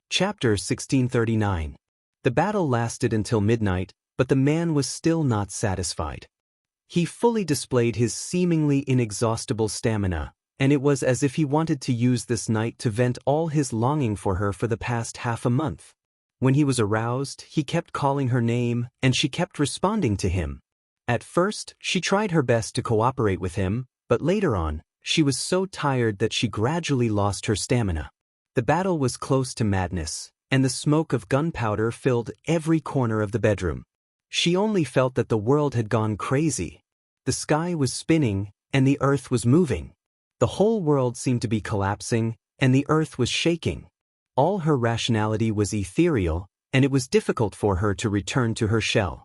Chapter 1639. The battle lasted until midnight, but the man was still not satisfied. He fully displayed his seemingly inexhaustible stamina, and it was as if he wanted to use this night to vent all his longing for her for the past half a month. When he was aroused, he kept calling her name, and she kept responding to him. At first, she tried her best to cooperate with him, but later on, she was so tired that she gradually lost her stamina. The battle was close to madness, and the smoke of gunpowder filled every corner of the bedroom. She only felt that the world had gone crazy. The sky was spinning, and the earth was moving. The whole world seemed to be collapsing, and the earth was shaking. All her rationality was ethereal, and it was difficult for her to return to her shell.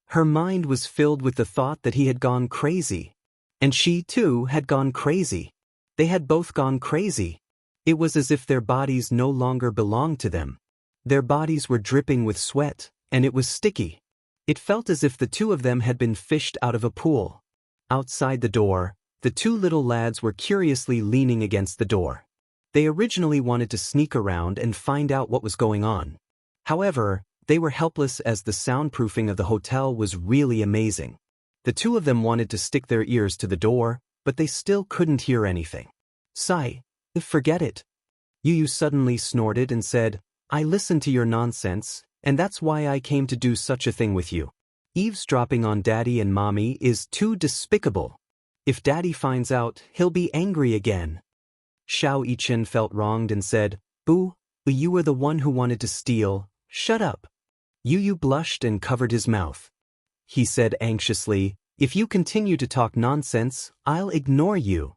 Her mind was filled with the thought that he had gone crazy. And she, too, had gone crazy. They had both gone crazy. It was as if their bodies no longer belonged to them. Their bodies were dripping with sweat, and it was sticky. It felt as if the two of them had been fished out of a pool. Outside the door, the two little lads were curiously leaning against the door. They originally wanted to sneak around and find out what was going on. However, they were helpless as the soundproofing of the hotel was really amazing. The two of them wanted to stick their ears to the door, but they still couldn't hear anything. "Sigh, forget it." Yu suddenly snorted and said, "I listened to your nonsense, and that's why I came to do such a thing with you. Eavesdropping on Daddy and Mommy is too despicable. If Daddy finds out, he'll be angry again." Xianxia felt wronged and said, "Boo, you were the one who wanted to steal. Shut up." Yu blushed and covered his mouth. He said anxiously, "If you continue to talk nonsense, I'll ignore you."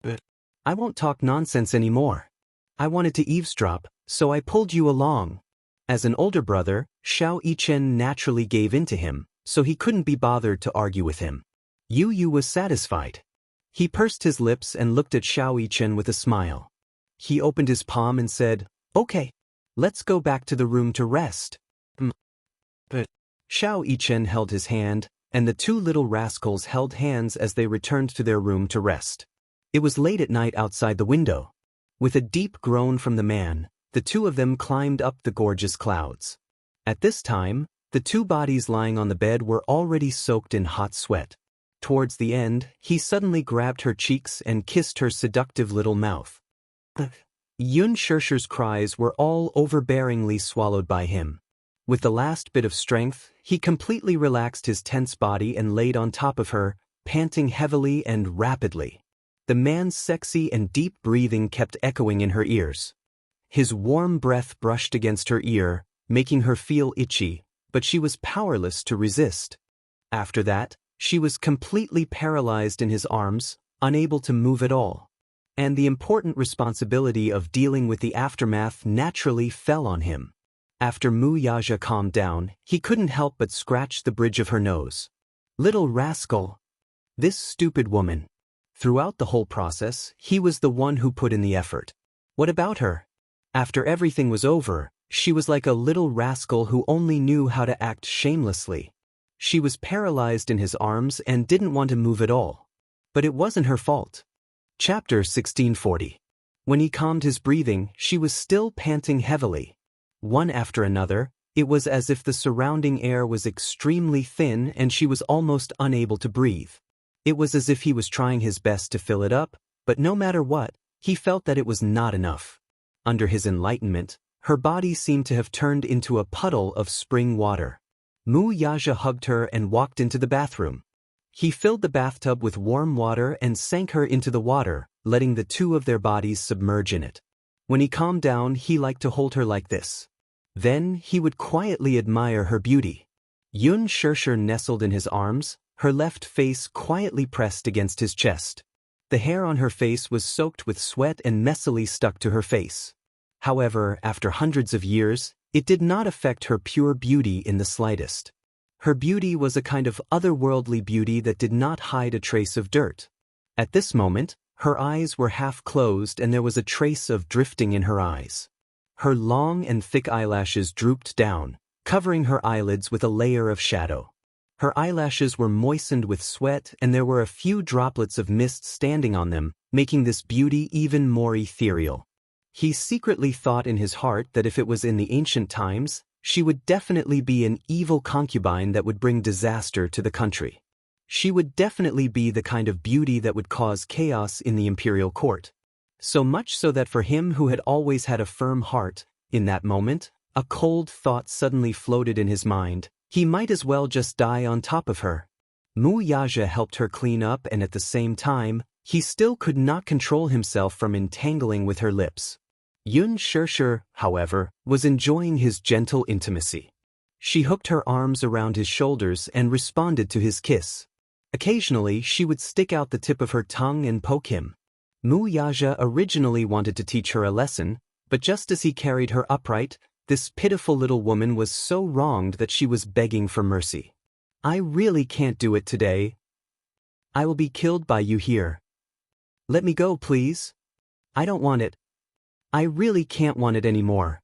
"But I won't talk nonsense anymore. I wanted to eavesdrop, so I pulled you along." As an older brother, Xianxia naturally gave in to him, so he couldn't be bothered to argue with him. Yu was satisfied. He pursed his lips and looked at Xianxia with a smile. He opened his palm and said, "Okay, let's go back to the room to rest." But Xianxia held his hand, and the two little rascals held hands as they returned to their room to rest. It was late at night outside the window. With a deep groan from the man, the two of them climbed up the gorgeous clouds. At this time, the two bodies lying on the bed were already soaked in hot sweat. Towards the end, he suddenly grabbed her cheeks and kissed her seductive little mouth. Xianxia's cries were all overbearingly swallowed by him. With the last bit of strength, he completely relaxed his tense body and laid on top of her, panting heavily and rapidly. The man's sexy and deep breathing kept echoing in her ears. His warm breath brushed against her ear, making her feel itchy, but she was powerless to resist. After that, she was completely paralyzed in his arms, unable to move at all. And the important responsibility of dealing with the aftermath naturally fell on him. After Wuxia calmed down, he couldn't help but scratch the bridge of her nose. "Little rascal! This stupid woman." Throughout the whole process, he was the one who put in the effort. What about her? After everything was over, she was like a little rascal who only knew how to act shamelessly. She was paralyzed in his arms and didn't want to move at all. But it wasn't her fault. Chapter 1640. When he calmed his breathing, she was still panting heavily. One after another, it was as if the surrounding air was extremely thin and she was almost unable to breathe. It was as if he was trying his best to fill it up, but no matter what, he felt that it was not enough. Under his enlightenment, her body seemed to have turned into a puddle of spring water. Wuxia hugged her and walked into the bathroom. He filled the bathtub with warm water and sank her into the water, letting the two of their bodies submerge in it. When he calmed down, he liked to hold her like this. Then he would quietly admire her beauty. Xianxia nestled in his arms, her left face quietly pressed against his chest. The hair on her face was soaked with sweat and messily stuck to her face. However, after hundreds of years, it did not affect her pure beauty in the slightest. Her beauty was a kind of otherworldly beauty that did not hide a trace of dirt. At this moment, her eyes were half closed and there was a trace of drifting in her eyes. Her long and thick eyelashes drooped down, covering her eyelids with a layer of shadow. Her eyelashes were moistened with sweat and there were a few droplets of mist standing on them, making this beauty even more ethereal. He secretly thought in his heart that if it was in the ancient times, she would definitely be an evil concubine that would bring disaster to the country. She would definitely be the kind of beauty that would cause chaos in the imperial court. So much so that for him who had always had a firm heart, in that moment, a cold thought suddenly floated in his mind: he might as well just die on top of her. Wuxia helped her clean up, and at the same time, he still could not control himself from entangling with her lips. Xianxia, however, was enjoying his gentle intimacy. She hooked her arms around his shoulders and responded to his kiss. Occasionally, she would stick out the tip of her tongue and poke him. Wuxia originally wanted to teach her a lesson, but just as he carried her upright, this pitiful little woman was so wronged that she was begging for mercy. "I really can't do it today. I will be killed by you here. Let me go, please. I don't want it. I really can't want it anymore."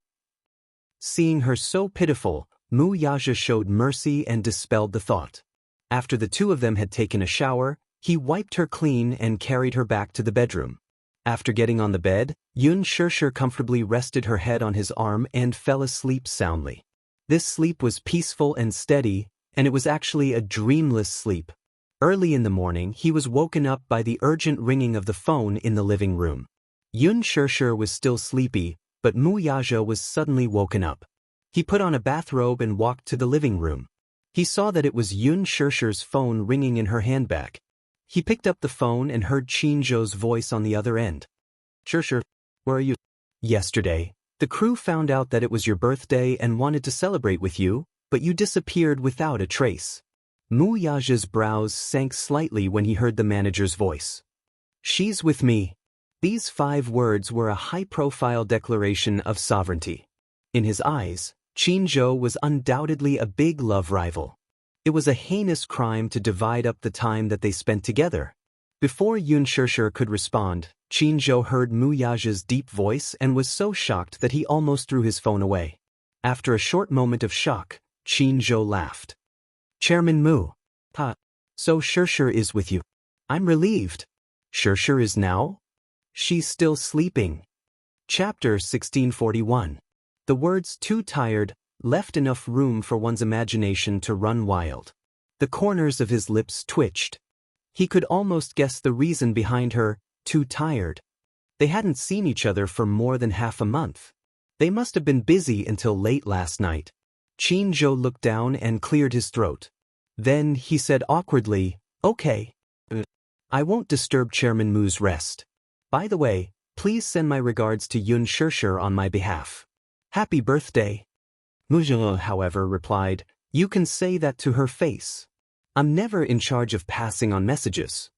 Seeing her so pitiful, Wuxia showed mercy and dispelled the thought. After the two of them had taken a shower, he wiped her clean and carried her back to the bedroom. After getting on the bed, Xianxia comfortably rested her head on his arm and fell asleep soundly. This sleep was peaceful and steady, and it was actually a dreamless sleep. Early in the morning, he was woken up by the urgent ringing of the phone in the living room. Xianxia was still sleepy, but Wuxia was suddenly woken up. He put on a bathrobe and walked to the living room. He saw that it was Xianxia's phone ringing in her handbag. He picked up the phone and heard Xianxio's voice on the other end. "Xia, where are you?" "Yesterday, the crew found out that it was your birthday and wanted to celebrate with you, but you disappeared without a trace." Wuxia's brows sank slightly when he heard the manager's voice. "She's with me." These 5 words were a high-profile declaration of sovereignty. In his eyes, Xianxia was undoubtedly a big love rival. It was a heinous crime to divide up the time that they spent together. Before Xianxia could respond, Xianxia heard Wuxia's deep voice and was so shocked that he almost threw his phone away. After a short moment of shock, Xianxia laughed. "Chairman Mu. Ha. So Xianxia is with you. I'm relieved. Xianxia is now? She's still sleeping." Chapter 1641. The words "too tired" left enough room for one's imagination to run wild. The corners of his lips twitched. He could almost guess the reason behind her "too tired." They hadn't seen each other for more than half a month. They must have been busy until late last night. Xianxia looked down and cleared his throat. Then he said awkwardly, "Okay. I won't disturb Chairman Mu's rest. By the way, please send my regards to Xianxia on my behalf. Happy birthday." Wuxia, however, replied, "You can say that to her face. I'm never in charge of passing on messages."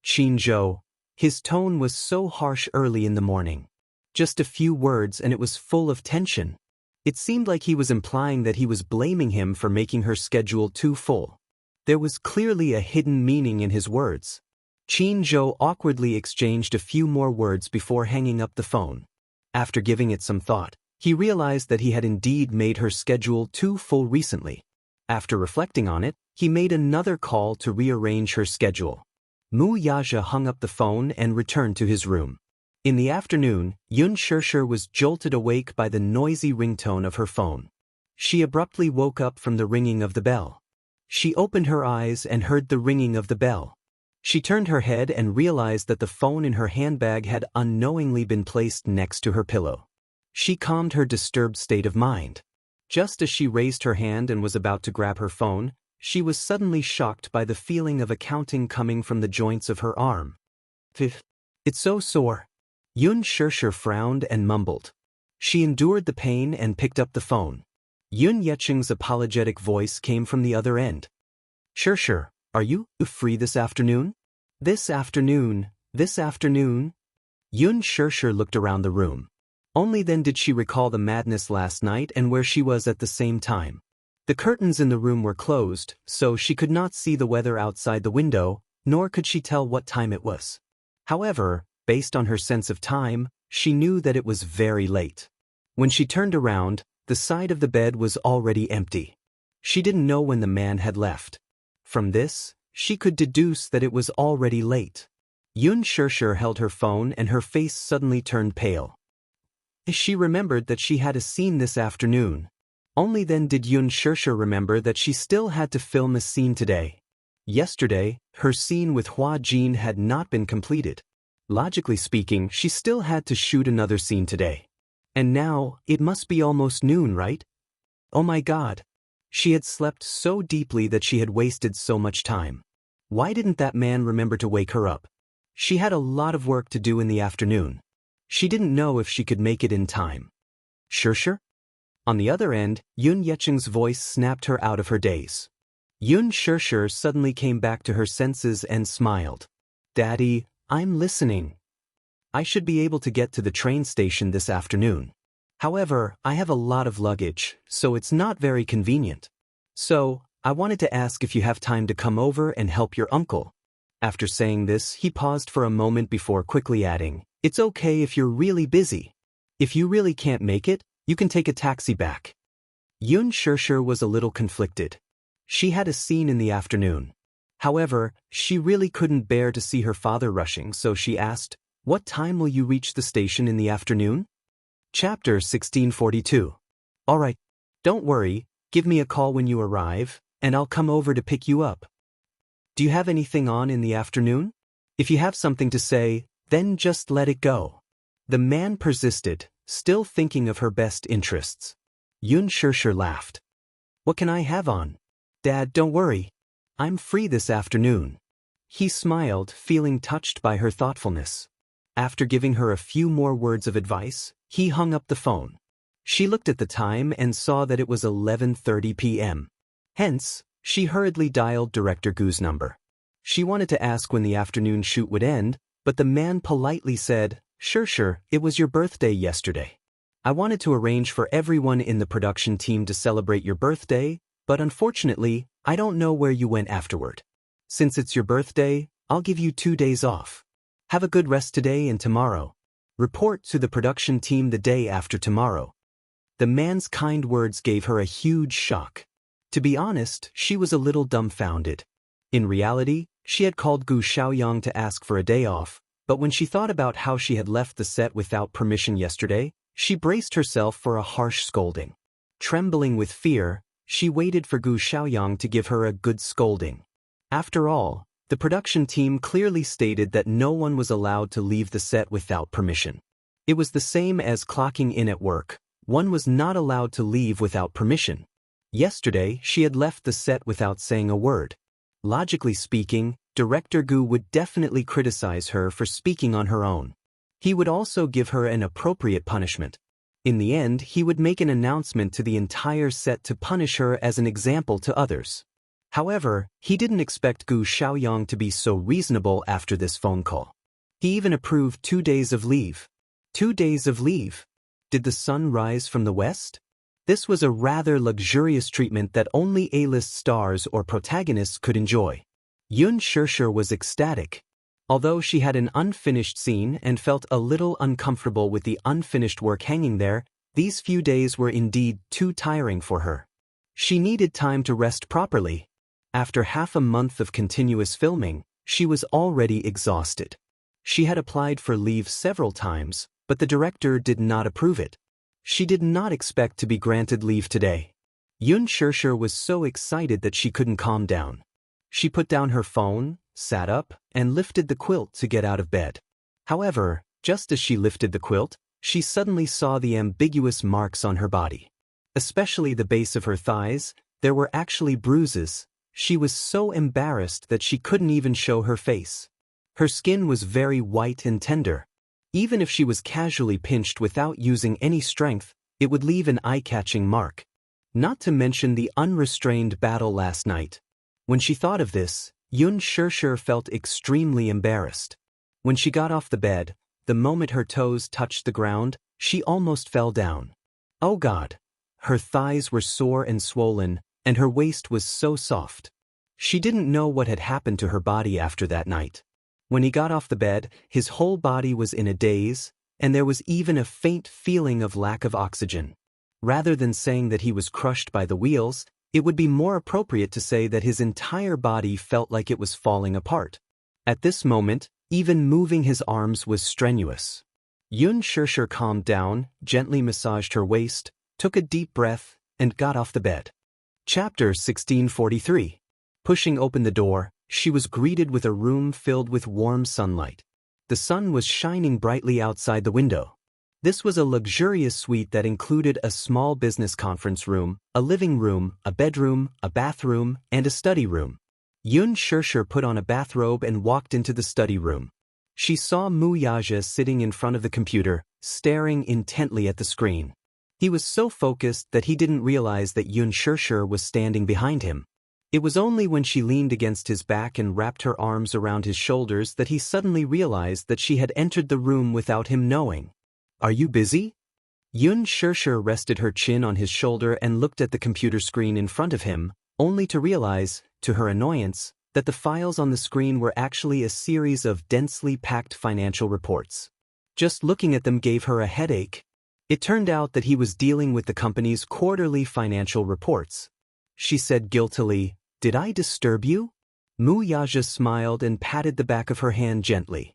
Xianxia, his tone was so harsh early in the morning. Just a few words and it was full of tension. It seemed like he was implying that he was blaming him for making her schedule too full. There was clearly a hidden meaning in his words. Xianxia awkwardly exchanged a few more words before hanging up the phone. After giving it some thought, he realized that he had indeed made her schedule too full recently. After reflecting on it, he made another call to rearrange her schedule. Wuxia hung up the phone and returned to his room. In the afternoon, Xianxia was jolted awake by the noisy ringtone of her phone. She abruptly woke up from the ringing of the bell. She opened her eyes and heard the ringing of the bell. She turned her head and realized that the phone in her handbag had unknowingly been placed next to her pillow. She calmed her disturbed state of mind. Just as she raised her hand and was about to grab her phone, she was suddenly shocked by the feeling of accounting coming from the joints of her arm. "It's so sore." Xianxia frowned and mumbled. She endured the pain and picked up the phone. Yunyeqing's apologetic voice came from the other end. "Xianxia, are you free this afternoon?" This afternoon. Xianxia looked around the room. Only then did she recall the madness last night and where she was at the same time. The curtains in the room were closed, so she could not see the weather outside the window, nor could she tell what time it was. However, based on her sense of time, she knew that it was very late. When she turned around, the side of the bed was already empty. She didn't know when the man had left. From this, she could deduce that it was already late. Xianxia held her phone and her face suddenly turned pale. She remembered that she had a scene this afternoon. Only then did Xianxia remember that she still had to film a scene today. Yesterday, her scene with Hua Jin had not been completed. Logically speaking, she still had to shoot another scene today. And now, it must be almost noon, right? Oh my God. She had slept so deeply that she had wasted so much time. Why didn't that man remember to wake her up? She had a lot of work to do in the afternoon. She didn't know if she could make it in time. Xianxia? On the other end, Yun Yecheng's voice snapped her out of her daze. Xianxia suddenly came back to her senses and smiled. Daddy, I'm listening. I should be able to get to the train station this afternoon. However, I have a lot of luggage, so it's not very convenient. So, I wanted to ask if you have time to come over and help your uncle. After saying this, he paused for a moment before quickly adding, it's okay if you're really busy. If you really can't make it, you can take a taxi back. Xianxia was a little conflicted. She had a scene in the afternoon. However, she really couldn't bear to see her father rushing, so she asked, what time will you reach the station in the afternoon? Chapter 1642. All right. Don't worry, give me a call when you arrive, and I'll come over to pick you up. Do you have anything on in the afternoon? If you have something to say, then just let it go. The man persisted, still thinking of her best interests. Xianxia laughed. What can I have on? Dad, don't worry. I'm free this afternoon. He smiled, feeling touched by her thoughtfulness. After giving her a few more words of advice, he hung up the phone. She looked at the time and saw that it was 11:30 p.m. Hence, she hurriedly dialed Director Gu's number. She wanted to ask when the afternoon shoot would end, but the man politely said, Sure, it was your birthday yesterday. I wanted to arrange for everyone in the production team to celebrate your birthday, but unfortunately, I don't know where you went afterward. Since it's your birthday, I'll give you 2 days off. Have a good rest today and tomorrow. Report to the production team the day after tomorrow. The man's kind words gave her a huge shock. To be honest, she was a little dumbfounded. In reality, she had called Gu Xiaoyang to ask for a day off, but when she thought about how she had left the set without permission yesterday, she braced herself for a harsh scolding. Trembling with fear, she waited for Gu Xiaoyang to give her a good scolding. After all, the production team clearly stated that no one was allowed to leave the set without permission. It was the same as clocking in at work. One was not allowed to leave without permission. Yesterday, she had left the set without saying a word. Logically speaking, Director Gu would definitely criticize her for speaking on her own. He would also give her an appropriate punishment. In the end, he would make an announcement to the entire set to punish her as an example to others. However, he didn't expect Gu Xiaoyang to be so reasonable after this phone call. He even approved 2 days of leave. 2 days of leave? Did the sun rise from the west? This was a rather luxurious treatment that only A-list stars or protagonists could enjoy. Xianxia was ecstatic. Although she had an unfinished scene and felt a little uncomfortable with the unfinished work hanging there, these few days were indeed too tiring for her. She needed time to rest properly. After half a month of continuous filming, she was already exhausted. She had applied for leave several times, but the director did not approve it. She did not expect to be granted leave today. Xianxia was so excited that she couldn't calm down. She put down her phone, sat up, and lifted the quilt to get out of bed. However, just as she lifted the quilt, she suddenly saw the ambiguous marks on her body. Especially the base of her thighs, there were actually bruises. She was so embarrassed that she couldn't even show her face. Her skin was very white and tender. Even if she was casually pinched without using any strength, it would leave an eye-catching mark. Not to mention the unrestrained battle last night. When she thought of this, Xianxia felt extremely embarrassed. When she got off the bed, the moment her toes touched the ground, she almost fell down. Oh God! Her thighs were sore and swollen, and her waist was so soft. She didn't know what had happened to her body after that night. When he got off the bed, his whole body was in a daze, and there was even a faint feeling of lack of oxygen. Rather than saying that he was crushed by the wheels, it would be more appropriate to say that his entire body felt like it was falling apart. At this moment, even moving his arms was strenuous. Xianxia calmed down, gently massaged her waist, took a deep breath, and got off the bed. Chapter 1643. Pushing open the door, she was greeted with a room filled with warm sunlight. The sun was shining brightly outside the window. This was a luxurious suite that included a small business conference room, a living room, a bedroom, a bathroom, and a study room. Xianxia put on a bathrobe and walked into the study room. She saw Wuxia sitting in front of the computer, staring intently at the screen. He was so focused that he didn't realize that Xianxia was standing behind him. It was only when she leaned against his back and wrapped her arms around his shoulders that he suddenly realized that she had entered the room without him knowing. "Are you busy?" Xianxia rested her chin on his shoulder and looked at the computer screen in front of him, only to realize, to her annoyance, that the files on the screen were actually a series of densely packed financial reports. Just looking at them gave her a headache. It turned out that he was dealing with the company's quarterly financial reports. She said guiltily, "Did I disturb you?" Wuxia smiled and patted the back of her hand gently.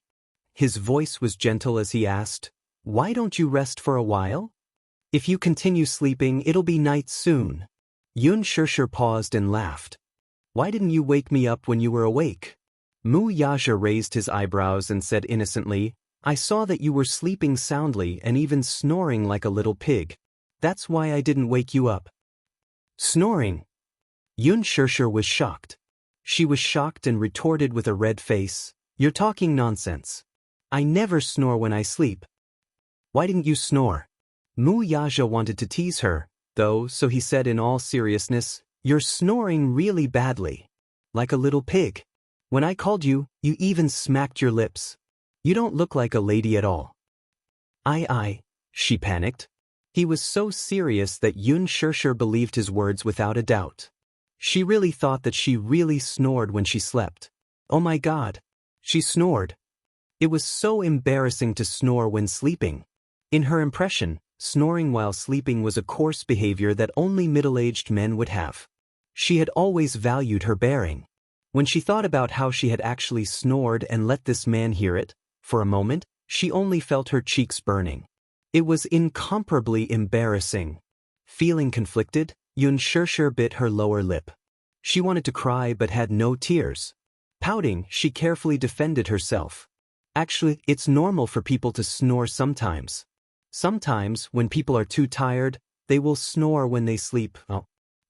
His voice was gentle as he asked, "Why don't you rest for a while? If you continue sleeping, it'll be night soon." Xianxia paused and laughed. "Why didn't you wake me up when you were awake?" Wuxia raised his eyebrows and said innocently, "I saw that you were sleeping soundly and even snoring like a little pig. That's why I didn't wake you up." "Snoring?" Xianxia was shocked. She was shocked and retorted with a red face, "You're talking nonsense. I never snore when I sleep." "Why didn't you snore?" Wuxia wanted to tease her, though, so he said in all seriousness, "You're snoring really badly. Like a little pig. When I called you, you even smacked your lips. You don't look like a lady at all." She panicked. He was so serious that Xianxia believed his words without a doubt. She really thought that she really snored when she slept. Oh my God. She snored. It was so embarrassing to snore when sleeping. In her impression, snoring while sleeping was a coarse behavior that only middle-aged men would have. She had always valued her bearing. When she thought about how she had actually snored and let this man hear it, for a moment, she only felt her cheeks burning. It was incomparably embarrassing. Feeling conflicted, Xianxia bit her lower lip. She wanted to cry but had no tears. Pouting, she carefully defended herself. "Actually, it's normal for people to snore sometimes. Sometimes, when people are too tired, they will snore when they sleep."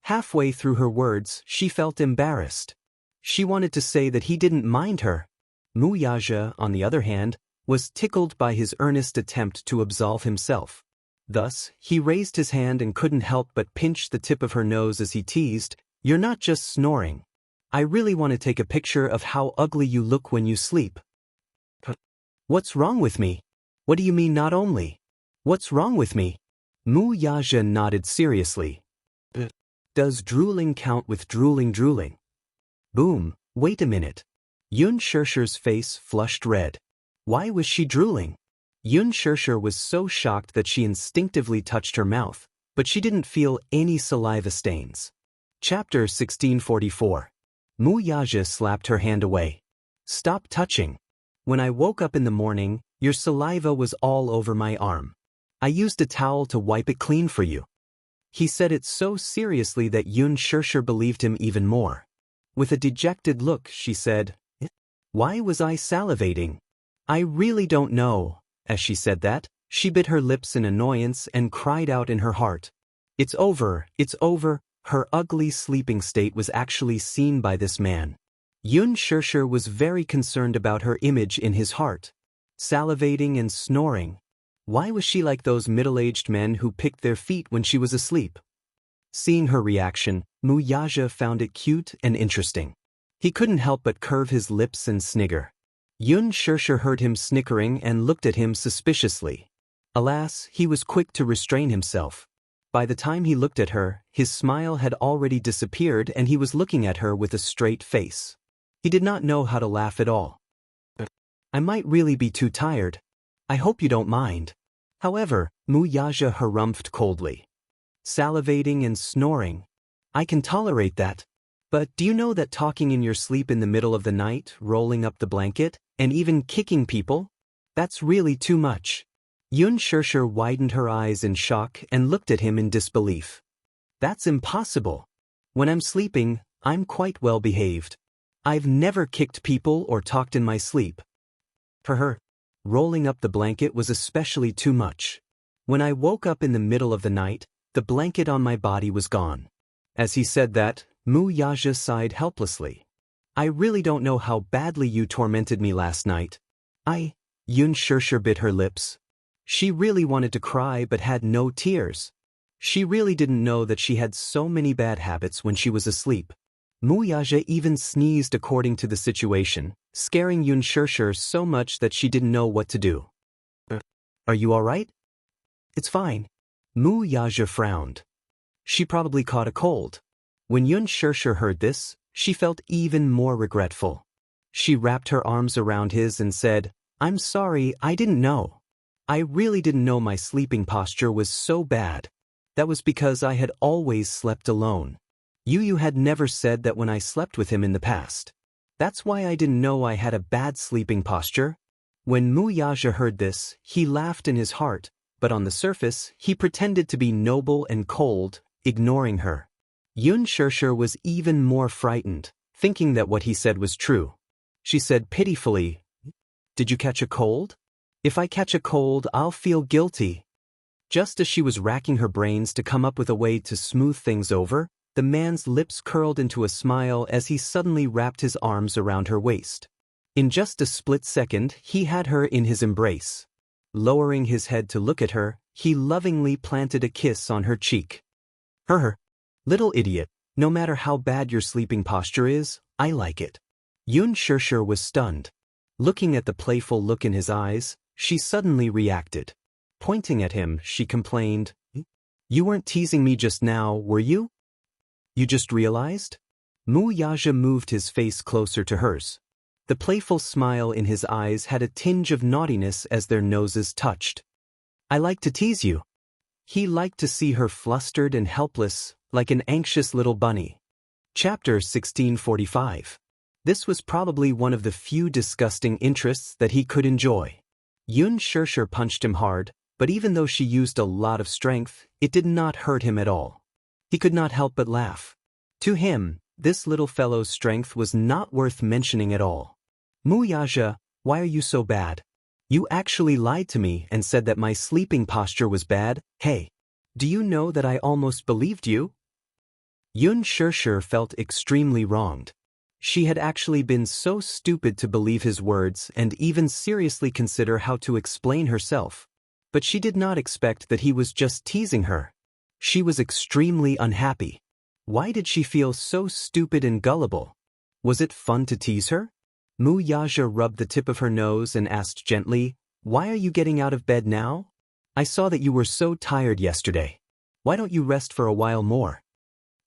Halfway through her words, she felt embarrassed. She wanted to say that he didn't mind her. Wuxia, on the other hand, was tickled by his earnest attempt to absolve himself. Thus, he raised his hand and couldn't help but pinch the tip of her nose as he teased, "You're not just snoring. I really want to take a picture of how ugly you look when you sleep." "What's wrong with me? What do you mean not only? What's wrong with me?" Wuxia nodded seriously. "Does drooling count with drooling? Boom, wait a minute." Xianxia's face flushed red. Why was she drooling? Xianxia was so shocked that she instinctively touched her mouth, but she didn't feel any saliva stains. Chapter 1644. Wuxia slapped her hand away. "Stop touching. When I woke up in the morning, your saliva was all over my arm. I used a towel to wipe it clean for you." He said it so seriously that Xianxia believed him even more. With a dejected look, she said, "Why was I salivating? I really don't know." As she said that, she bit her lips in annoyance and cried out in her heart, "It's over, it's over." Her ugly sleeping state was actually seen by this man. Xianxia was very concerned about her image in his heart. Salivating and snoring. Why was she like those middle-aged men who picked their feet when she was asleep? Seeing her reaction, Wuxia found it cute and interesting. He couldn't help but curve his lips and snigger. Xianxia heard him snickering and looked at him suspiciously. Alas, he was quick to restrain himself. By the time he looked at her, his smile had already disappeared and he was looking at her with a straight face. He did not know how to laugh at all. "I might really be too tired. I hope you don't mind." However, Wuxia harumphed coldly. "Salivating and snoring. I can tolerate that. But do you know that talking in your sleep in the middle of the night, rolling up the blanket, and even kicking people? That's really too much." Xianxia widened her eyes in shock and looked at him in disbelief. That's impossible. When I'm sleeping, I'm quite well behaved. I've never kicked people or talked in my sleep. For her, rolling up the blanket was especially too much. When I woke up in the middle of the night, the blanket on my body was gone. As he said that, Wuxia sighed helplessly. I really don't know how badly you tormented me last night. Xianxia bit her lips. She really wanted to cry but had no tears. She really didn't know that she had so many bad habits when she was asleep. Wuxia even sneezed according to the situation, scaring Xianxia so much that she didn't know what to do. Are you all right? It's fine. Wuxia frowned. She probably caught a cold. When Xianxia heard this, she felt even more regretful. She wrapped her arms around his and said, I'm sorry, I didn't know. I really didn't know my sleeping posture was so bad. That was because I had always slept alone. Yu had never said that when I slept with him in the past. That's why I didn't know I had a bad sleeping posture. When Wuxia heard this, he laughed in his heart, but on the surface, he pretended to be noble and cold, ignoring her. Xianxia was even more frightened, thinking that what he said was true. She said pitifully, Did you catch a cold? If I catch a cold, I'll feel guilty. Just as she was racking her brains to come up with a way to smooth things over, the man's lips curled into a smile as he suddenly wrapped his arms around her waist. In just a split second, he had her in his embrace. Lowering his head to look at her, he lovingly planted a kiss on her cheek. Little idiot, no matter how bad your sleeping posture is, I like it. Xianxia was stunned. Looking at the playful look in his eyes, she suddenly reacted. Pointing at him, she complained, You weren't teasing me just now, were you? You just realized? Wuxia moved his face closer to hers. The playful smile in his eyes had a tinge of naughtiness as their noses touched. I like to tease you. He liked to see her flustered and helpless, like an anxious little bunny. Chapter 1645. This was probably one of the few disgusting interests that he could enjoy. Xianxia punched him hard, but even though she used a lot of strength, it did not hurt him at all. He could not help but laugh. To him, this little fellow's strength was not worth mentioning at all. Wuxia, why are you so bad? You actually lied to me and said that my sleeping posture was bad. Hey, do you know that I almost believed you? Xianxia felt extremely wronged. She had actually been so stupid to believe his words and even seriously consider how to explain herself. But she did not expect that he was just teasing her. She was extremely unhappy. Why did she feel so stupid and gullible? Was it fun to tease her? Wuxia rubbed the tip of her nose and asked gently, Why are you getting out of bed now? I saw that you were so tired yesterday. Why don't you rest for a while more?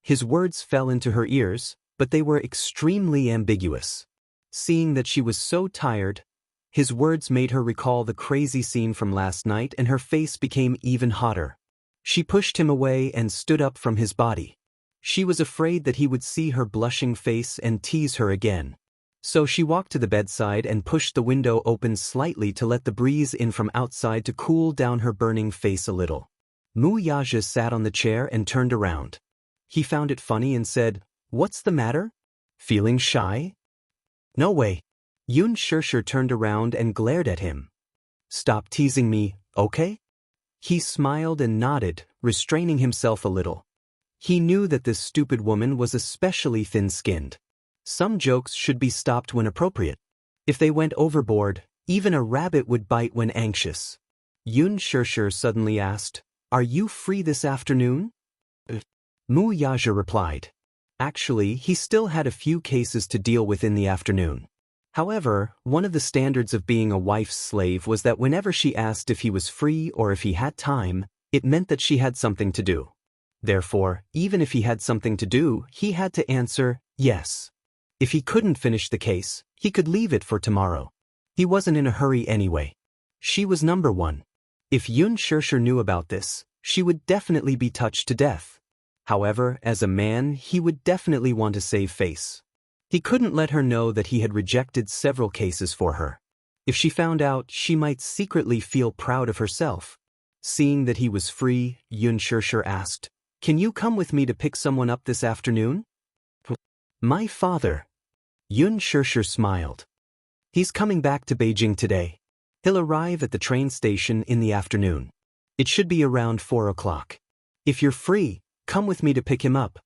His words fell into her ears, but they were extremely ambiguous. Seeing that she was so tired, his words made her recall the crazy scene from last night and her face became even hotter. She pushed him away and stood up from his body. She was afraid that he would see her blushing face and tease her again. So she walked to the bedside and pushed the window open slightly to let the breeze in from outside to cool down her burning face a little. Wuxia sat on the chair and turned around. He found it funny and said, What's the matter? Feeling shy? No way. Xianxia turned around and glared at him. Stop teasing me, okay? He smiled and nodded, restraining himself a little. He knew that this stupid woman was especially thin-skinned. Some jokes should be stopped when appropriate. If they went overboard, even a rabbit would bite when anxious. Xianxia suddenly asked, Are you free this afternoon? Wuxia replied. Actually, he still had a few cases to deal with in the afternoon. However, one of the standards of being a wife's slave was that whenever she asked if he was free or if he had time, it meant that she had something to do. Therefore, even if he had something to do, he had to answer, yes. If he couldn't finish the case, he could leave it for tomorrow. He wasn't in a hurry anyway. She was number one. If Xianxia knew about this, she would definitely be touched to death. However, as a man, he would definitely want to save face. He couldn't let her know that he had rejected several cases for her. If she found out, she might secretly feel proud of herself. Seeing that he was free, Xianxia asked, "Can you come with me to pick someone up this afternoon?" "My father." Xianxia smiled. "He's coming back to Beijing today. He'll arrive at the train station in the afternoon. It should be around 4 o'clock. If you're free, come with me to pick him up."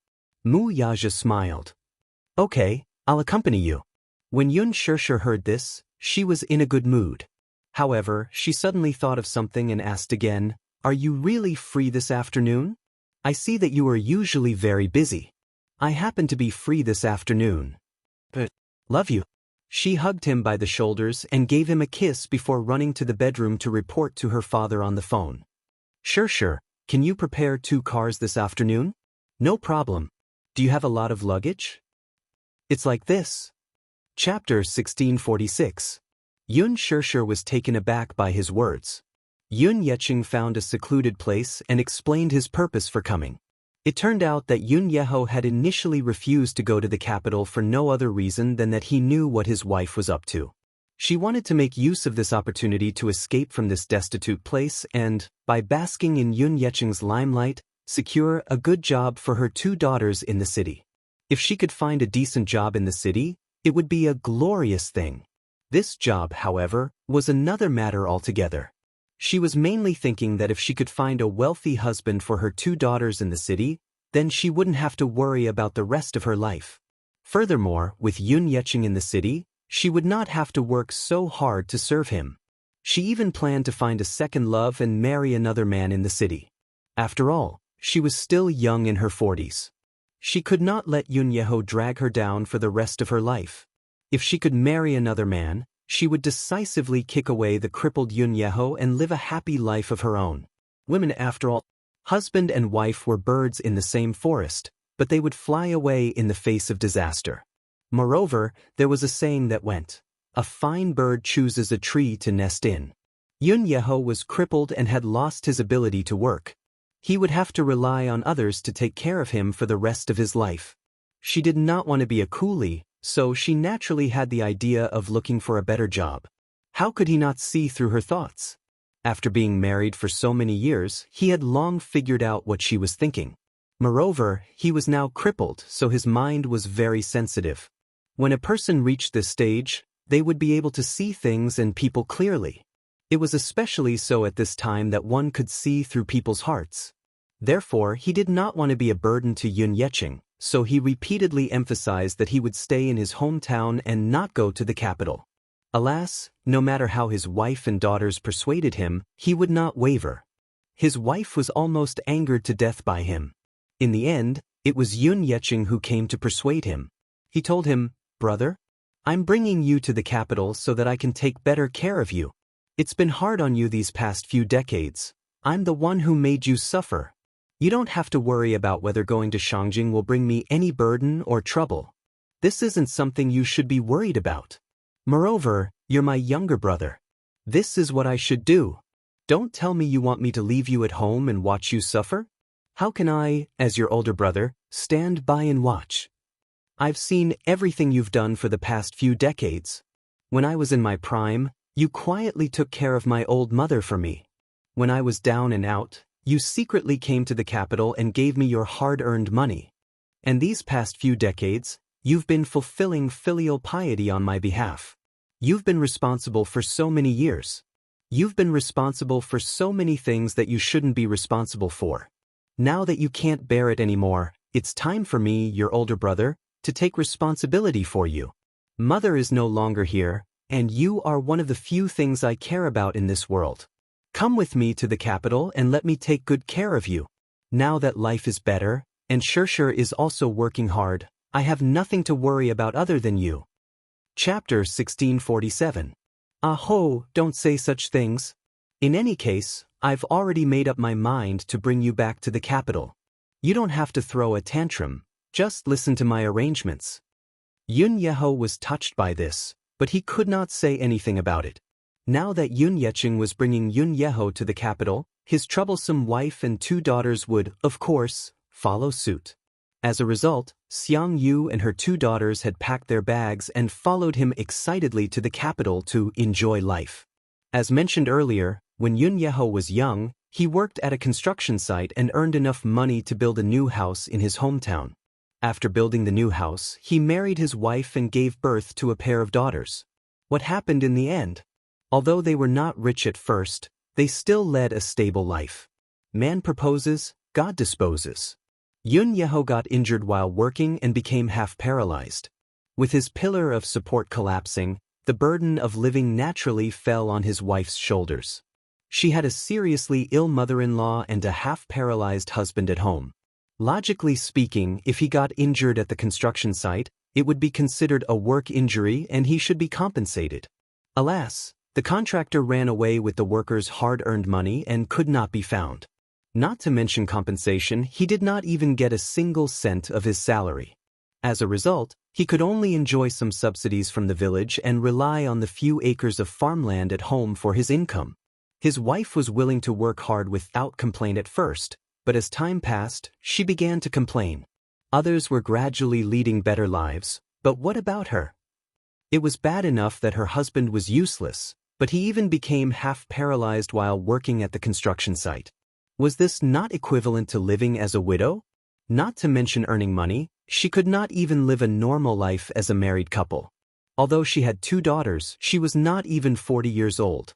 Wuxia smiled. "Okay, I'll accompany you." When Xianxia heard this, she was in a good mood. However, she suddenly thought of something and asked again, "Are you really free this afternoon? I see that you are usually very busy. I happen to be free this afternoon. But, love you." She hugged him by the shoulders and gave him a kiss before running to the bedroom to report to her father on the phone. Sure, can you prepare 2 cars this afternoon?" "No problem. Do you have a lot of luggage?" "It's like this." Chapter 1646. Xianxia was taken aback by his words. Xianxia found a secluded place and explained his purpose for coming. It turned out that Xianxia had initially refused to go to the capital for no other reason than that he knew what his wife was up to. She wanted to make use of this opportunity to escape from this destitute place and, by basking in Xianxia's limelight, secure a good job for her 2 daughters in the city. If she could find a decent job in the city, it would be a glorious thing. This job, however, was another matter altogether. She was mainly thinking that if she could find a wealthy husband for her 2 daughters in the city, then she wouldn't have to worry about the rest of her life. Furthermore, with Xianxia in the city, she would not have to work so hard to serve him. She even planned to find a second love and marry another man in the city. After all, she was still young in her 40s. She could not let Xianxia drag her down for the rest of her life. If she could marry another man, she would decisively kick away the crippled Xianxia and live a happy life of her own. Women, after all, husband and wife were birds in the same forest, but they would fly away in the face of disaster. Moreover, there was a saying that went, "A fine bird chooses a tree to nest in." Xianxia was crippled and had lost his ability to work. He would have to rely on others to take care of him for the rest of his life. She did not want to be a coolie, so she naturally had the idea of looking for a better job. How could he not see through her thoughts? After being married for so many years, he had long figured out what she was thinking. Moreover, he was now crippled, so his mind was very sensitive. When a person reached this stage, they would be able to see things and people clearly. It was especially so at this time that one could see through people's hearts. Therefore, he did not want to be a burden to Xianxia, so he repeatedly emphasized that he would stay in his hometown and not go to the capital. Alas, no matter how his wife and daughters persuaded him, he would not waver. His wife was almost angered to death by him. In the end, it was Xianxia who came to persuade him. He told him, "Brother, I'm bringing you to the capital so that I can take better care of you. It's been hard on you these past few decades. I'm the one who made you suffer. You don't have to worry about whether going to Xianxia will bring me any burden or trouble. This isn't something you should be worried about. Moreover, you're my younger brother. This is what I should do. Don't tell me you want me to leave you at home and watch you suffer. How can I, as your older brother, stand by and watch? I've seen everything you've done for the past few decades. When I was in my prime, you quietly took care of my old mother for me. When I was down and out, you secretly came to the capital and gave me your hard-earned money. And these past few decades, you've been fulfilling filial piety on my behalf. You've been responsible for so many years. You've been responsible for so many things that you shouldn't be responsible for. Now that you can't bear it anymore, it's time for me, your older brother, to take responsibility for you. Mother is no longer here, and you are one of the few things I care about in this world. Come with me to the capital and let me take good care of you. Now that life is better, and Xianxia is also working hard, I have nothing to worry about other than you." Chapter 1647. "Aho, don't say such things. In any case, I've already made up my mind to bring you back to the capital. You don't have to throw a tantrum, just listen to my arrangements." Xianxia was touched by this, but he could not say anything about it. Now that Xianxia was bringing Xianxia to the capital, his troublesome wife and 2 daughters would, of course, follow suit. As a result, Xianxia and her 2 daughters had packed their bags and followed him excitedly to the capital to enjoy life. As mentioned earlier, when Yeho was young, he worked at a construction site and earned enough money to build a new house in his hometown. After building the new house, he married his wife and gave birth to a pair of daughters. What happened in the end? Although they were not rich at first, they still led a stable life. Man proposes, God disposes. Yeho got injured while working and became half paralyzed. With his pillar of support collapsing, the burden of living naturally fell on his wife's shoulders. She had a seriously ill mother-in-law and a half-paralyzed husband at home. Logically speaking, if he got injured at the construction site, it would be considered a work injury and he should be compensated. Alas, the contractor ran away with the workers' hard-earned money and could not be found. Not to mention compensation, he did not even get a single cent of his salary. As a result, he could only enjoy some subsidies from the village and rely on the few acres of farmland at home for his income. His wife was willing to work hard without complaint at first, but as time passed, she began to complain. Others were gradually leading better lives, but what about her? It was bad enough that her husband was useless, but he even became half-paralyzed while working at the construction site. Was this not equivalent to living as a widow? Not to mention earning money, she could not even live a normal life as a married couple. Although she had 2 daughters, she was not even 40 years old.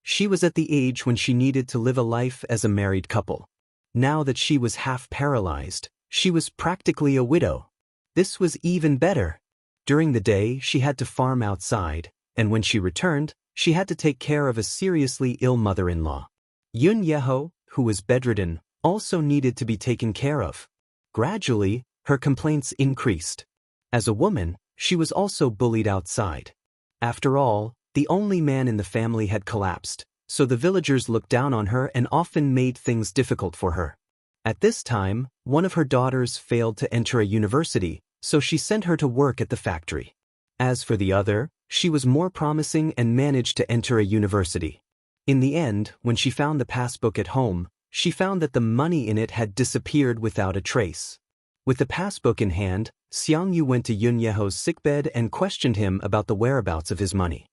She was at the age when she needed to live a life as a married couple. Now that she was half-paralyzed, she was practically a widow. This was even better. During the day, she had to farm outside, and when she returned, she had to take care of a seriously ill mother-in-law. Yeho, who was bedridden, also needed to be taken care of. Gradually, her complaints increased. As a woman, she was also bullied outside. After all, the only man in the family had collapsed, so the villagers looked down on her and often made things difficult for her. At this time, one of her daughters failed to enter a university, so she sent her to work at the factory. As for the other, she was more promising and managed to enter a university. In the end, when she found the passbook at home, she found that the money in it had disappeared without a trace. With the passbook in hand, Xianxia went to Yeho's sickbed and questioned him about the whereabouts of his money.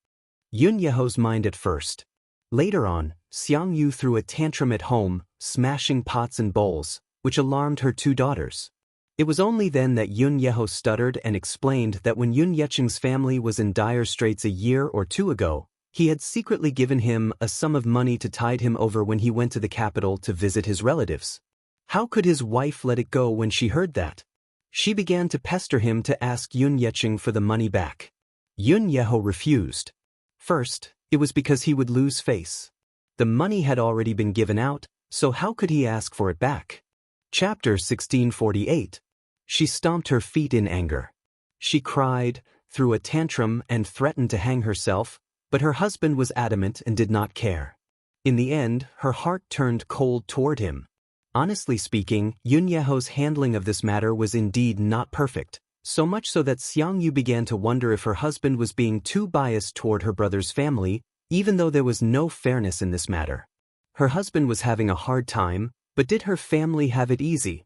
Yeho's mind at first. Later on, Xianxia threw a tantrum at home, smashing pots and bowls, which alarmed her 2 daughters. It was only then that Yeho stuttered and explained that when Yeqing's family was in dire straits a year or 2 ago, he had secretly given him a sum of money to tide him over when he went to the capital to visit his relatives. How could his wife let it go when she heard that? She began to pester him to ask Yeqing for the money back. Yeho refused. First, it was because he would lose face. The money had already been given out, so how could he ask for it back? Chapter 1648. She stomped her feet in anger. She cried, threw a tantrum and threatened to hang herself, but her husband was adamant and did not care. In the end, her heart turned cold toward him. Honestly speaking, Yeho's handling of this matter was indeed not perfect, so much so that Xianxia began to wonder if her husband was being too biased toward her brother's family, even though there was no fairness in this matter. Her husband was having a hard time, but did her family have it easy?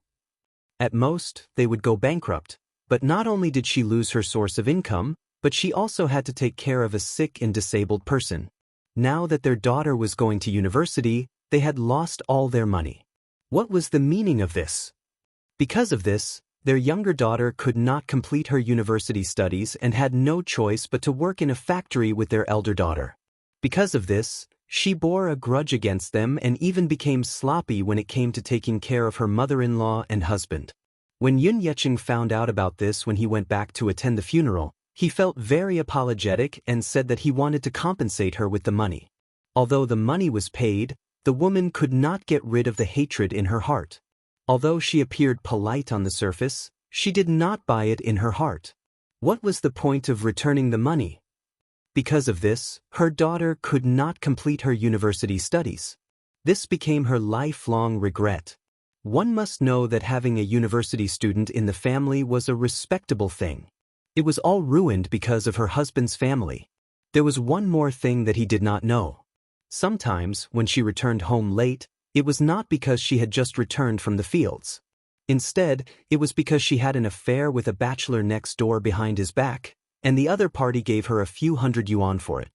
At most, they would go bankrupt, but not only did she lose her source of income, but she also had to take care of a sick and disabled person. Now that their daughter was going to university, they had lost all their money. What was the meaning of this? Because of this, their younger daughter could not complete her university studies and had no choice but to work in a factory with their elder daughter. Because of this, she bore a grudge against them and even became sloppy when it came to taking care of her mother-in-law and husband. When Yeqing found out about this when he went back to attend the funeral, he felt very apologetic and said that he wanted to compensate her with the money. Although the money was paid, the woman could not get rid of the hatred in her heart. Although she appeared polite on the surface, she did not buy it in her heart. What was the point of returning the money? Because of this, her daughter could not complete her university studies. This became her lifelong regret. One must know that having a university student in the family was a respectable thing. It was all ruined because of her husband's family. There was one more thing that he did not know. Sometimes, when she returned home late, it was not because she had just returned from the fields. Instead, it was because she had an affair with a bachelor next door behind his back, and the other party gave her a few hundred yuan for it.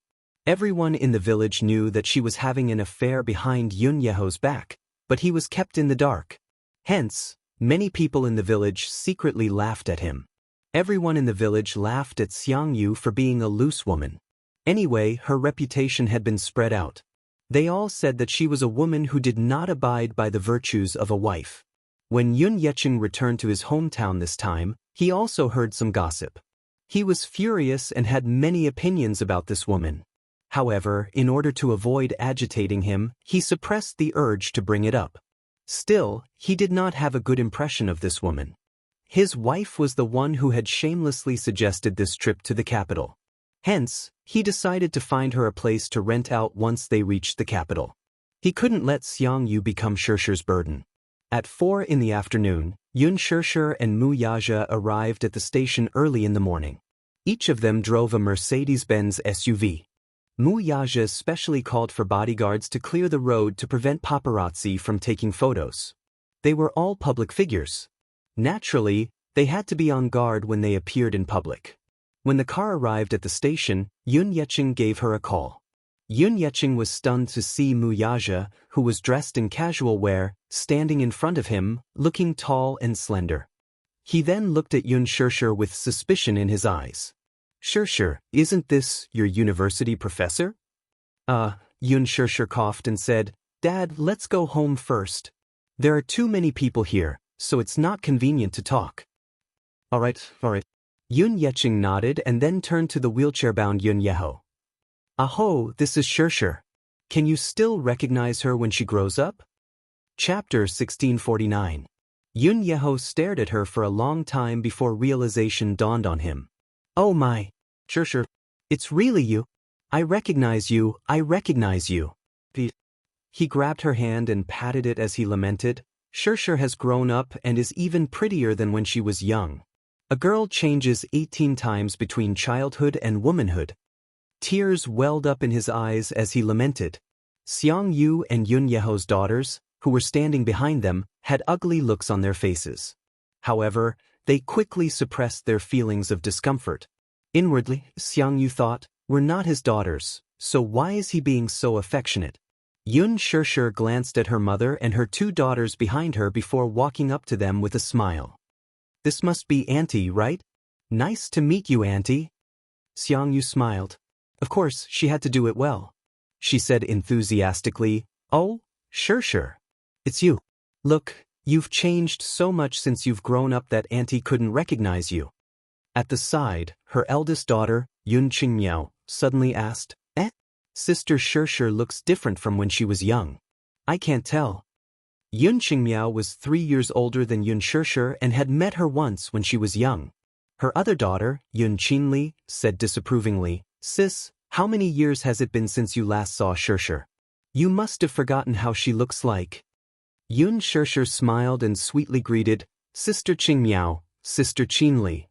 Everyone in the village knew that she was having an affair behind Yun Yeho's back, but he was kept in the dark. Hence, many people in the village secretly laughed at him. Everyone in the village laughed at Xianxia for being a loose woman. Anyway, her reputation had been spread out. They all said that she was a woman who did not abide by the virtues of a wife. When Yun Yeqing returned to his hometown this time, he also heard some gossip. He was furious and had many opinions about this woman. However, in order to avoid agitating him, he suppressed the urge to bring it up. Still, he did not have a good impression of this woman. His wife was the one who had shamelessly suggested this trip to the capital. Hence, he decided to find her a place to rent out once they reached the capital. He couldn't let Xianxia become Shishir's burden. At 4 in the afternoon, Yun Shishir and Mu Yaja arrived at the station early in the morning. Each of them drove a Mercedes-Benz SUV. Mu Yaja especially called for bodyguards to clear the road to prevent paparazzi from taking photos. They were all public figures. Naturally, they had to be on guard when they appeared in public. When the car arrived at the station, Yun Yeqing gave her a call. Yun Yeqing was stunned to see Mu Yaja, who was dressed in casual wear, standing in front of him, looking tall and slender. He then looked at Yun Shishir with suspicion in his eyes. "Shishir, isn't this your university professor?" Yun Shishir coughed and said, "Dad, let's go home first. There are too many people here, so it's not convenient to talk." All right. Yun Yeqing nodded and then turned to the wheelchair-bound Yun Yeho. "Aho, this is Shishir. Can you still recognize her when she grows up?" Chapter 1649. Yun Yeho stared at her for a long time before realization dawned on him. "Oh my, Shishir, it's really you. I recognize you. He grabbed her hand and patted it as he lamented, "Shishir has grown up and is even prettier than when she was young. A girl changes 18 times between childhood and womanhood." Tears welled up in his eyes as he lamented. Xianxia and Yun Yeho's daughters, who were standing behind them, had ugly looks on their faces. However, they quickly suppressed their feelings of discomfort. Inwardly, Xianxia thought, "We're not his daughters, so why is he being so affectionate?" Yun Shishir glanced at her mother and her 2 daughters behind her before walking up to them with a smile. "This must be Auntie, right? Nice to meet you, Auntie." Xianxia smiled. Of course, she had to do it well. She said enthusiastically, "Oh, Shishir. It's you. Look, you've changed so much since you've grown up that Auntie couldn't recognize you." At the side, her eldest daughter, Yun Qingmiao, suddenly asked, Sister Shishir looks different from when she was young. I can't tell." Yun Qingmiao was 3 years older than Yun Shishir and had met her once when she was young. Her other daughter, Yun Qinli, said disapprovingly, "Sis, how many years has it been since you last saw Shishir? You must have forgotten how she looks like." Yun Shishir smiled and sweetly greeted, "Sister Qingmiao, Sister Qinli."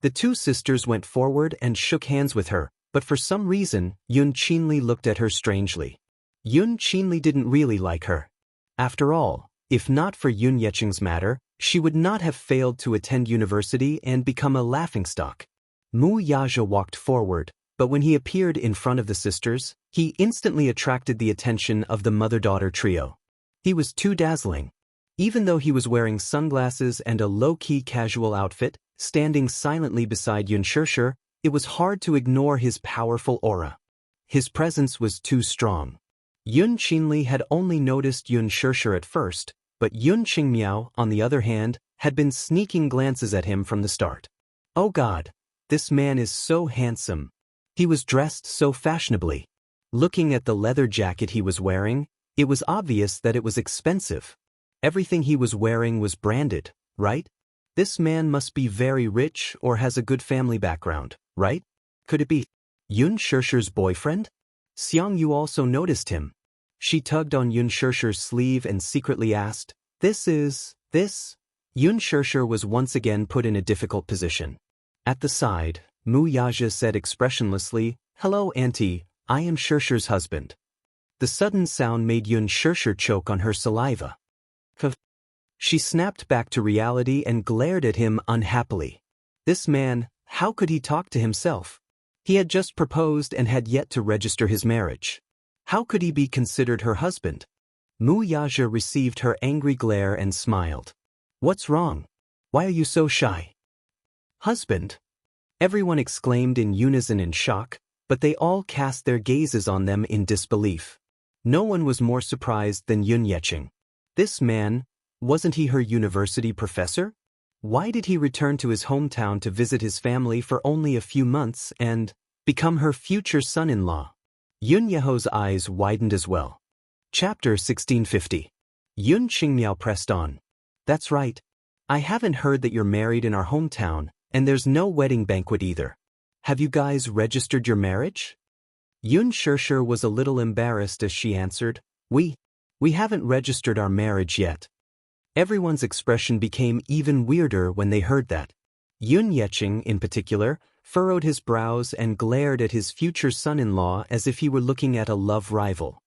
The 2 sisters went forward and shook hands with her, but for some reason, Yun Qinli looked at her strangely. Yun Qinli didn't really like her. After all, if not for Yun Yeqing's matter, she would not have failed to attend university and become a laughingstock. Mu Yaja walked forward, but when he appeared in front of the sisters, he instantly attracted the attention of the mother-daughter trio. He was too dazzling. Even though he was wearing sunglasses and a low-key casual outfit, standing silently beside Yun Shishir, it was hard to ignore his powerful aura. His presence was too strong. Yun Qinli had only noticed Yun Shishir at first, but Yun Qingmiao, on the other hand, had been sneaking glances at him from the start. Oh God, this man is so handsome. He was dressed so fashionably. Looking at the leather jacket he was wearing, it was obvious that it was expensive. Everything he was wearing was branded, right? This man must be very rich or has a good family background, right? Could it be Yun Shishir's boyfriend? Xianxia also noticed him. She tugged on Yun Shishir's sleeve and secretly asked, This? Yun Shishir was once again put in a difficult position. At the side, Mu Yaja said expressionlessly, "Hello, Auntie, I am Shishir's husband." The sudden sound made Yun Shishir choke on her saliva. She snapped back to reality and glared at him unhappily. This man, how could he talk to himself? He had just proposed and had yet to register his marriage. How could he be considered her husband? Wuxia received her angry glare and smiled. What's wrong? Why are you so shy? Husband? Everyone exclaimed in unison in shock, but they all cast their gazes on them in disbelief. No one was more surprised than Xianxia. This man, wasn't he her university professor? Why did he return to his hometown to visit his family for only a few months and become her future son-in-law? Xianxia's eyes widened as well. Chapter 1650. Yun Qingmiao pressed on. That's right. I haven't heard that you're married in our hometown, and there's no wedding banquet either. Have you guys registered your marriage? Yun Xianxia was a little embarrassed as she answered, We haven't registered our marriage yet. Everyone's expression became even weirder when they heard that. Xianxia, in particular, furrowed his brows and glared at his future son-in-law as if he were looking at a love rival.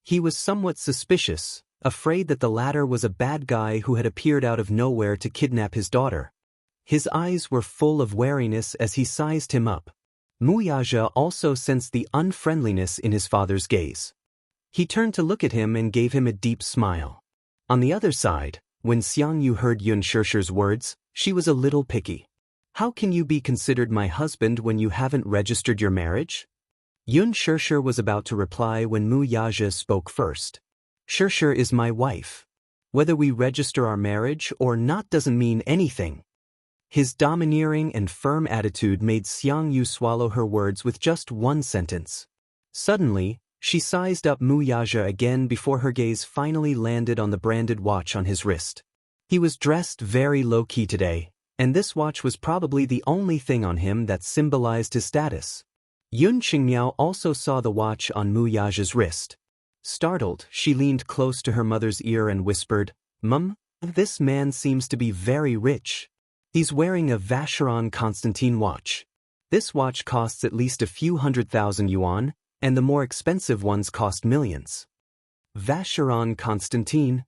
He was somewhat suspicious, afraid that the latter was a bad guy who had appeared out of nowhere to kidnap his daughter. His eyes were full of wariness as he sized him up. Wuxia also sensed the unfriendliness in his father's gaze. He turned to look at him and gave him a deep smile. On the other side, when Xianxia heard Yun Xianxia's words, she was a little picky. How can you be considered my husband when you haven't registered your marriage? Yun Xianxia was about to reply when Wuxia spoke first. Xianxia is my wife. Whether we register our marriage or not doesn't mean anything. His domineering and firm attitude made Xianxia swallow her words with just one sentence. Suddenly, she sized up Wuxia again before her gaze finally landed on the branded watch on his wrist. He was dressed very low-key today, and this watch was probably the only thing on him that symbolized his status. Yun Qingmiao also saw the watch on Wuxia's wrist. Startled, she leaned close to her mother's ear and whispered, Mum, this man seems to be very rich. He's wearing a Vacheron Constantin watch. This watch costs at least a few 100,000 yuan, and the more expensive ones cost millions. Vacheron Constantin?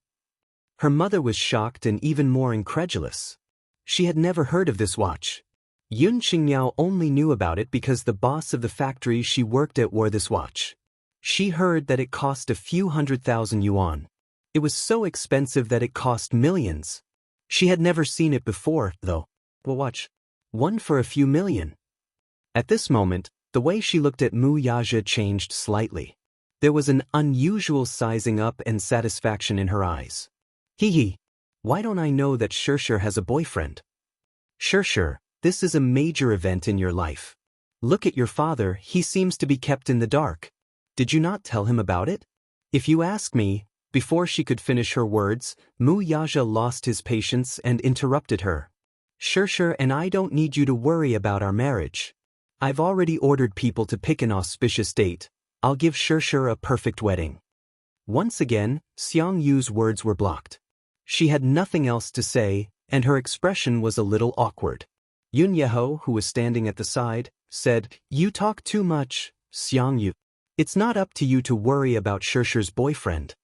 Her mother was shocked and even more incredulous. She had never heard of this watch. Yun Qingmiao only knew about it because the boss of the factory she worked at wore this watch. She heard that it cost a few 100,000 yuan. It was so expensive that it cost millions. She had never seen it before, though. Well, watch. One for a few million. At this moment, the way she looked at Wuxia changed slightly. There was an unusual sizing up and satisfaction in her eyes. Hee. Why don't I know that Xianxia has a boyfriend? Xianxia, this is a major event in your life. Look at your father, he seems to be kept in the dark. Did you not tell him about it? If you ask me, before she could finish her words, Wuxia lost his patience and interrupted her. Xianxia and I don't need you to worry about our marriage. I've already ordered people to pick an auspicious date. I'll give Xianxia a perfect wedding. Once again, Xiangyu's words were blocked. She had nothing else to say, and her expression was a little awkward. Yunyeho, who was standing at the side, said, You talk too much, Xiangyu. It's not up to you to worry about Xianxia's boyfriend.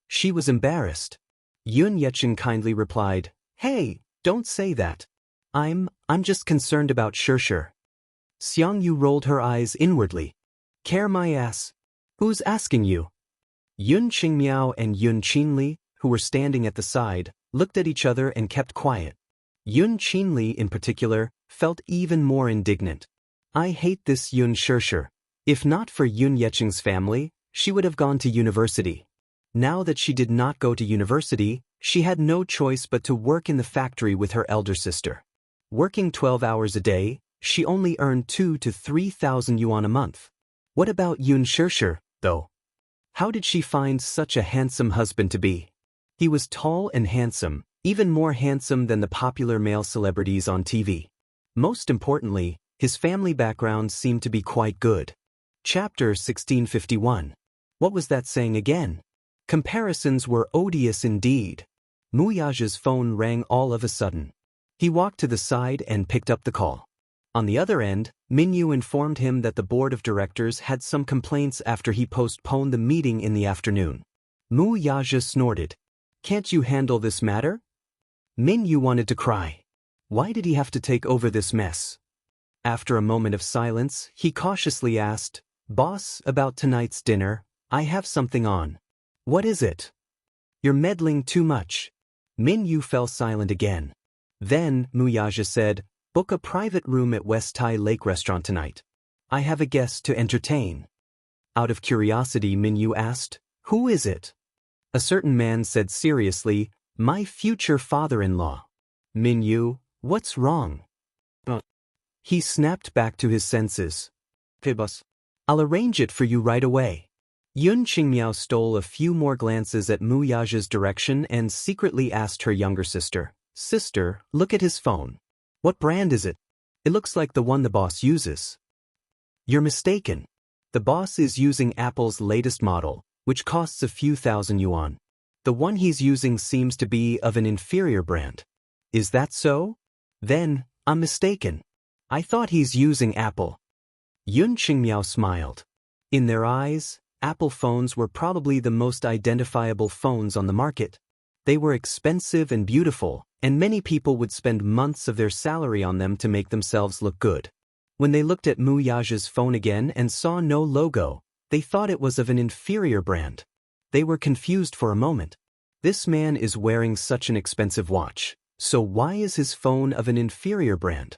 She was embarrassed. Yunyechen kindly replied, Hey, don't say that. I'm just concerned about Xianxia. Xiangyu rolled her eyes inwardly. Care my ass. Who's asking you? Yun Qingmiao and Yun Qinli, who were standing at the side, looked at each other and kept quiet. Yun Qinli, in particular, felt even more indignant. I hate this Yun Xianxia. If not for Yun Yecheng's family, she would have gone to university. Now that she did not go to university, she had no choice but to work in the factory with her elder sister. Working 12 hours a day, she only earned 2,000 to 3,000 yuan a month. What about Yun Xianxia, though? How did she find such a handsome husband to be? He was tall and handsome, even more handsome than the popular male celebrities on TV. Most importantly, his family background seemed to be quite good. Chapter 1651. What was that saying again? Comparisons were odious indeed. Wuxia's phone rang all of a sudden. He walked to the side and picked up the call. On the other end, Minyu informed him that the board of directors had some complaints after he postponed the meeting in the afternoon. Wuxia snorted. Can't you handle this matter? Min Yu wanted to cry. Why did he have to take over this mess? After a moment of silence, he cautiously asked, "Boss, about tonight's dinner, I have something on." "What is it?" "You're meddling too much." Min Yu fell silent again. Then, Wuxia said, "Book a private room at West Tai Lake Restaurant tonight. I have a guest to entertain." Out of curiosity, Min Yu asked, "Who is it?" A certain man said seriously, "My future father-in-law." "Min Yu, what's wrong?" He snapped back to his senses. "Okay, boss. I'll arrange it for you right away." Yun Qingmiao stole a few more glances at Wuxia's direction and secretly asked her younger sister, "Sister, look at his phone. What brand is it? It looks like the one the boss uses." "You're mistaken. The boss is using Apple's latest model, which costs a few thousand yuan. The one he's using seems to be of an inferior brand." "Is that so? Then, I'm mistaken. I thought he's using Apple." Yun Qingmiao smiled. In their eyes, Apple phones were probably the most identifiable phones on the market. They were expensive and beautiful, and many people would spend months of their salary on them to make themselves look good. When they looked at Wuxia's phone again and saw no logo, they thought it was of an inferior brand. They were confused for a moment. This man is wearing such an expensive watch, so why is his phone of an inferior brand?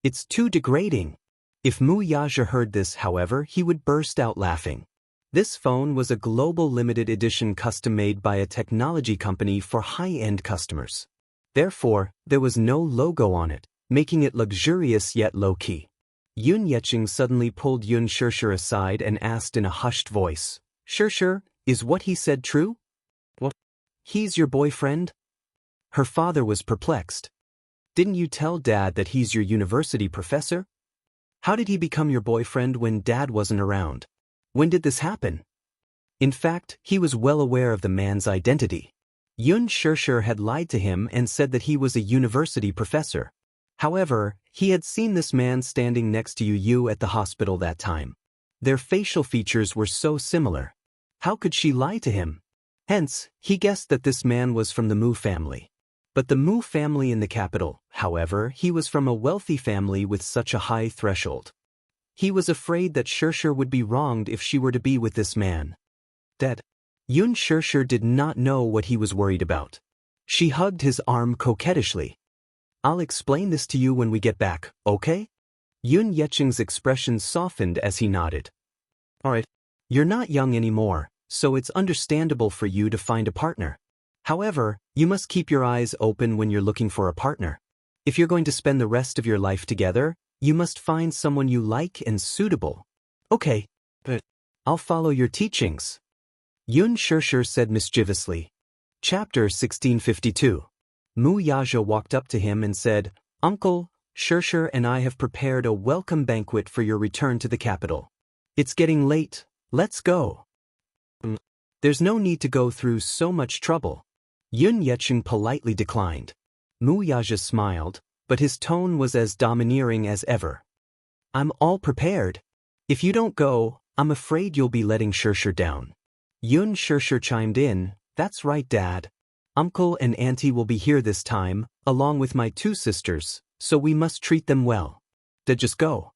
It's too degrading. If Wuxia heard this, however, he would burst out laughing. This phone was a global limited edition custom-made by a technology company for high-end customers. Therefore, there was no logo on it, making it luxurious yet low-key. Yun Yeqing suddenly pulled Yun Shishir aside and asked in a hushed voice, "Shishir, is what he said true?" "What? He's your boyfriend?" Her father was perplexed. "Didn't you tell Dad that he's your university professor? How did he become your boyfriend when Dad wasn't around? When did this happen?" In fact, he was well aware of the man's identity. Yun Shishir had lied to him and said that he was a university professor. However, he had seen this man standing next to Yu at the hospital that time. Their facial features were so similar. How could she lie to him? Hence, he guessed that this man was from the Mu family. But the Mu family in the capital, however, he was from a wealthy family with such a high threshold. He was afraid that Shishir would be wronged if she were to be with this man. Dead. Yun Shishir did not know what he was worried about. She hugged his arm coquettishly. "I'll explain this to you when we get back, okay?" Yun Yeqing's expression softened as he nodded. "All right. You're not young anymore, so it's understandable for you to find a partner. However, you must keep your eyes open when you're looking for a partner. If you're going to spend the rest of your life together, you must find someone you like and suitable." "Okay, but I'll follow your teachings," Yun Shishir said mischievously. Chapter 1652. Wuxia walked up to him and said, "Uncle, Shishir and I have prepared a welcome banquet for your return to the capital. It's getting late, let's go." "There's no need to go through so much trouble." Yun Yeqing politely declined. Wuxia smiled, but his tone was as domineering as ever. "I'm all prepared. If you don't go, I'm afraid you'll be letting Shishir down." Yun Shishir chimed in, "That's right, Dad. Uncle and Auntie will be here this time, along with my two sisters, so we must treat them well. Just go."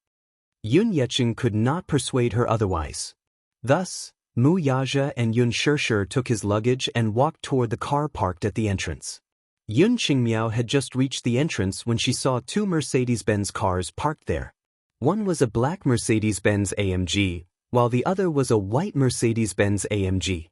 Yun Yeqing could not persuade her otherwise. Thus, Wuxia and Yun Shishir took his luggage and walked toward the car parked at the entrance. Yun Qingmiao had just reached the entrance when she saw two Mercedes-Benz cars parked there. One was a black Mercedes-Benz AMG, while the other was a white Mercedes-Benz AMG.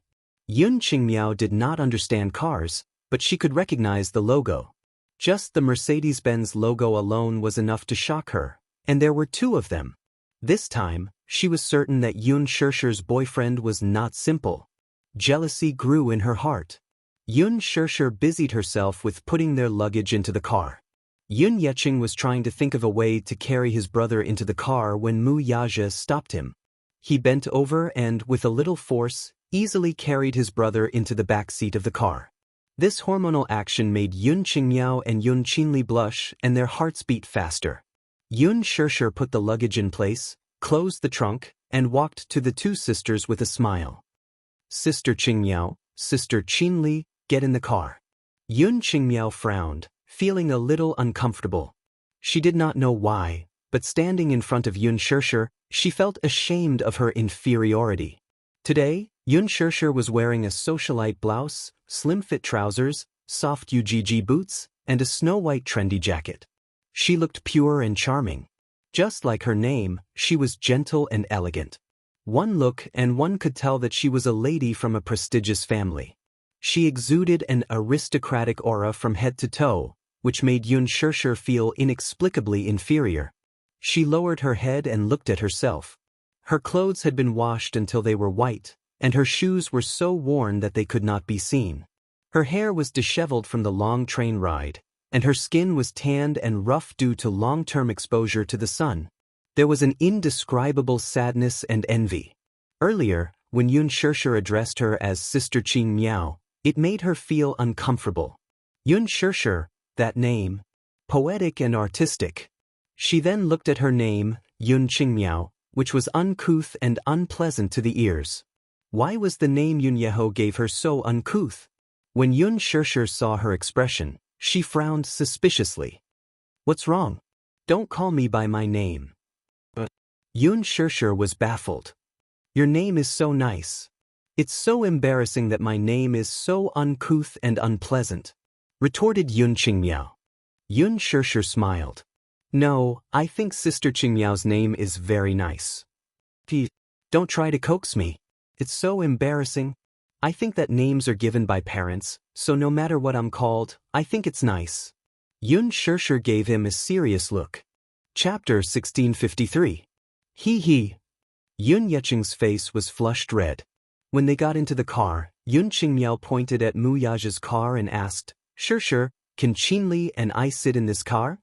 Yun Qingmiao did not understand cars, but she could recognize the logo. Just the Mercedes-Benz logo alone was enough to shock her, and there were two of them. This time, she was certain that Yun Shishir's boyfriend was not simple. Jealousy grew in her heart. Yun Shishir busied herself with putting their luggage into the car. Yun Yeqing was trying to think of a way to carry his brother into the car when Wuxia stopped him. He bent over and, with a little force, easily carried his brother into the back seat of the car. This hormonal action made Yun Qingmiao and Yun Qinli blush and their hearts beat faster. Yun Shishir put the luggage in place, closed the trunk, and walked to the two sisters with a smile. "Sister Qingmiao, Sister Qinli, get in the car." Yun Qingmiao frowned, feeling a little uncomfortable. She did not know why, but standing in front of Yun Shishir, she felt ashamed of her inferiority. Today, Yun Shishir was wearing a socialite blouse, slim-fit trousers, soft UGG boots, and a snow-white trendy jacket. She looked pure and charming. Just like her name, she was gentle and elegant. One look and one could tell that she was a lady from a prestigious family. She exuded an aristocratic aura from head to toe, which made Yun Shishir feel inexplicably inferior. She lowered her head and looked at herself. Her clothes had been washed until they were white, and her shoes were so worn that they could not be seen. Her hair was disheveled from the long train ride, and her skin was tanned and rough due to long-term exposure to the sun. There was an indescribable sadness and envy. Earlier, when Yun Shishir addressed her as Sister Qing Miao, it made her feel uncomfortable. Yun Shishir, that name. Poetic and artistic. She then looked at her name, Yun Qingmiao, which was uncouth and unpleasant to the ears. Why was the name Yun Yeho gave her so uncouth? When Yun Shishir saw her expression, she frowned suspiciously. What's wrong? Don't call me by my name. But Yun Shishir was baffled. Your name is so nice. It's so embarrassing that my name is so uncouth and unpleasant, retorted Yun Qingmiao. Yun Shishir smiled. No, I think Sister Qingmiao's name is very nice. Please, don't try to coax me. It's so embarrassing. I think that names are given by parents, so no matter what I'm called, I think it's nice. Yun Shishir gave him a serious look. Chapter 1653. He. Yun Yecheng's face was flushed red. When they got into the car, Yun Qingmiao pointed at Mu Yaja's car and asked, Shishir, can Qinli and I sit in this car?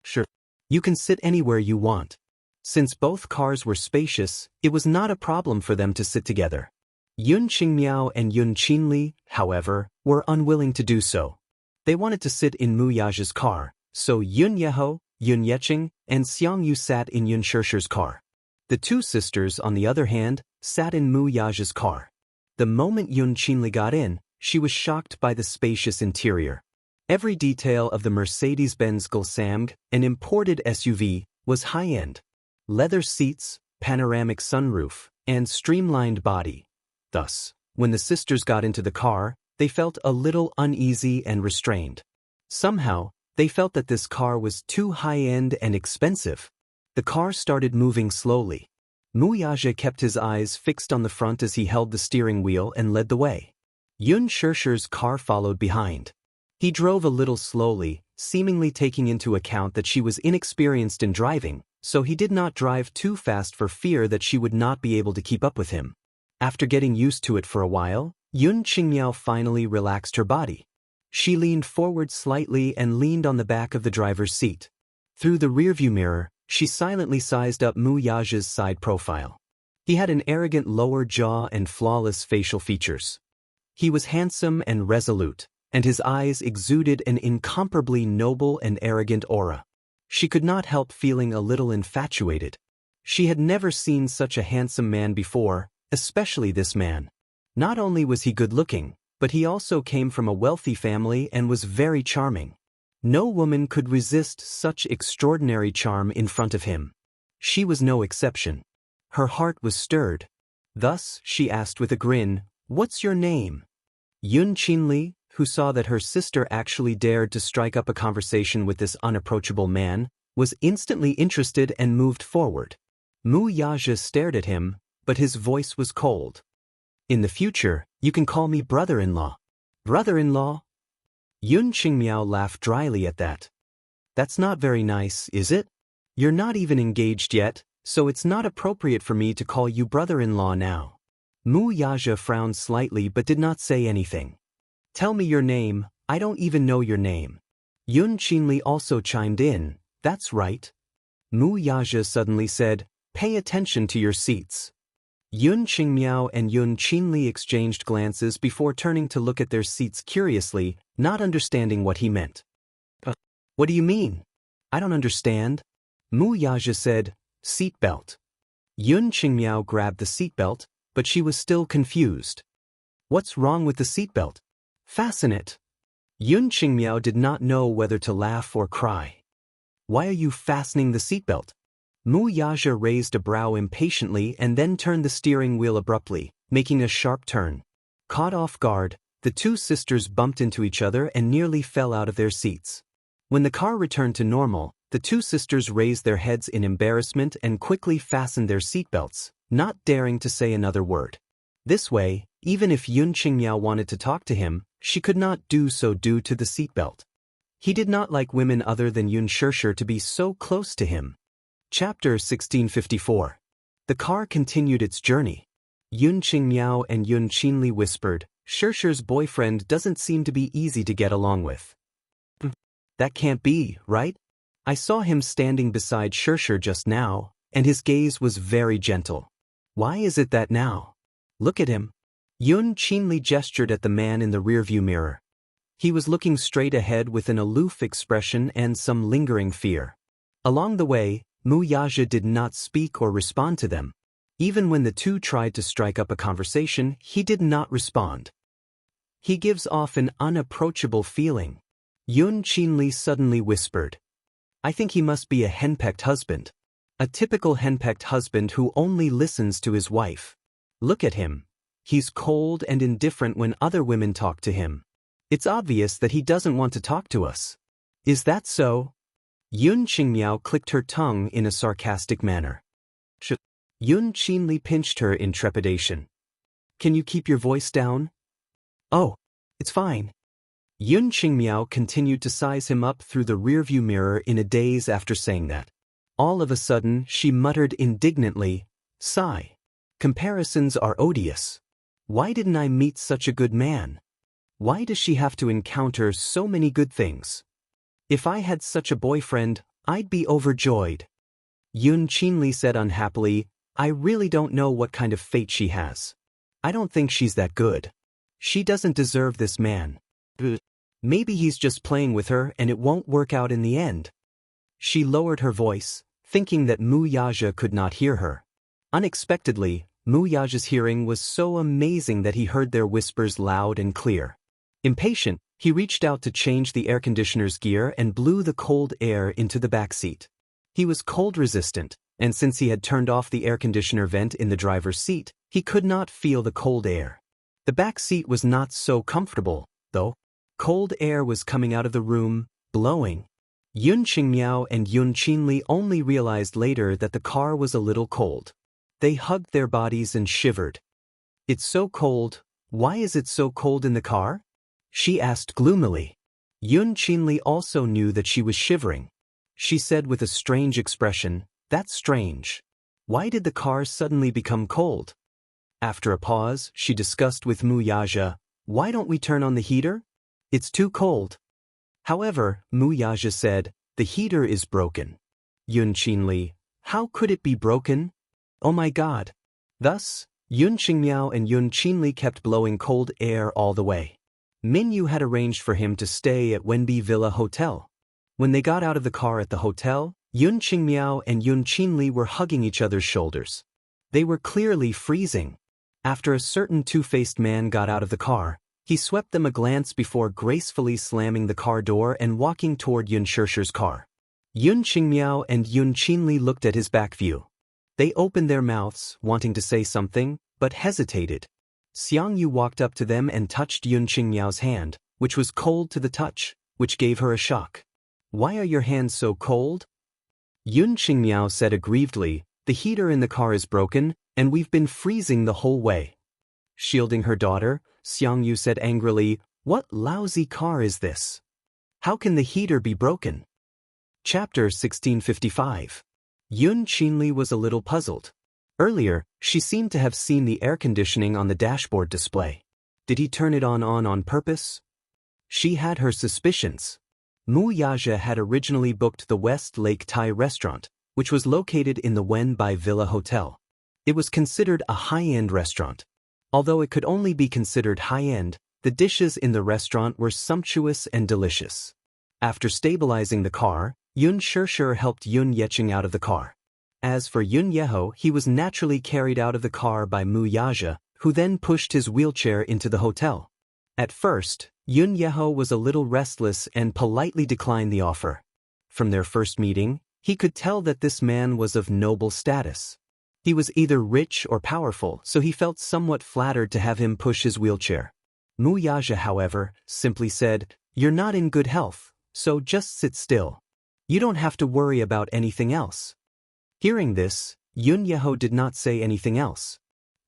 Sure. You can sit anywhere you want. Since both cars were spacious, it was not a problem for them to sit together. Yun Qingmiao and Yun Qinli, however, were unwilling to do so. They wanted to sit in Mu Yaja's car, so Yun Yeho, Yun Yecheng, and Xianxia sat in Yun Shishir's car. The two sisters, on the other hand, sat in Mu Yaja's car. The moment Yun Qinli got in, she was shocked by the spacious interior. Every detail of the Mercedes-Benz Gulsamg, an imported SUV, was high-end. Leather seats, panoramic sunroof, and streamlined body. Thus, when the sisters got into the car, they felt a little uneasy and restrained. Somehow, they felt that this car was too high-end and expensive. The car started moving slowly. Mu Yaja kept his eyes fixed on the front as he held the steering wheel and led the way. Yun Shishir's car followed behind. He drove a little slowly, seemingly taking into account that she was inexperienced in driving, so he did not drive too fast for fear that she would not be able to keep up with him. After getting used to it for a while, Yun Qingmiao finally relaxed her body. She leaned forward slightly and leaned on the back of the driver's seat. Through the rearview mirror, she silently sized up Mu Yaja's side profile. He had an arrogant lower jaw and flawless facial features. He was handsome and resolute, and his eyes exuded an incomparably noble and arrogant aura. She could not help feeling a little infatuated. She had never seen such a handsome man before, especially this man. Not only was he good-looking, but he also came from a wealthy family and was very charming. No woman could resist such extraordinary charm in front of him. She was no exception. Her heart was stirred. Thus, she asked with a grin, "What's your name?" Yun Qinli, who saw that her sister actually dared to strike up a conversation with this unapproachable man, was instantly interested and moved forward. Mu Yaja stared at him, but his voice was cold. "In the future, you can call me brother-in-law." "Brother-in-law?" Yun Qingmiao laughed dryly at that. "That's not very nice, is it? You're not even engaged yet, so it's not appropriate for me to call you brother-in-law now." Mu Yaja frowned slightly but did not say anything. "Tell me your name, I don't even know your name." Yun Qinli also chimed in, "That's right." Mu Yaja suddenly said, "Pay attention to your seats." Yun Qingmiao and Yun Qinli exchanged glances before turning to look at their seats curiously, not understanding what he meant. "What do you mean? I don't understand." Mu Yaja said, "Seat belt." Yun Qingmiao grabbed the seat belt, but she was still confused. "What's wrong with the seat belt? Fasten it." Yun Qingmiao did not know whether to laugh or cry. Why are you fastening the seatbelt? Mu Yaja raised a brow impatiently and then turned the steering wheel abruptly, making a sharp turn. Caught off guard, the two sisters bumped into each other and nearly fell out of their seats. When the car returned to normal, the two sisters raised their heads in embarrassment and quickly fastened their seatbelts, not daring to say another word. This way, even if Yun Qingmiao wanted to talk to him, she could not do so due to the seatbelt. He did not like women other than Yun Shirshir to be so close to him. Chapter 1654. The car continued its journey. Yun Qingmiao and Yun Qinli whispered, "Shirshir's boyfriend doesn't seem to be easy to get along with." That can't be, right? I saw him standing beside Shirshir just now, and his gaze was very gentle. Why is it that now? Look at him. Yun Qinli gestured at the man in the rearview mirror. He was looking straight ahead with an aloof expression and some lingering fear. Along the way, Mu Yaja did not speak or respond to them. Even when the two tried to strike up a conversation, he did not respond. He gives off an unapproachable feeling. Yun Qinli suddenly whispered, "I think he must be a henpecked husband. A typical henpecked husband who only listens to his wife. Look at him. He's cold and indifferent when other women talk to him. It's obvious that he doesn't want to talk to us. Is that so?" Yun Qingmiao clicked her tongue in a sarcastic manner. Yun Qinli pinched her in trepidation. "Can you keep your voice down?" "Oh, it's fine." Yun Qingmiao continued to size him up through the rearview mirror in a daze after saying that. All of a sudden, she muttered indignantly, "Sigh. Comparisons are odious. Why didn't I meet such a good man? Why does she have to encounter so many good things? If I had such a boyfriend, I'd be overjoyed." Yun Qinli said unhappily, "I really don't know what kind of fate she has. I don't think she's that good. She doesn't deserve this man. Maybe he's just playing with her and it won't work out in the end." She lowered her voice, thinking that Mu Yaja could not hear her. Unexpectedly, Mu Yaja's hearing was so amazing that he heard their whispers loud and clear. Impatient, he reached out to change the air conditioner's gear and blew the cold air into the back seat. He was cold-resistant, and since he had turned off the air conditioner vent in the driver's seat, he could not feel the cold air. The back seat was not so comfortable, though. Cold air was coming out of the room, blowing. Yun Qingmiao and Yun Qinli only realized later that the car was a little cold. They hugged their bodies and shivered. "It's so cold. Why is it so cold in the car?" she asked gloomily. Yun Qinli also knew that she was shivering. She said with a strange expression, "That's strange. Why did the car suddenly become cold?" After a pause, she discussed with Mu Yaja, "Why don't we turn on the heater? It's too cold." However, Mu Yaja said, "The heater is broken." Yun Qinli, "How could it be broken? Oh my God." Thus, Yun Qingmiao and Yun Qinli kept blowing cold air all the way. Minyu had arranged for him to stay at Wenbi Villa Hotel. When they got out of the car at the hotel, Yun Qingmiao and Yun Qinli were hugging each other's shoulders. They were clearly freezing. After a certain two-faced man got out of the car, he swept them a glance before gracefully slamming the car door and walking toward Yun Shirshir's car. Yun Qingmiao and Yun Qinli looked at his back view. They opened their mouths, wanting to say something, but hesitated. Xianxia walked up to them and touched Yun Qingmiao's hand, which was cold to the touch, which gave her a shock. "Why are your hands so cold?" Yun Qingmiao said aggrievedly, "The heater in the car is broken, and we've been freezing the whole way." Shielding her daughter, Xianxia said angrily, "What lousy car is this? How can the heater be broken?" Chapter 1655. Yun Qinli was a little puzzled. Earlier, she seemed to have seen the air conditioning on the dashboard display. Did he turn it on purpose? She had her suspicions. Mu Yaja had originally booked the West Lake Thai restaurant, which was located in the Wenbi Villa Hotel. It was considered a high-end restaurant. Although it could only be considered high-end, the dishes in the restaurant were sumptuous and delicious. After stabilizing the car, Yun Shirshir helped Yun Yeqing out of the car. As for Yun Yeho, he was naturally carried out of the car by Mu Yaja, who then pushed his wheelchair into the hotel. At first, Yun Yeho was a little restless and politely declined the offer. From their first meeting, he could tell that this man was of noble status. He was either rich or powerful, so he felt somewhat flattered to have him push his wheelchair. Mu Yaja, however, simply said, "You're not in good health, so just sit still. You don't have to worry about anything else." Hearing this, Yun Yeho did not say anything else.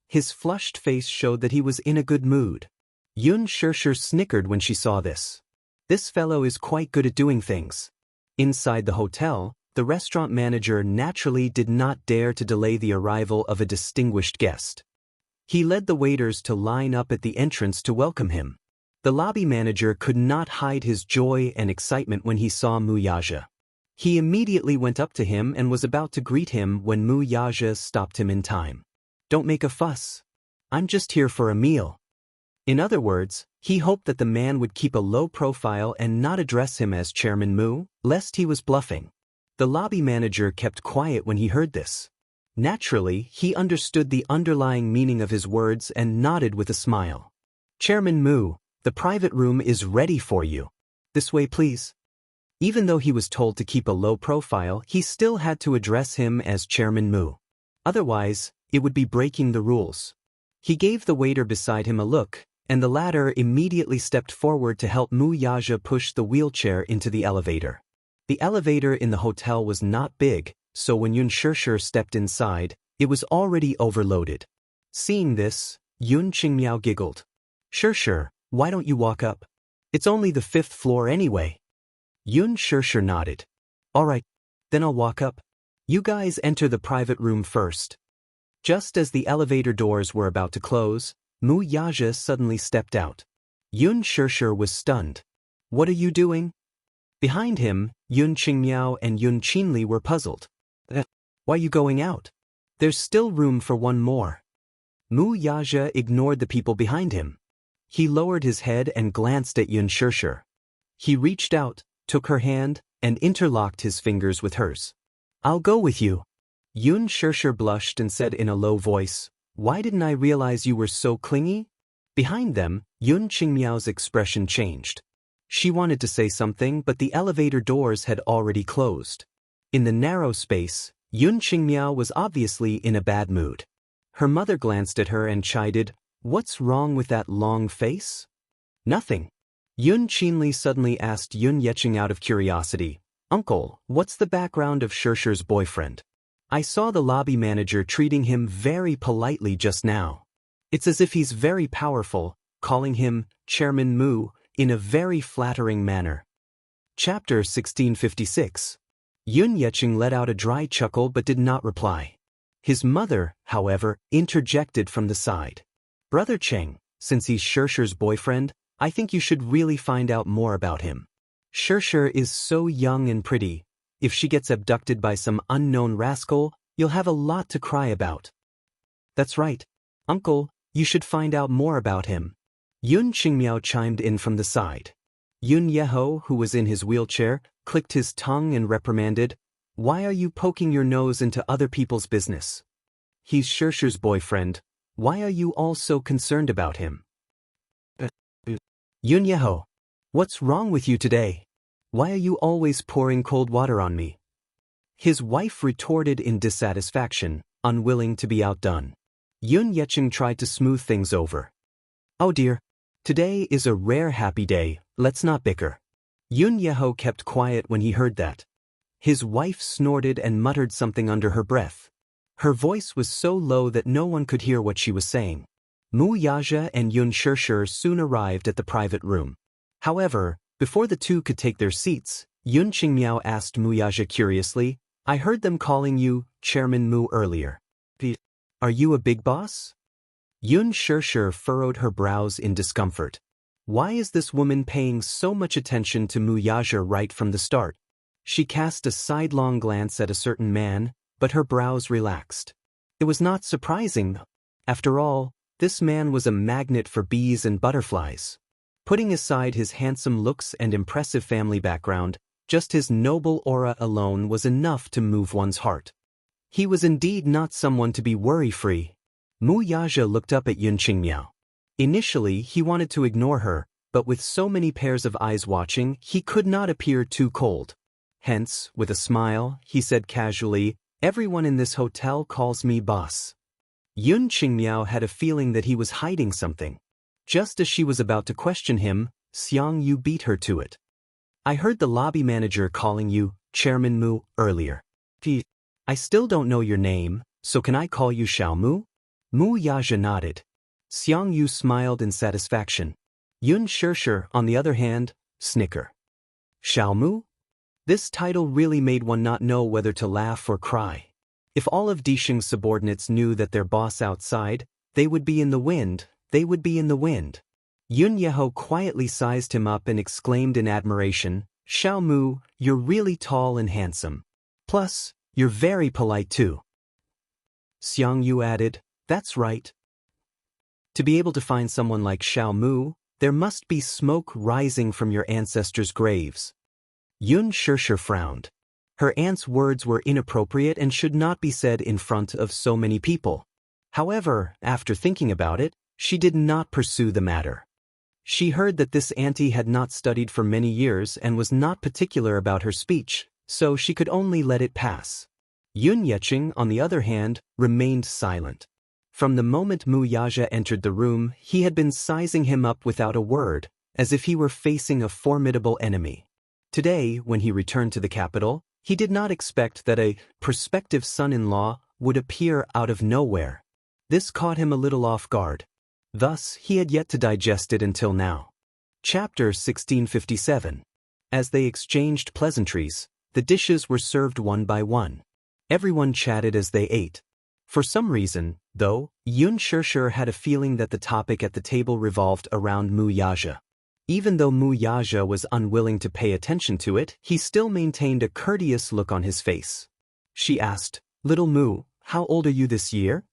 His flushed face showed that he was in a good mood. Yun Shirshir snickered when she saw this. This fellow is quite good at doing things. Inside the hotel, the restaurant manager naturally did not dare to delay the arrival of a distinguished guest. He led the waiters to line up at the entrance to welcome him. The lobby manager could not hide his joy and excitement when he saw Mu Yaja. He immediately went up to him and was about to greet him when Mu Yaja stopped him in time. "Don't make a fuss. I'm just here for a meal." In other words, he hoped that the man would keep a low profile and not address him as Chairman Mu, lest he was bluffing. The lobby manager kept quiet when he heard this. Naturally, he understood the underlying meaning of his words and nodded with a smile. "Chairman Mu, the private room is ready for you. This way, please." Even though he was told to keep a low profile, he still had to address him as Chairman Mu. Otherwise, it would be breaking the rules. He gave the waiter beside him a look, and the latter immediately stepped forward to help Mu Yaja push the wheelchair into the elevator. The elevator in the hotel was not big, so when Yun Shirshir stepped inside, it was already overloaded. Seeing this, Yun Qingmiao giggled. "Shirshir, why don't you walk up? It's only the 5th floor anyway." Yun Shirshir nodded. "All right, then I'll walk up. You guys enter the private room first." Just as the elevator doors were about to close, Mu Yaja suddenly stepped out. Yun Shirshir was stunned. "What are you doing?" Behind him, Yun Qingmiao and Yun Qinli were puzzled. "Why are you going out? There's still room for one more." Mu Yaja ignored the people behind him. He lowered his head and glanced at Yun Shirshir. He reached out, took her hand, and interlocked his fingers with hers. "I'll go with you." Yun Shirshir blushed and said in a low voice, "Why didn't I realize you were so clingy?" Behind them, Yun Qingmiao's expression changed. She wanted to say something, but the elevator doors had already closed. In the narrow space, Yun Qingmiao was obviously in a bad mood. Her mother glanced at her and chided, "What's wrong with that long face?" "Nothing." Yun Qinli suddenly asked Yun Yeqing out of curiosity, "Uncle, what's the background of Shirshir's boyfriend? I saw the lobby manager treating him very politely just now. It's as if he's very powerful, calling him Chairman Mu in a very flattering manner." Chapter 1656. Yun Yeqing let out a dry chuckle but did not reply. His mother, however, interjected from the side. "Brother Cheng, since he's Shirshir's boyfriend, I think you should really find out more about him. Shirshir is so young and pretty. If she gets abducted by some unknown rascal, you'll have a lot to cry about." "That's right. Uncle, you should find out more about him." Yun Qingmiao chimed in from the side. Yun Yeho, who was in his wheelchair, clicked his tongue and reprimanded, "Why are you poking your nose into other people's business? He's Shirshir's boyfriend. Why are you all so concerned about him?" "Yun Yeho, what's wrong with you today? Why are you always pouring cold water on me?" His wife retorted in dissatisfaction, unwilling to be outdone. Yun Yeqing tried to smooth things over. "Oh dear. Today is a rare happy day, let's not bicker." Yun Yeho kept quiet when he heard that. His wife snorted and muttered something under her breath. Her voice was so low that no one could hear what she was saying. Mu Yaja and Yun Shirshir soon arrived at the private room. However, before the two could take their seats, Yun Qingmiao asked Mu Yaja curiously, "I heard them calling you Chairman Mu earlier. Are you a big boss?" Yun Shirshir furrowed her brows in discomfort. Why is this woman paying so much attention to Mu Yaja right from the start? She cast a sidelong glance at a certain man, but her brows relaxed. It was not surprising. After all, this man was a magnet for bees and butterflies. Putting aside his handsome looks and impressive family background, just his noble aura alone was enough to move one's heart. He was indeed not someone to be worry-free. Mu Yaja looked up at Yun Qingmiao. Initially, he wanted to ignore her, but with so many pairs of eyes watching, he could not appear too cold. Hence, with a smile, he said casually, "Everyone in this hotel calls me boss." Yun Qingmiao had a feeling that he was hiding something. Just as she was about to question him, Xianxia beat her to it. "I heard the lobby manager calling you Chairman Mu earlier. I still don't know your name, so can I call you Xiao Mu?" Mu Yaja nodded. Xianxia smiled in satisfaction. Yun Shishir, on the other hand, snickered. Xiao Mu? This title really made one not know whether to laugh or cry. If all of Dixing's subordinates knew that their boss outside, they would be in the wind, Yun Yeho quietly sized him up and exclaimed in admiration, "Xiao Mu, you're really tall and handsome. Plus, you're very polite too." Xianxia added, "That's right. To be able to find someone like Xiao Mu, there must be smoke rising from your ancestors' graves." Yun Shishir frowned. Her aunt's words were inappropriate and should not be said in front of so many people. However, after thinking about it, she did not pursue the matter. She heard that this auntie had not studied for many years and was not particular about her speech, so she could only let it pass. Yun Yeqing, on the other hand, remained silent. From the moment Mu Yaja entered the room, he had been sizing him up without a word, as if he were facing a formidable enemy. Today, when he returned to the capital, he did not expect that a prospective son-in-law would appear out of nowhere. This caught him a little off guard. Thus, he had yet to digest it until now. Chapter 1657. As they exchanged pleasantries, the dishes were served one by one. Everyone chatted as they ate. For some reason, though, Yun Shishir had a feeling that the topic at the table revolved around Mu Yaja. Even though Mu Yaja was unwilling to pay attention to it, he still maintained a courteous look on his face. She asked, "Little Mu, how old are you this year?"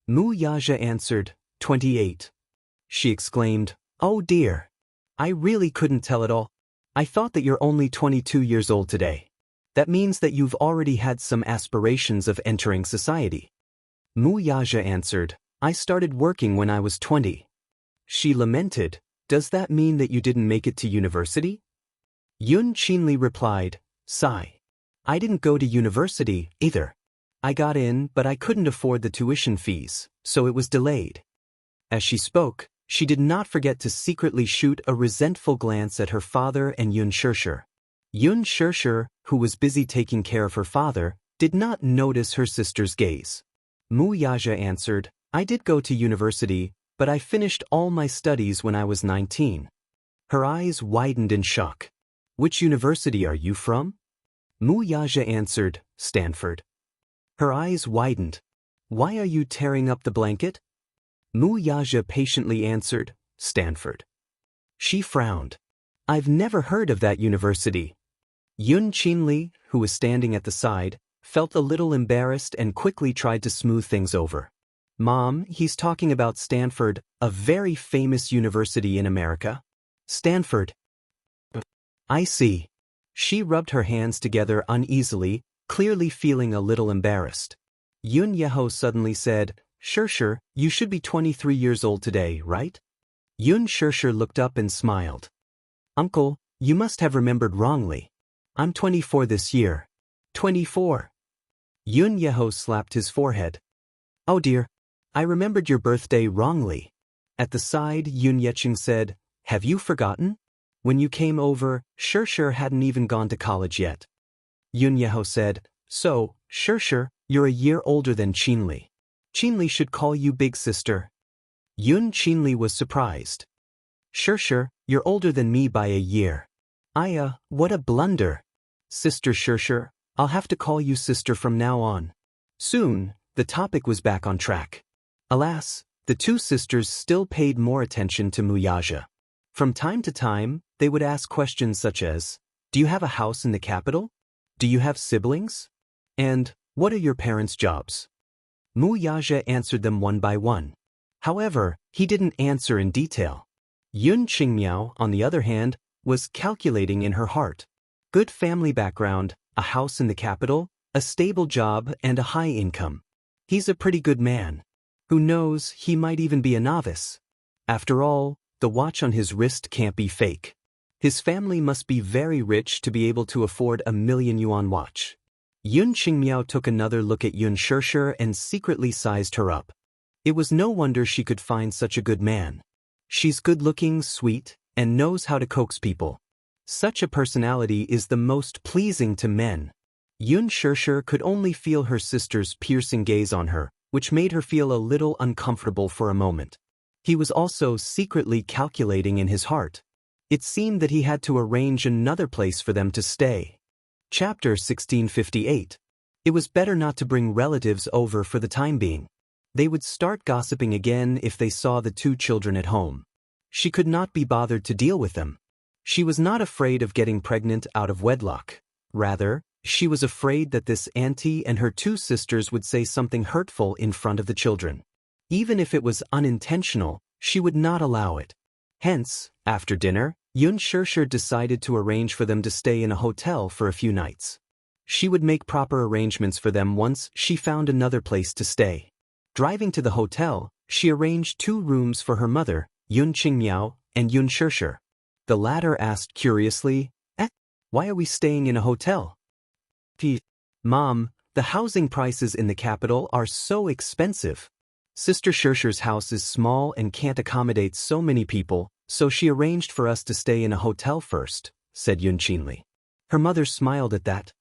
Mu Yaja answered, 28. She exclaimed, "Oh dear. I really couldn't tell at all. I thought that you're only 22 years old today. That means that you've already had some aspirations of entering society." Mu Yaja answered, "I started working when I was 20. She lamented, "Does that mean that you didn't make it to university?" Yun Qinli replied, "Sigh. I didn't go to university, either. I got in, but I couldn't afford the tuition fees, so it was delayed." As she spoke, she did not forget to secretly shoot a resentful glance at her father and Yun Shishir. Yun Shishir, who was busy taking care of her father, did not notice her sister's gaze. Mu Yaja answered, "I did go to university, but I finished all my studies when I was 19. Her eyes widened in shock. "Which university are you from?" Mu Yaja answered, "Stanford." Her eyes widened. "Why are you tearing up the blanket?" Mu Yaja patiently answered, "Stanford." She frowned. "I've never heard of that university." Yun Qinli, who was standing at the side, felt a little embarrassed and quickly tried to smooth things over. "Mom, he's talking about Stanford, a very famous university in America." "Stanford. I see." She rubbed her hands together uneasily, clearly feeling a little embarrassed. Yun Yeho suddenly said, "Shishir, you should be 23 years old today, right?" Yun Shishir looked up and smiled. "Uncle, you must have remembered wrongly. I'm 24 this year." 24. Yun Yeho slapped his forehead. "Oh dear, I remembered your birthday wrongly." At the side, Yun Yeqing said, "Have you forgotten? When you came over, Shishir hadn't even gone to college yet." Yun Yeho said, "So, Shishir, you're a year older than Qinli. Qinli should call you big sister." Yun Qinli was surprised. "Shishir, you're older than me by a year." What a blunder." "Sister Shishir, I'll have to call you sister from now on." Soon, the topic was back on track. Alas, the two sisters still paid more attention to Mu Yaja. From time to time, they would ask questions such as, "Do you have a house in the capital? Do you have siblings? And, what are your parents' jobs?" Mu Yaja answered them one by one. However, he didn't answer in detail. Yun Qingmiao, on the other hand, was calculating in her heart. Good family background, a house in the capital, a stable job, and a high income. He's a pretty good man. Who knows, he might even be a novice. After all, the watch on his wrist can't be fake. His family must be very rich to be able to afford a 1,000,000 yuan watch. Yun Qingmiao took another look at Yun Shishir and secretly sized her up. It was no wonder she could find such a good man. She's good-looking, sweet, and knows how to coax people. Such a personality is the most pleasing to men. Yun Shishir could only feel her sister's piercing gaze on her, which made her feel a little uncomfortable for a moment. He was also secretly calculating in his heart. It seemed that he had to arrange another place for them to stay. Chapter 1658. It was better not to bring relatives over for the time being. They would start gossiping again if they saw the two children at home. She could not be bothered to deal with them. She was not afraid of getting pregnant out of wedlock. Rather, she was afraid that this auntie and her two sisters would say something hurtful in front of the children. Even if it was unintentional, she would not allow it. Hence, after dinner, Yun Shishir decided to arrange for them to stay in a hotel for a few nights. She would make proper arrangements for them once she found another place to stay. Driving to the hotel, she arranged 2 rooms for her mother, Yun Qingmiao, and Yun Shishir. The latter asked curiously, why are we staying in a hotel? Mom, the housing prices in the capital are so expensive. Sister Shishir's house is small and can't accommodate so many people, so she arranged for us to stay in a hotel first, said Yun Qinli. Her mother smiled at that.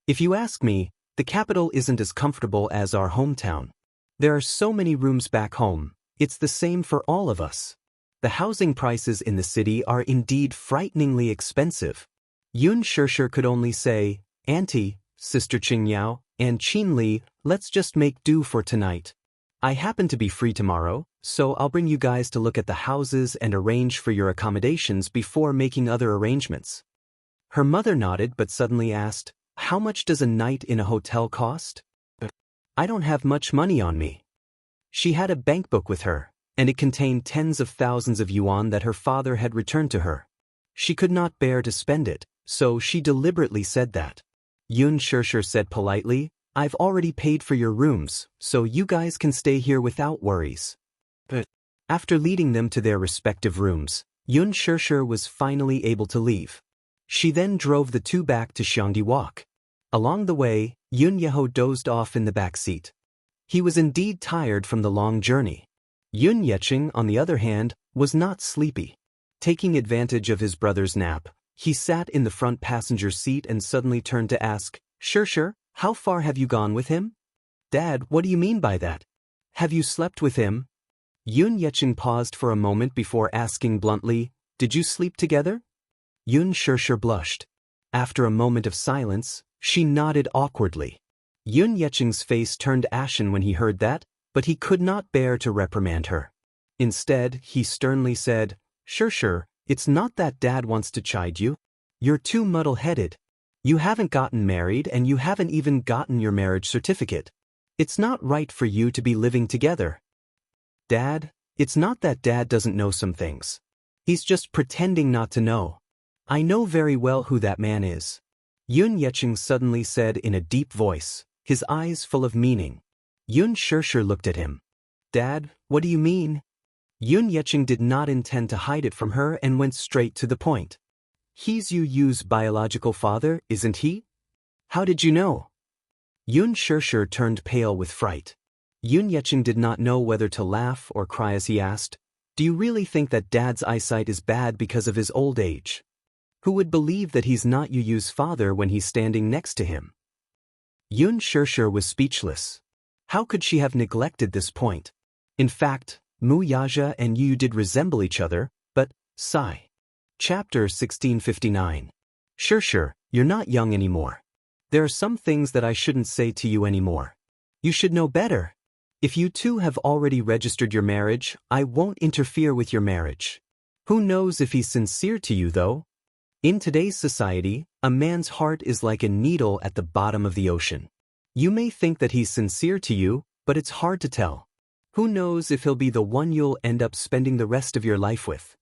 If you ask me, the capital isn't as comfortable as our hometown. There are so many rooms back home, it's the same for all of us. The housing prices in the city are indeed frighteningly expensive. Yun Shishir could only say, Auntie, Sister Qingmiao, and Qinli, let's just make do for tonight. I happen to be free tomorrow, so I'll bring you guys to look at the houses and arrange for your accommodations before making other arrangements. Her mother nodded but suddenly asked, how much does a night in a hotel cost? I don't have much money on me. She had a bank book with her, and it contained tens of thousands of yuan that her father had returned to her. She could not bear to spend it, so she deliberately said that. Yun Shishir said politely, I've already paid for your rooms, so you guys can stay here without worries. But after leading them to their respective rooms, Yun Shishir was finally able to leave. She then drove the 2 back to Xianxia Walk. Along the way, Yun Yeho dozed off in the back seat. He was indeed tired from the long journey. Yun Yeqing, on the other hand, was not sleepy. Taking advantage of his brother's nap, he sat in the front passenger seat and suddenly turned to ask, Shishir, how far have you gone with him? Dad, what do you mean by that? Have you slept with him? Yun Yeqing paused for a moment before asking bluntly, did you sleep together? Yun Shishir blushed. After a moment of silence, she nodded awkwardly. Yun Yeqing's face turned ashen when he heard that, but he could not bear to reprimand her. Instead, he sternly said, Shishir, it's not that Dad wants to chide you. You're too muddle-headed. You haven't gotten married and you haven't even gotten your marriage certificate. It's not right for you to be living together. Dad, it's not that Dad doesn't know some things. He's just pretending not to know. I know very well who that man is. Yun Yeqing suddenly said in a deep voice, his eyes full of meaning. Yun Shishir looked at him. Dad, what do you mean? Yun Yeqing did not intend to hide it from her and went straight to the point. He's Yu Yu's biological father, isn't he? How did you know? Yun Shishir turned pale with fright. Yun Yeqing did not know whether to laugh or cry as he asked, do you really think that Dad's eyesight is bad because of his old age? Who would believe that he's not Yu Yu's father when he's standing next to him? Yun Shishir was speechless. How could she have neglected this point? In fact, Mu Yaja and Yu did resemble each other, but, sigh. Chapter 1659. Shishir, you're not young anymore. There are some things that I shouldn't say to you anymore. You should know better. If you two have already registered your marriage, I won't interfere with your marriage. Who knows if he's sincere to you, though? In today's society, a man's heart is like a needle at the bottom of the ocean. You may think that he's sincere to you, but it's hard to tell. Who knows if he'll be the one you'll end up spending the rest of your life with?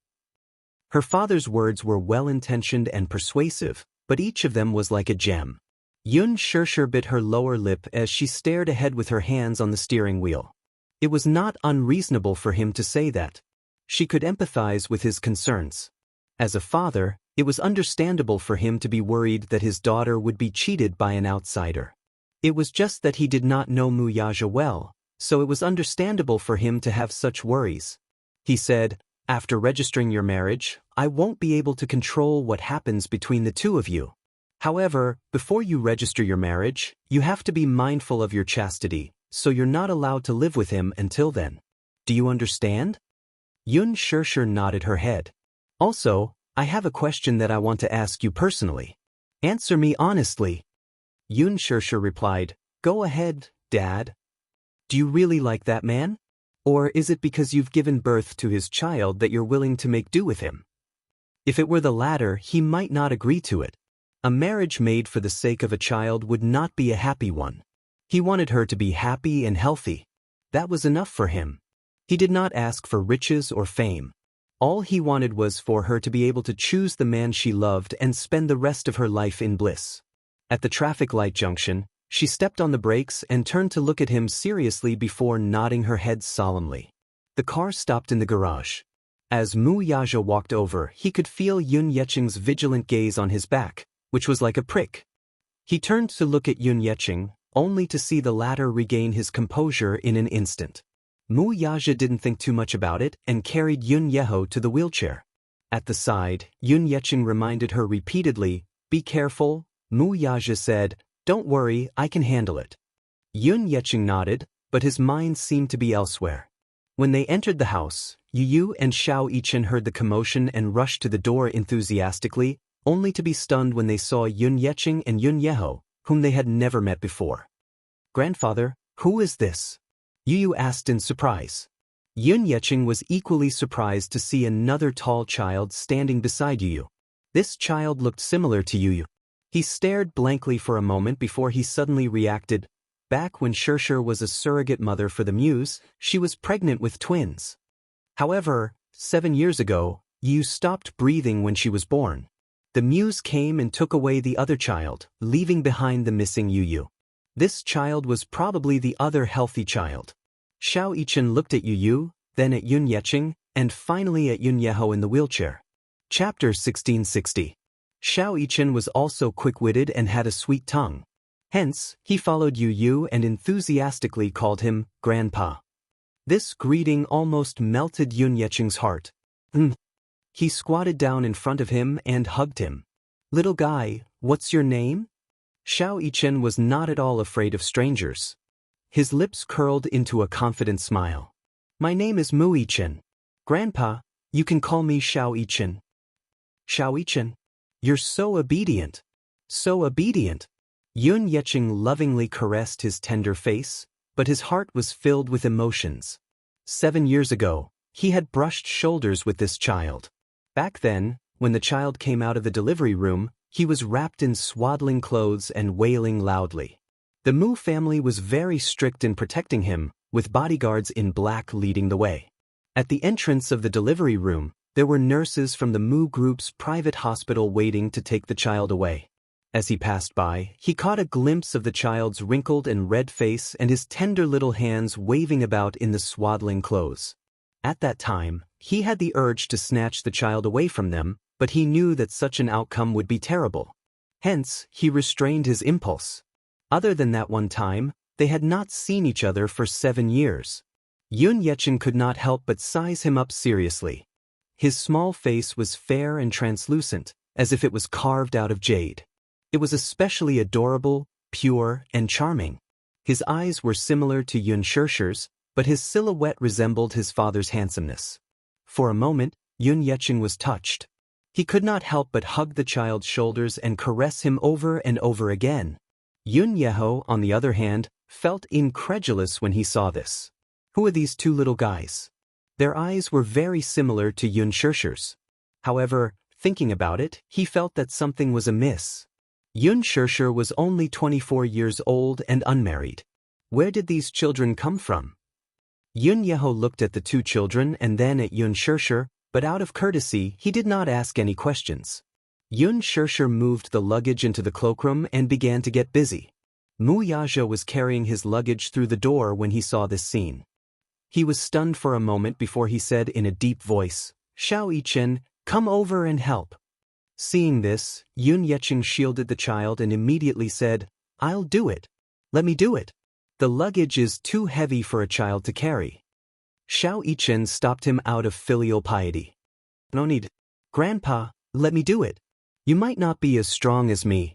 Her father's words were well-intentioned and persuasive, but each of them was like a gem. Yun Shishir bit her lower lip as she stared ahead with her hands on the steering wheel. It was not unreasonable for him to say that. She could empathize with his concerns. As a father, it was understandable for him to be worried that his daughter would be cheated by an outsider. It was just that he did not know Wuxia well, so it was understandable for him to have such worries. He said, "After registering your marriage, I won't be able to control what happens between the two of you. However, before you register your marriage, you have to be mindful of your chastity, so you're not allowed to live with him until then. Do you understand?" Xianxia nodded her head. "Also, I have a question that I want to ask you personally. Answer me honestly." Xianxia replied, "Go ahead, Dad. Do you really like that man? Or is it because you've given birth to his child that you're willing to make do with him?" If it were the latter, he might not agree to it. A marriage made for the sake of a child would not be a happy one. He wanted her to be happy and healthy. That was enough for him. He did not ask for riches or fame. All he wanted was for her to be able to choose the man she loved and spend the rest of her life in bliss. At the traffic light junction, she stepped on the brakes and turned to look at him seriously before nodding her head solemnly. The car stopped in the garage. As Wuxia walked over, he could feel Xianxia's vigilant gaze on his back, which was like a prick. He turned to look at Xianxia, only to see the latter regain his composure in an instant. Wuxia didn't think too much about it and carried Xianxia to the wheelchair. At the side, Xianxia reminded her repeatedly, "Be careful." Wuxia said, "Don't worry, I can handle it." Xianxia nodded, but his mind seemed to be elsewhere. When they entered the house, Yu and Xianxia heard the commotion and rushed to the door enthusiastically, only to be stunned when they saw Xianxia and Xianxia, whom they had never met before. "Grandfather, who is this?" Yu asked in surprise. Xianxia was equally surprised to see another tall child standing beside Yu. This child looked similar to Yu. He stared blankly for a moment before he suddenly reacted. Back when Xianxia was a surrogate mother for the muse, she was pregnant with twins. However, 7 years ago, Yu stopped breathing when she was born. The muse came and took away the other child, leaving behind the missing Yu. This child was probably the other healthy child. Xianxia looked at Yu, then at Xianxia, and finally at Xianxia in the wheelchair. Chapter 1660. Xianxia was also quick-witted and had a sweet tongue. Hence, he followed Yu and enthusiastically called him Grandpa. This greeting almost melted Xianxia's heart. He squatted down in front of him and hugged him. "Little guy, what's your name?" Xianxia was not at all afraid of strangers. His lips curled into a confident smile. "My name is Wuxia. Grandpa, you can call me Xianxia." "Xianxia, you're so obedient. So obedient." Xianxia lovingly caressed his tender face, but his heart was filled with emotions. 7 years ago, he had brushed shoulders with this child. Back then, when the child came out of the delivery room, he was wrapped in swaddling clothes and wailing loudly. The Mu family was very strict in protecting him, with bodyguards in black leading the way. At the entrance of the delivery room, there were nurses from the Mu group's private hospital waiting to take the child away. As he passed by, he caught a glimpse of the child's wrinkled and red face and his tender little hands waving about in the swaddling clothes. At that time, he had the urge to snatch the child away from them, but he knew that such an outcome would be terrible. Hence, he restrained his impulse. Other than that one time, they had not seen each other for 7 years. Xianxia could not help but size him up seriously. His small face was fair and translucent, as if it was carved out of jade. It was especially adorable, pure, and charming. His eyes were similar to Xianxia's, but his silhouette resembled his father's handsomeness. For a moment, Xianxia was touched. He could not help but hug the child's shoulders and caress him over and over again. Xianxia, on the other hand, felt incredulous when he saw this. Who are these two little guys? Their eyes were very similar to Xianxia's. However, thinking about it, he felt that something was amiss. Xianxia was only 24 years old and unmarried. Where did these children come from? Xianxia looked at the two children and then at Xianxia, but out of courtesy, he did not ask any questions. Xianxia moved the luggage into the cloakroom and began to get busy. Wuxia was carrying his luggage through the door when he saw this scene. He was stunned for a moment before he said in a deep voice, "Xiao Yichen, come over and help." Seeing this, Yun Yeqing shielded the child and immediately said, "I'll do it. Let me do it. The luggage is too heavy for a child to carry." Xiao Yichen stopped him out of filial piety. "No need. Grandpa, let me do it. You might not be as strong as me."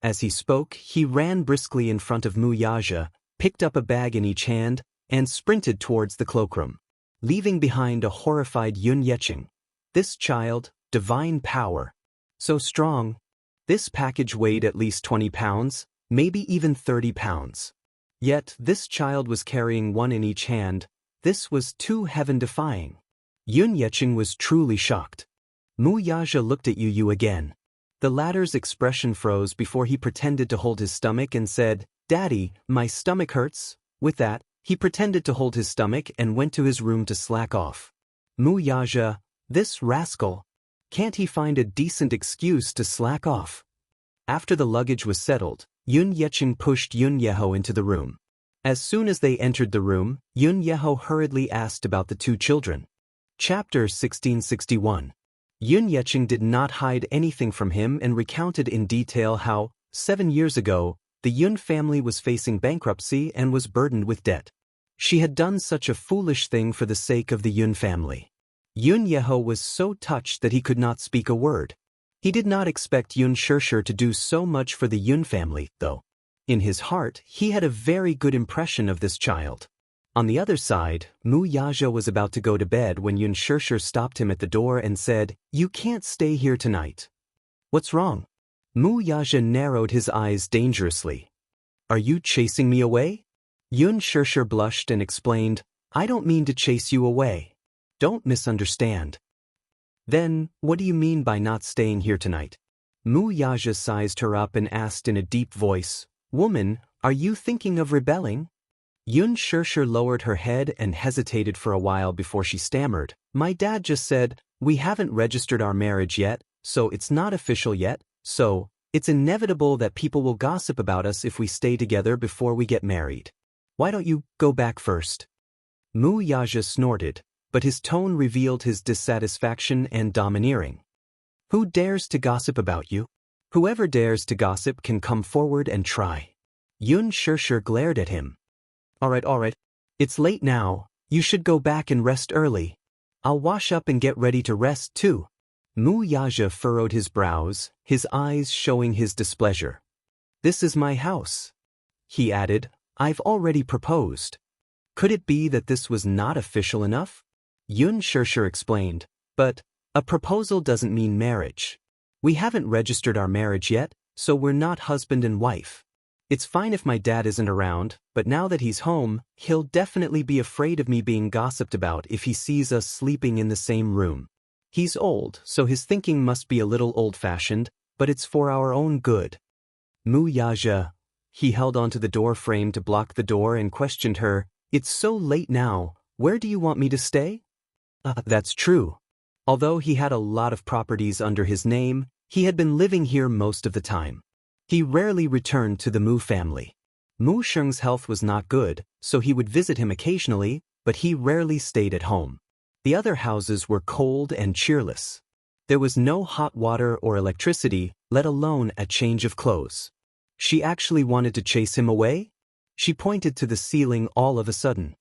As he spoke, he ran briskly in front of Mu Yaja, picked up a bag in each hand, and sprinted towards the cloakroom, leaving behind a horrified Yun Yeqing. This child, divine power. So strong. This package weighed at least 20 pounds, maybe even 30 pounds. Yet this child was carrying one in each hand. This was too heaven-defying. Yun Yeqing was truly shocked. Mu Yaja looked at Yu again. The latter's expression froze before he pretended to hold his stomach and said, "Daddy, my stomach hurts." With that, he pretended to hold his stomach and went to his room to slack off. Mu Yaja, this rascal. Can't he find a decent excuse to slack off? After the luggage was settled, Yun Yeqing pushed Yun Yeho into the room. As soon as they entered the room, Yun Yeho hurriedly asked about the two children. Chapter 1661. Yun Yeqing did not hide anything from him and recounted in detail how, 7 years ago, the Yun family was facing bankruptcy and was burdened with debt. She had done such a foolish thing for the sake of the Yun family. Yun Yeho was so touched that he could not speak a word. He did not expect Yun Shishir to do so much for the Yun family, though. In his heart, he had a very good impression of this child. On the other side, Mu Yaja was about to go to bed when Yun Shishir stopped him at the door and said, "You can't stay here tonight." "What's wrong?" Mu Yaja narrowed his eyes dangerously. "Are you chasing me away?" Yun Shishir blushed and explained, "I don't mean to chase you away. Don't misunderstand." "Then, what do you mean by not staying here tonight?" Mu Yaja sized her up and asked in a deep voice, "Woman, are you thinking of rebelling?" Yun Shishir lowered her head and hesitated for a while before she stammered, "My dad just said, we haven't registered our marriage yet, so it's not official yet, so it's inevitable that people will gossip about us if we stay together before we get married. Why don't you go back first?" Mu Yaja snorted, but his tone revealed his dissatisfaction and domineering. "Who dares to gossip about you? Whoever dares to gossip can come forward and try." Yun Shishir glared at him. All right. It's late now. You should go back and rest early. I'll wash up and get ready to rest too." Mu Yaja furrowed his brows, his eyes showing his displeasure. "This is my house," he added. "I've already proposed." Could it be that this was not official enough? Yun Shishir explained, "But a proposal doesn't mean marriage. We haven't registered our marriage yet, so we're not husband and wife. It's fine if my dad isn't around, but now that he's home, he'll definitely be afraid of me being gossiped about if he sees us sleeping in the same room. He's old, so his thinking must be a little old-fashioned, but it's for our own good." Mu Yaja. He held onto the door frame to block the door and questioned her, "It's so late now, where do you want me to stay?" That's true. Although he had a lot of properties under his name, he had been living here most of the time. He rarely returned to the Mu family. Mu Sheng's health was not good, so he would visit him occasionally, but he rarely stayed at home. The other houses were cold and cheerless. There was no hot water or electricity, let alone a change of clothes. She actually wanted to chase him away? She pointed to the ceiling all of a sudden.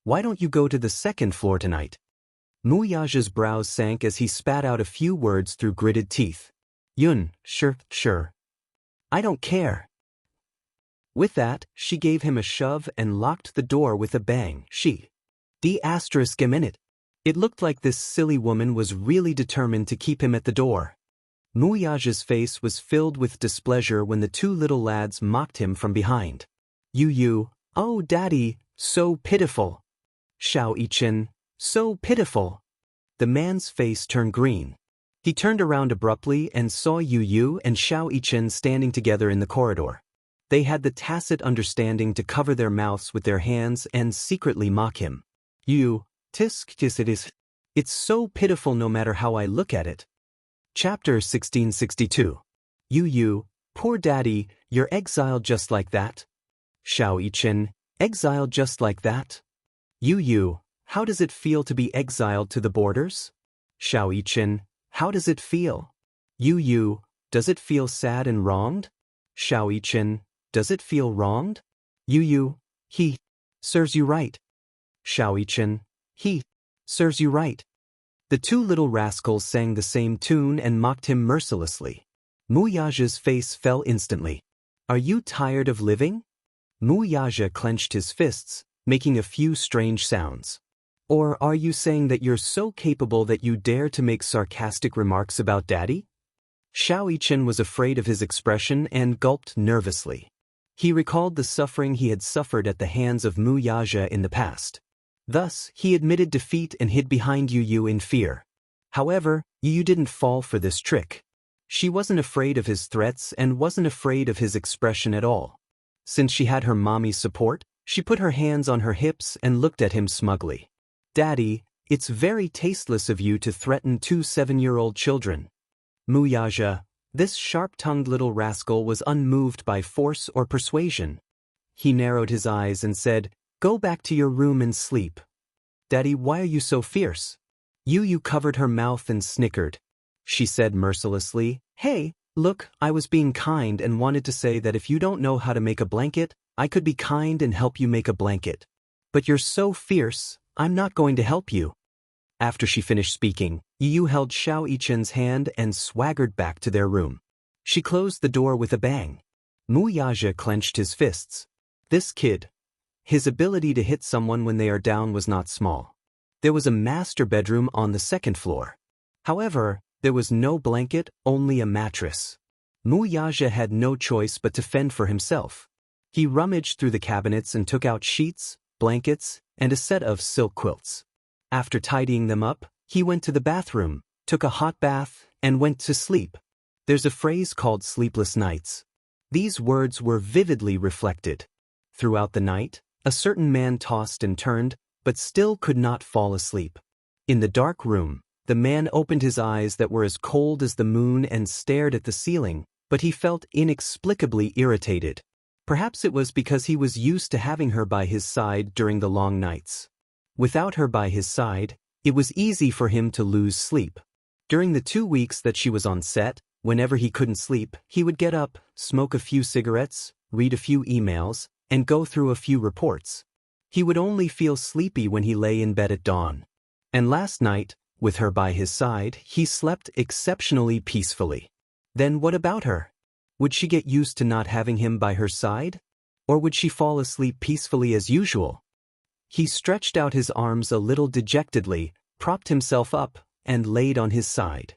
"Why don't you go to the second floor tonight?" Mu Yaja's brows sank as he spat out a few words through gritted teeth. "Yun, sure. I don't care." With that, she gave him a shove and locked the door with a bang. D****. It looked like this silly woman was really determined to keep him at the door. Mu Yaja's face was filled with displeasure when the two little lads mocked him from behind. Yu, "Oh daddy, so pitiful." Xiao Yichen, "So pitiful." The man's face turned green. He turned around abruptly and saw Yu and Xiao Yichen standing together in the corridor. They had the tacit understanding to cover their mouths with their hands and secretly mock him. "Yu, tis it is. It's so pitiful no matter how I look at it." Chapter 1662. Yu, "Poor daddy, you're exiled just like that." Xiao Yichen, "Exiled just like that?" Yu, how does it feel to be exiled to the borders? Xiaoyichen, how does it feel? Yu, does it feel sad and wronged? Xiaoyichen, does it feel wronged? Yu, he serves you right. Xiaoyichen, he serves you right. The two little rascals sang the same tune and mocked him mercilessly. Mu Yaja's face fell instantly. Are you tired of living? Mu Yaja clenched his fists, making a few strange sounds. Or are you saying that you're so capable that you dare to make sarcastic remarks about Daddy? Xiaoyichen was afraid of his expression and gulped nervously. He recalled the suffering he had suffered at the hands of Mu Yaja in the past. Thus, he admitted defeat and hid behind Yu in fear. However, Yu didn't fall for this trick. She wasn't afraid of his threats and wasn't afraid of his expression at all. Since she had her mommy's support, she put her hands on her hips and looked at him smugly. Daddy, it's very tasteless of you to threaten two 7-year-old children. Mu Yaja, this sharp-tongued little rascal was unmoved by force or persuasion. He narrowed his eyes and said, Go back to your room and sleep. Daddy, why are you so fierce? Yu covered her mouth and snickered. She said mercilessly, Hey, look, I was being kind and wanted to say that if you don't know how to make a blanket, I could be kind and help you make a blanket. But you're so fierce, I'm not going to help you. After she finished speaking, Yu held Xiaoyichen's hand and swaggered back to their room. She closed the door with a bang. Mu Yaja clenched his fists. This kid. His ability to hit someone when they are down was not small. There was a master bedroom on the second floor. However, there was no blanket, only a mattress. Mu Yaja had no choice but to fend for himself. He rummaged through the cabinets and took out sheets, blankets, and a set of silk quilts. After tidying them up, he went to the bathroom, took a hot bath, and went to sleep. There's a phrase called sleepless nights. These words were vividly reflected. Throughout the night, a certain man tossed and turned, but still could not fall asleep. In the dark room, the man opened his eyes that were as cold as the moon and stared at the ceiling, but he felt inexplicably irritated. Perhaps it was because he was used to having her by his side during the long nights. Without her by his side, it was easy for him to lose sleep. During the 2 weeks that she was on set, whenever he couldn't sleep, he would get up, smoke a few cigarettes, read a few emails, and go through a few reports. He would only feel sleepy when he lay in bed at dawn. And last night, with her by his side, he slept exceptionally peacefully. Then what about her? Would she get used to not having him by her side? Or would she fall asleep peacefully as usual? He stretched out his arms a little dejectedly, propped himself up, and laid on his side.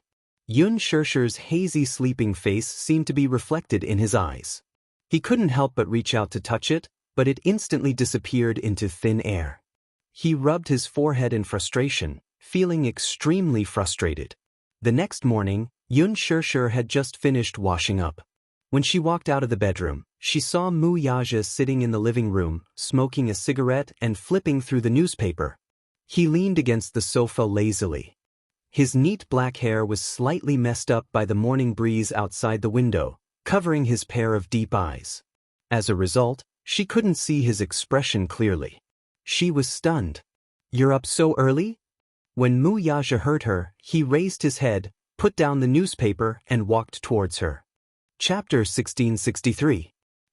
Xianxia's hazy sleeping face seemed to be reflected in his eyes. He couldn't help but reach out to touch it, but it instantly disappeared into thin air. He rubbed his forehead in frustration, feeling extremely frustrated. The next morning, Xianxia had just finished washing up. When she walked out of the bedroom, she saw Mu Yaja sitting in the living room, smoking a cigarette and flipping through the newspaper. He leaned against the sofa lazily. His neat black hair was slightly messed up by the morning breeze outside the window, covering his pair of deep eyes. As a result, she couldn't see his expression clearly. She was stunned. You're up so early? When Mu Yaja heard her, he raised his head, put down the newspaper, and walked towards her. Chapter 1663.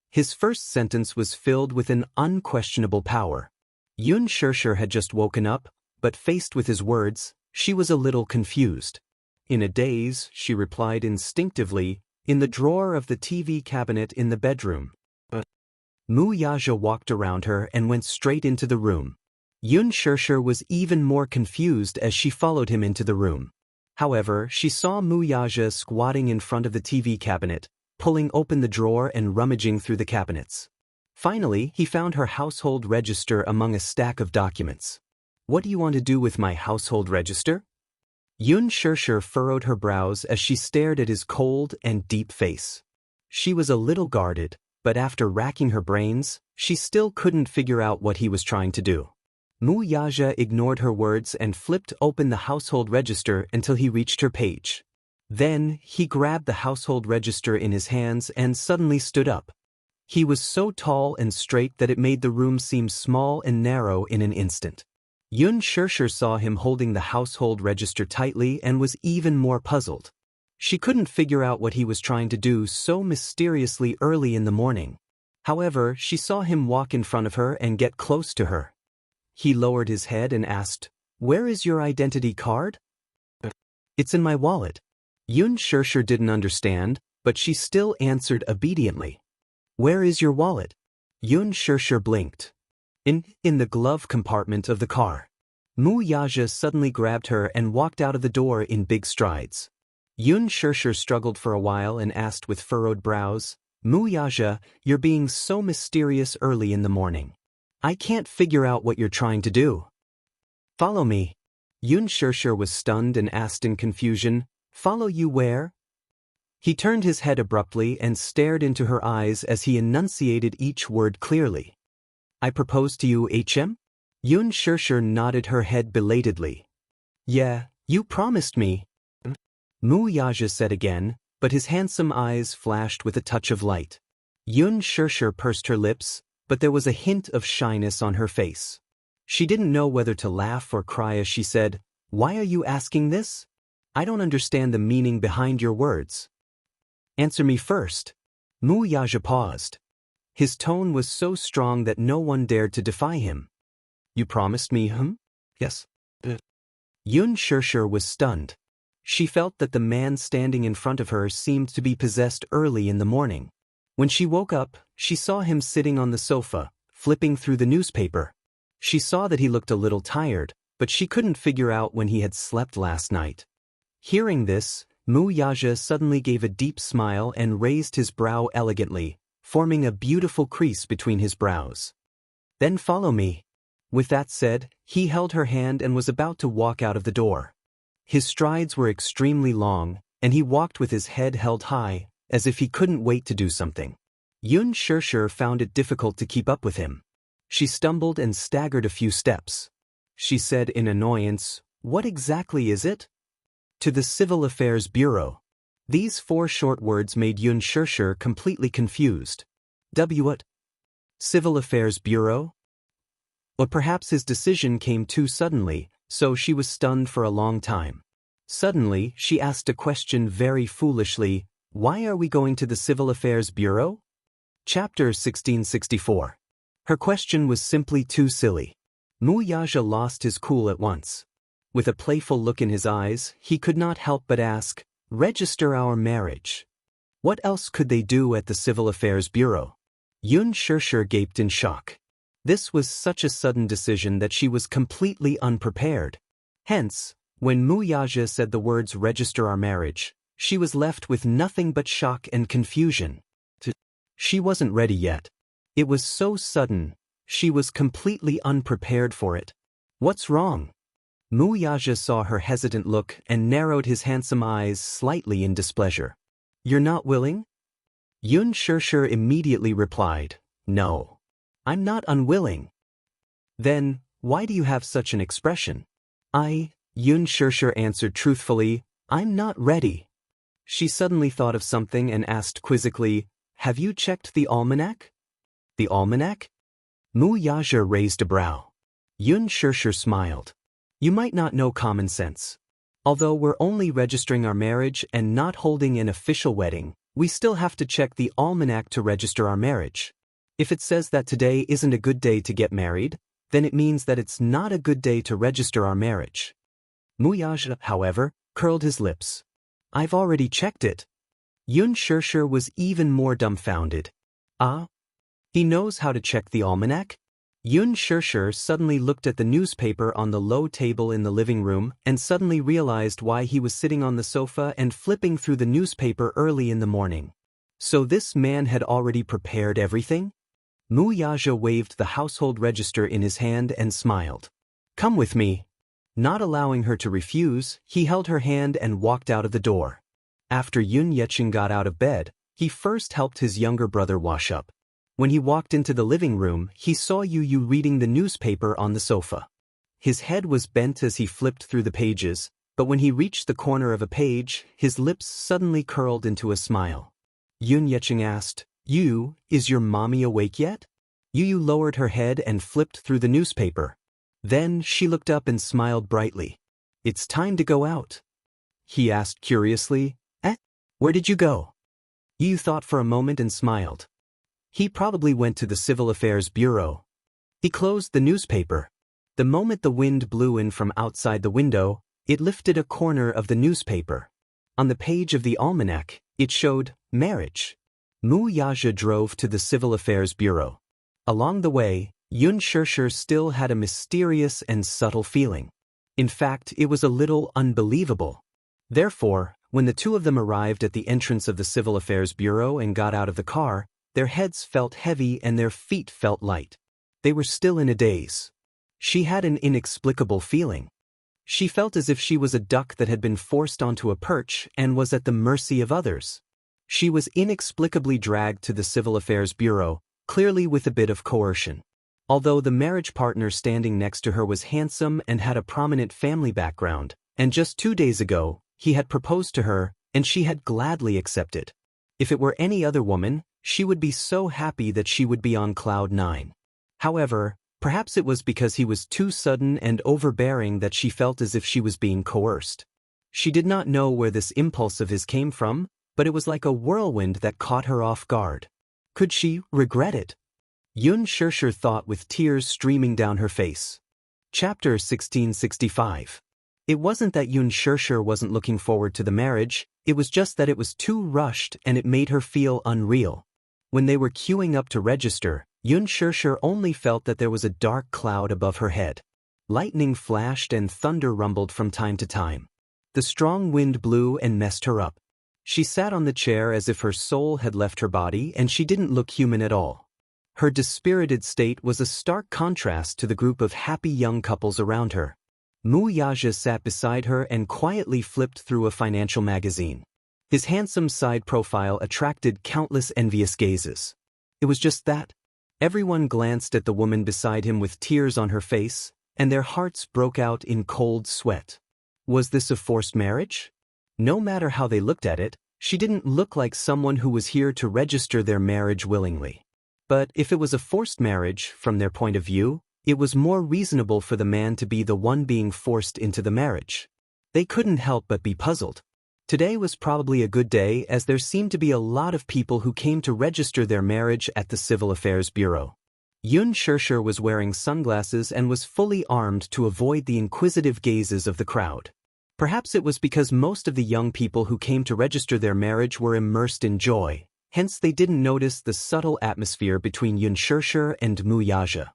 His first sentence was filled with an unquestionable power. Xianxia had just woken up, but faced with his words, she was a little confused. In a daze, she replied instinctively, in the drawer of the TV cabinet in the bedroom. Mu Yaja walked around her and went straight into the room. Xianxia was even more confused as she followed him into the room. However, she saw Mu Yaja squatting in front of the TV cabinet, pulling open the drawer and rummaging through the cabinets. Finally, he found her household register among a stack of documents. What do you want to do with my household register? Xianxia furrowed her brows as she stared at his cold and deep face. She was a little guarded, but after racking her brains, she still couldn't figure out what he was trying to do. Mu Yaja ignored her words and flipped open the household register until he reached her page. Then, he grabbed the household register in his hands and suddenly stood up. He was so tall and straight that it made the room seem small and narrow in an instant. Yun Shirshir saw him holding the household register tightly and was even more puzzled. She couldn't figure out what he was trying to do so mysteriously early in the morning. However, she saw him walk in front of her and get close to her. He lowered his head and asked, "Where is your identity card?" "It's in my wallet." Yun Shirshir didn't understand, but she still answered obediently. "Where is your wallet?" Yun Shirshir blinked. In the glove compartment of the car." Mu Yaja suddenly grabbed her and walked out of the door in big strides. Yun Shirshir struggled for a while and asked with furrowed brows, "Mu Yaja, you're being so mysterious early in the morning. I can't figure out what you're trying to do." "Follow me." Yun Shirshir was stunned and asked in confusion, "Follow you where?" He turned his head abruptly and stared into her eyes as he enunciated each word clearly. "I propose to you, HM?" Yun Shirshir nodded her head belatedly. "Yeah, you promised me." Mu Yaja said again, but his handsome eyes flashed with a touch of light. Yun Shirshir pursed her lips, but there was a hint of shyness on her face. She didn't know whether to laugh or cry as she said, "Why are you asking this? I don't understand the meaning behind your words." "Answer me first." Mu Yaja paused. His tone was so strong that no one dared to defy him. "You promised me, Yes. Yun Shirshir was stunned. She felt that the man standing in front of her seemed to be possessed early in the morning. When she woke up, she saw him sitting on the sofa, flipping through the newspaper. She saw that he looked a little tired, but she couldn't figure out when he had slept last night. Hearing this, Mu Yaja suddenly gave a deep smile and raised his brow elegantly, forming a beautiful crease between his brows. "Then follow me." With that said, he held her hand and was about to walk out of the door. His strides were extremely long, and he walked with his head held high, as if he couldn't wait to do something. Yun Shirshir found it difficult to keep up with him. She stumbled and staggered a few steps. She said in annoyance, "What exactly is it?" "To the Civil Affairs Bureau." These 4 short words made Yun Shirshir completely confused. What? Civil Affairs Bureau? Or perhaps his decision came too suddenly, so she was stunned for a long time. Suddenly, she asked a question very foolishly, "Why are we going to the Civil Affairs Bureau?" Chapter 1664. Her question was simply too silly. Mu Yaja lost his cool at once. With a playful look in his eyes, he could not help but ask, "Register our marriage." What else could they do at the Civil Affairs Bureau? Yun Shirshir gaped in shock. This was such a sudden decision that she was completely unprepared. Hence, when Mu Yaja said the words "register our marriage," she was left with nothing but shock and confusion. She wasn't ready yet. It was so sudden, she was completely unprepared for it. "What's wrong?" Mu Yaja saw her hesitant look and narrowed his handsome eyes slightly in displeasure. "You're not willing?" Yun Shirshir immediately replied, "No. I'm not unwilling." "Then, why do you have such an expression?" Yun Shirshir answered truthfully, "I'm not ready." She suddenly thought of something and asked quizzically, "Have you checked the almanac?" "The almanac?" Mu Yaja raised a brow. Yun Shirshir smiled. "You might not know common sense. Although we're only registering our marriage and not holding an official wedding, we still have to check the almanac to register our marriage. If it says that today isn't a good day to get married, then it means that it's not a good day to register our marriage." Mu Yaja, however, curled his lips. "I've already checked it." Yun Shirshir was even more dumbfounded. "Ah? He knows how to check the almanac?" Yun Shirshir suddenly looked at the newspaper on the low table in the living room and suddenly realized why he was sitting on the sofa and flipping through the newspaper early in the morning. So this man had already prepared everything? Mu Yaja waved the household register in his hand and smiled. "Come with me." Not allowing her to refuse, he held her hand and walked out of the door. After Yun Yecheng got out of bed, he first helped his younger brother wash up. When he walked into the living room, he saw Yu reading the newspaper on the sofa. His head was bent as he flipped through the pages, but when he reached the corner of a page, his lips suddenly curled into a smile. Yun Yecheng asked, "Yu, is your mommy awake yet?" Yu lowered her head and flipped through the newspaper. Then she looked up and smiled brightly. "It's time to go out." He asked curiously, "Eh? Where did you go?" Yu thought for a moment and smiled. He probably went to the Civil Affairs Bureau. He closed the newspaper. The moment the wind blew in from outside the window, it lifted a corner of the newspaper. On the page of the almanac, it showed marriage. Wuxia drove to the Civil Affairs Bureau. Along the way, Xianxia still had a mysterious and subtle feeling. In fact, it was a little unbelievable. Therefore, when the two of them arrived at the entrance of the Civil Affairs Bureau and got out of the car, their heads felt heavy and their feet felt light. They were still in a daze. She had an inexplicable feeling. She felt as if she was a duck that had been forced onto a perch and was at the mercy of others. She was inexplicably dragged to the Civil Affairs Bureau, clearly with a bit of coercion. Although the marriage partner standing next to her was handsome and had a prominent family background, and just 2 days ago, he had proposed to her, and she had gladly accepted. If it were any other woman, she would be so happy that she would be on cloud 9. However, perhaps it was because he was too sudden and overbearing that she felt as if she was being coerced. She did not know where this impulse of his came from, but it was like a whirlwind that caught her off guard. Could she regret it? Xianxia thought with tears streaming down her face. Chapter 1665. It wasn't that Xianxia wasn't looking forward to the marriage, it was just that it was too rushed and it made her feel unreal. When they were queuing up to register, Xianxia only felt that there was a dark cloud above her head. Lightning flashed and thunder rumbled from time to time. The strong wind blew and messed her up. She sat on the chair as if her soul had left her body and she didn't look human at all. Her dispirited state was a stark contrast to the group of happy young couples around her. Wuxia sat beside her and quietly flipped through a financial magazine. His handsome side profile attracted countless envious gazes. It was just that. Everyone glanced at the woman beside him with tears on her face, and their hearts broke out in cold sweat. Was this a forced marriage? No matter how they looked at it, she didn't look like someone who was here to register their marriage willingly. But if it was a forced marriage, from their point of view, it was more reasonable for the man to be the one being forced into the marriage. They couldn't help but be puzzled. Today was probably a good day as there seemed to be a lot of people who came to register their marriage at the Civil Affairs Bureau. Xianxia was wearing sunglasses and was fully armed to avoid the inquisitive gazes of the crowd. Perhaps it was because most of the young people who came to register their marriage were immersed in joy, hence they didn't notice the subtle atmosphere between Xianxia and Wuxia.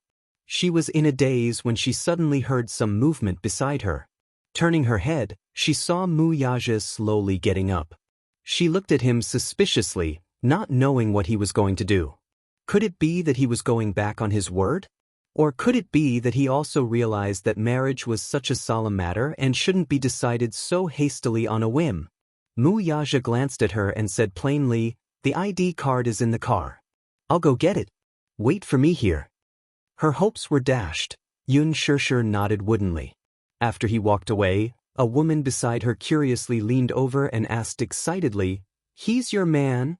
She was in a daze when she suddenly heard some movement beside her. Turning her head, she saw Wuxia slowly getting up. She looked at him suspiciously, not knowing what he was going to do. Could it be that he was going back on his word? Or could it be that he also realized that marriage was such a solemn matter and shouldn't be decided so hastily on a whim? Wuxia glanced at her and said plainly, "The ID card is in the car. I'll go get it. Wait for me here." Her hopes were dashed. Xianxia nodded woodenly. After he walked away, a woman beside her curiously leaned over and asked excitedly, "He's your man?"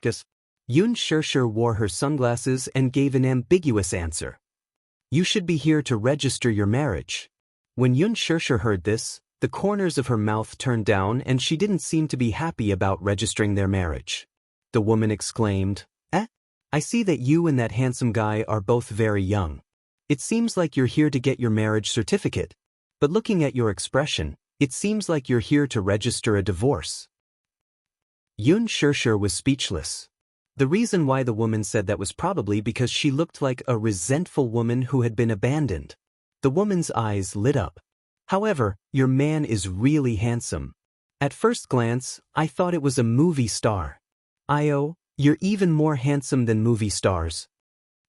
Guess. Xianxia wore her sunglasses and gave an ambiguous answer. "You should be here to register your marriage." When Xianxia heard this, the corners of her mouth turned down and she didn't seem to be happy about registering their marriage. The woman exclaimed, I see that you and that handsome guy are both very young. It seems like you're here to get your marriage certificate. But looking at your expression, it seems like you're here to register a divorce." Xianxia was speechless. The reason why the woman said that was probably because she looked like a resentful woman who had been abandoned. The woman's eyes lit up. "However, your man is really handsome. At first glance, I thought it was a movie star. You're even more handsome than movie stars."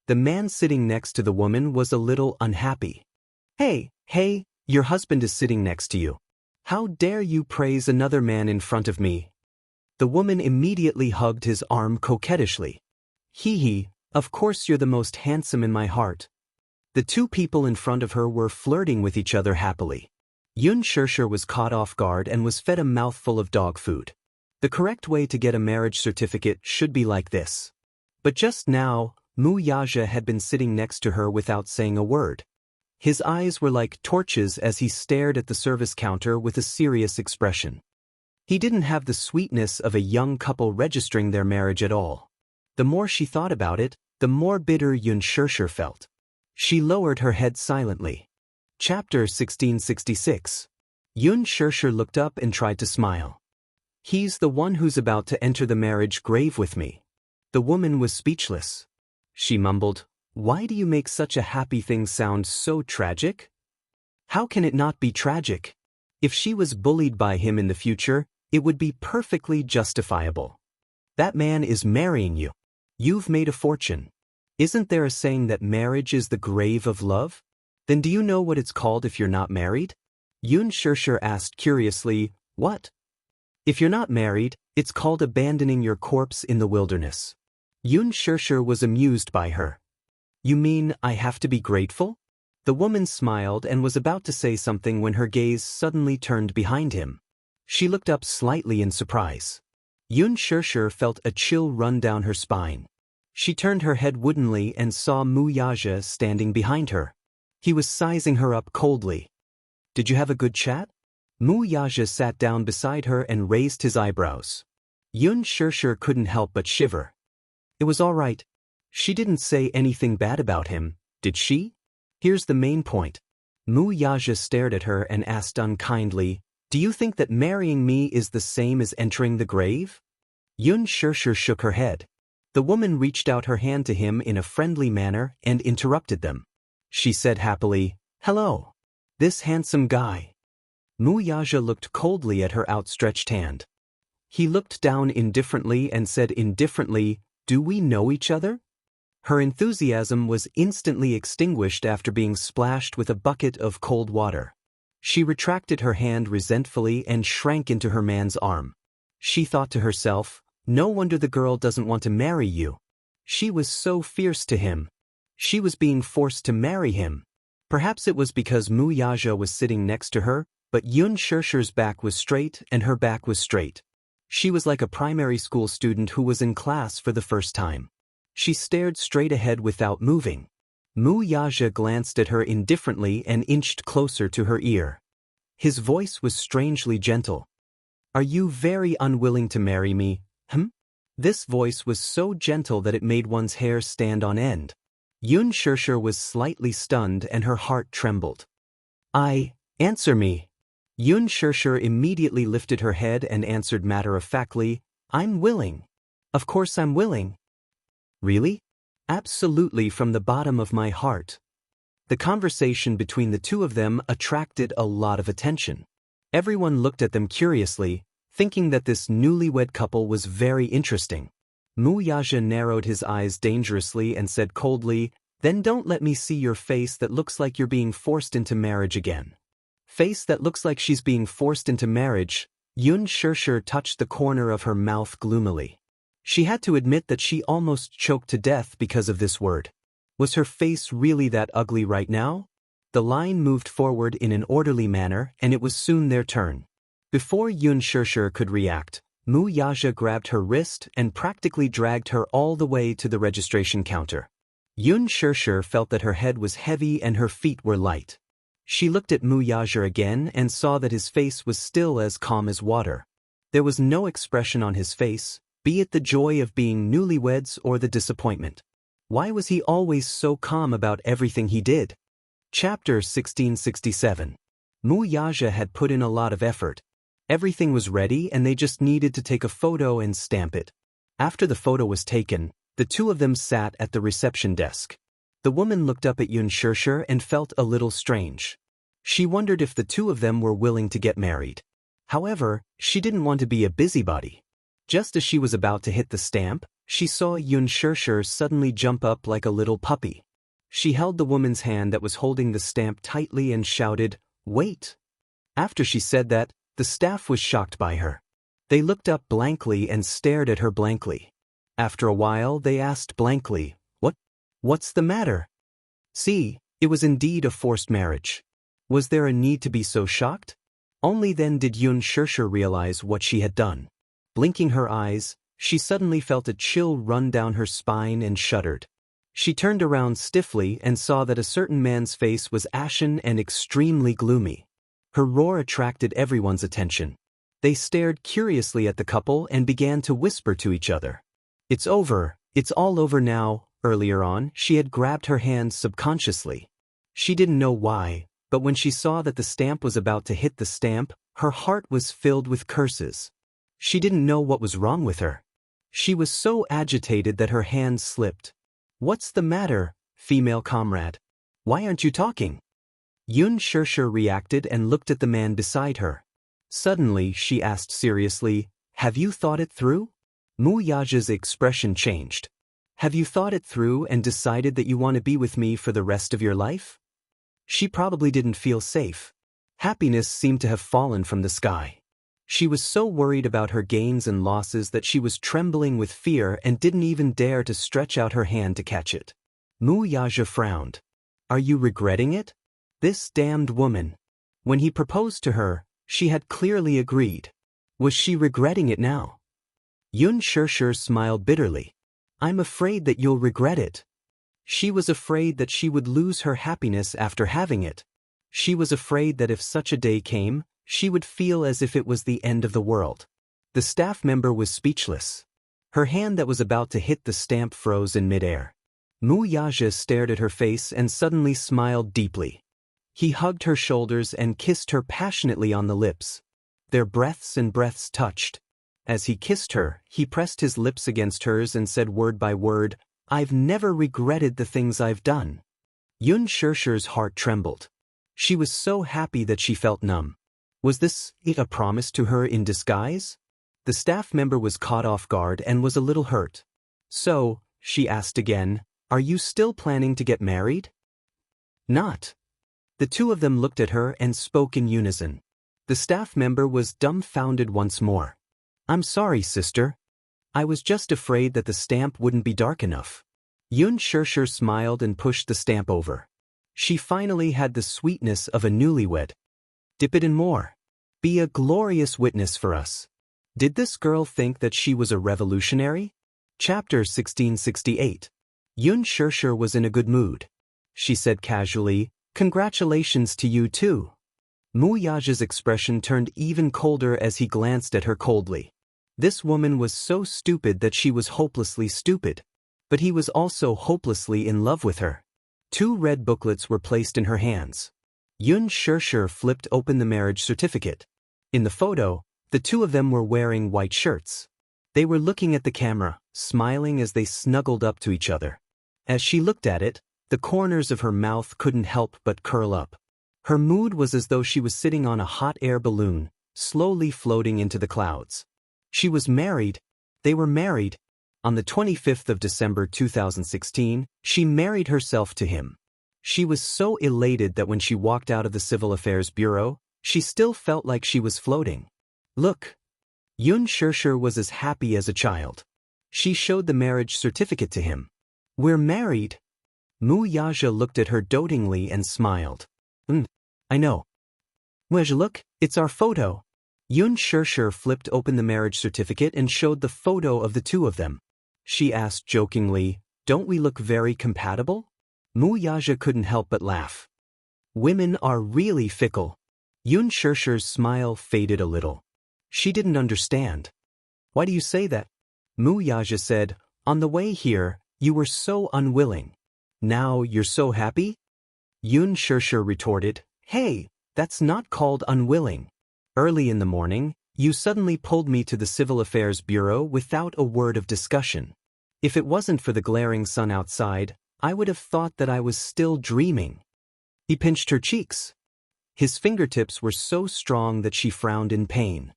The man sitting next to the woman was a little unhappy. Hey, your husband is sitting next to you. How dare you praise another man in front of me?" The woman immediately hugged his arm coquettishly. Hee, of course you're the most handsome in my heart." The two people in front of her were flirting with each other happily. Xianxia was caught off guard and was fed a mouthful of dog food. The correct way to get a marriage certificate should be like this. But just now, Wuxia had been sitting next to her without saying a word. His eyes were like torches as he stared at the service counter with a serious expression. He didn't have the sweetness of a young couple registering their marriage at all. The more she thought about it, the more bitter Xianxia felt. She lowered her head silently. Chapter 1666. Xianxia looked up and tried to smile. He's the one who's about to enter the marriage grave with me. The woman was speechless. She mumbled, "Why do you make such a happy thing sound so tragic? How can it not be tragic? If she was bullied by him in the future, it would be perfectly justifiable. That man is marrying you. You've made a fortune. Isn't there a saying that marriage is the grave of love? Then do you know what it's called if you're not married?" Xianxia asked curiously, "What?" "If you're not married, it's called abandoning your corpse in the wilderness." Xianxia was amused by her. "You mean I have to be grateful?" The woman smiled and was about to say something when her gaze suddenly turned behind him. She looked up slightly in surprise. Xianxia felt a chill run down her spine. She turned her head woodenly and saw Wuxia standing behind her. He was sizing her up coldly. "Did you have a good chat?" Wuxia sat down beside her and raised his eyebrows. Xianxia couldn't help but shiver. "It was all right. She didn't say anything bad about him, did she? Here's the main point." Wuxia stared at her and asked unkindly, "Do you think that marrying me is the same as entering the grave?" Xianxia shook her head. The woman reached out her hand to him in a friendly manner and interrupted them. She said happily, "Hello. This handsome guy." Wuxia looked coldly at her outstretched hand. He looked down indifferently and said indifferently, "Do we know each other?" Her enthusiasm was instantly extinguished after being splashed with a bucket of cold water. She retracted her hand resentfully and shrank into her man's arm. She thought to herself, "No wonder the girl doesn't want to marry you. She was so fierce to him. She was being forced to marry him." Perhaps it was because Wuxia was sitting next to her, but Xianxia's back was straight and her back was straight. She was like a primary school student who was in class for the first time. She stared straight ahead without moving. Wuxia glanced at her indifferently and inched closer to her ear. His voice was strangely gentle. "Are you very unwilling to marry me, This voice was so gentle that it made one's hair stand on end. Xianxia was slightly stunned and her heart trembled. Answer me." Xianxia immediately lifted her head and answered matter-of-factly, "I'm willing. Of course I'm willing." "Really?" "Absolutely, from the bottom of my heart." The conversation between the two of them attracted a lot of attention. Everyone looked at them curiously, thinking that this newlywed couple was very interesting. Wuxia narrowed his eyes dangerously and said coldly, "Then don't let me see your face that looks like you're being forced into marriage again." "Face that looks like she's being forced into marriage?" Xianxia touched the corner of her mouth gloomily. She had to admit that she almost choked to death because of this word. Was her face really that ugly right now? The line moved forward in an orderly manner and it was soon their turn. Before Xianxia could react, Wuxia grabbed her wrist and practically dragged her all the way to the registration counter. Xianxia felt that her head was heavy and her feet were light. She looked at Wuxia again and saw that his face was still as calm as water. There was no expression on his face, be it the joy of being newlyweds or the disappointment. Why was he always so calm about everything he did? Chapter 1667. Wuxia had put in a lot of effort. Everything was ready and they just needed to take a photo and stamp it. After the photo was taken, the two of them sat at the reception desk. The woman looked up at Xianxia and felt a little strange. She wondered if the two of them were willing to get married. However, she didn't want to be a busybody. Just as she was about to hit the stamp, she saw Xianxia suddenly jump up like a little puppy. She held the woman's hand that was holding the stamp tightly and shouted, "Wait!" After she said that, the staff was shocked by her. They looked up blankly and stared at her blankly. After a while, they asked blankly, What's the matter?" See, it was indeed a forced marriage. Was there a need to be so shocked? Only then did Xianxia realize what she had done. Blinking her eyes, she suddenly felt a chill run down her spine and shuddered. She turned around stiffly and saw that a certain man's face was ashen and extremely gloomy. Her roar attracted everyone's attention. They stared curiously at the couple and began to whisper to each other. "It's over, it's all over now." Earlier on, she had grabbed her hand subconsciously. She didn't know why, but when she saw that the stamp was about to hit the stamp, her heart was filled with curses. She didn't know what was wrong with her. She was so agitated that her hand slipped. "What's the matter, female comrade? Why aren't you talking?" Xianxia reacted and looked at the man beside her. Suddenly, she asked seriously, "Have you thought it through?" Wuxia's expression changed. "Have you thought it through and decided that you want to be with me for the rest of your life?" She probably didn't feel safe. Happiness seemed to have fallen from the sky. She was so worried about her gains and losses that she was trembling with fear and didn't even dare to stretch out her hand to catch it. Wuxia frowned. "Are you regretting it? This damned woman." When he proposed to her, she had clearly agreed. Was she regretting it now? Xianxia smiled bitterly. "I'm afraid that you'll regret it." She was afraid that she would lose her happiness after having it. She was afraid that if such a day came, she would feel as if it was the end of the world. The staff member was speechless. Her hand that was about to hit the stamp froze in midair. Wuxia stared at her face and suddenly smiled deeply. He hugged her shoulders and kissed her passionately on the lips. Their breaths and breaths touched. As he kissed her, he pressed his lips against hers and said word by word, "I've never regretted the things I've done." Xianxia's heart trembled. She was so happy that she felt numb. Was this a promise to her in disguise? The staff member was caught off guard and was a little hurt. "So," she asked again, "are you still planning to get married?" "Not." The two of them looked at her and spoke in unison. The staff member was dumbfounded once more. "I'm sorry, sister. I was just afraid that the stamp wouldn't be dark enough." Xianxia smiled and pushed the stamp over. She finally had the sweetness of a newlywed. "Dip it in more. Be a glorious witness for us." Did this girl think that she was a revolutionary? Chapter 1668. Xianxia was in a good mood. She said casually, "Congratulations to you too." Wuxia's expression turned even colder as he glanced at her coldly. This woman was so stupid that she was hopelessly stupid. But he was also hopelessly in love with her. 2 red booklets were placed in her hands. Xianxia flipped open the marriage certificate. In the photo, the two of them were wearing white shirts. They were looking at the camera, smiling as they snuggled up to each other. As she looked at it, the corners of her mouth couldn't help but curl up. Her mood was as though she was sitting on a hot air balloon, slowly floating into the clouds. She was married. They were married. On the 25th of December 2016, she married herself to him. She was so elated that when she walked out of the Civil Affairs Bureau, she still felt like she was floating. "Look." Xianxia was as happy as a child. She showed the marriage certificate to him. "We're married." Wuxia looked at her dotingly and smiled. I know." "Wuxia, look, it's our photo." Xianxia flipped open the marriage certificate and showed the photo of the two of them. She asked jokingly, "Don't we look very compatible?" Wuxia couldn't help but laugh. Women are really fickle. Xianxia's smile faded a little. She didn't understand. "Why do you say that?" Wuxia said, "On the way here, you were so unwilling. Now you're so happy?" Xianxia retorted, "Hey, that's not called unwilling. Early in the morning, you suddenly pulled me to the Civil Affairs Bureau without a word of discussion. If it wasn't for the glaring sun outside, I would have thought that I was still dreaming." He pinched her cheeks. His fingertips were so strong that she frowned in pain.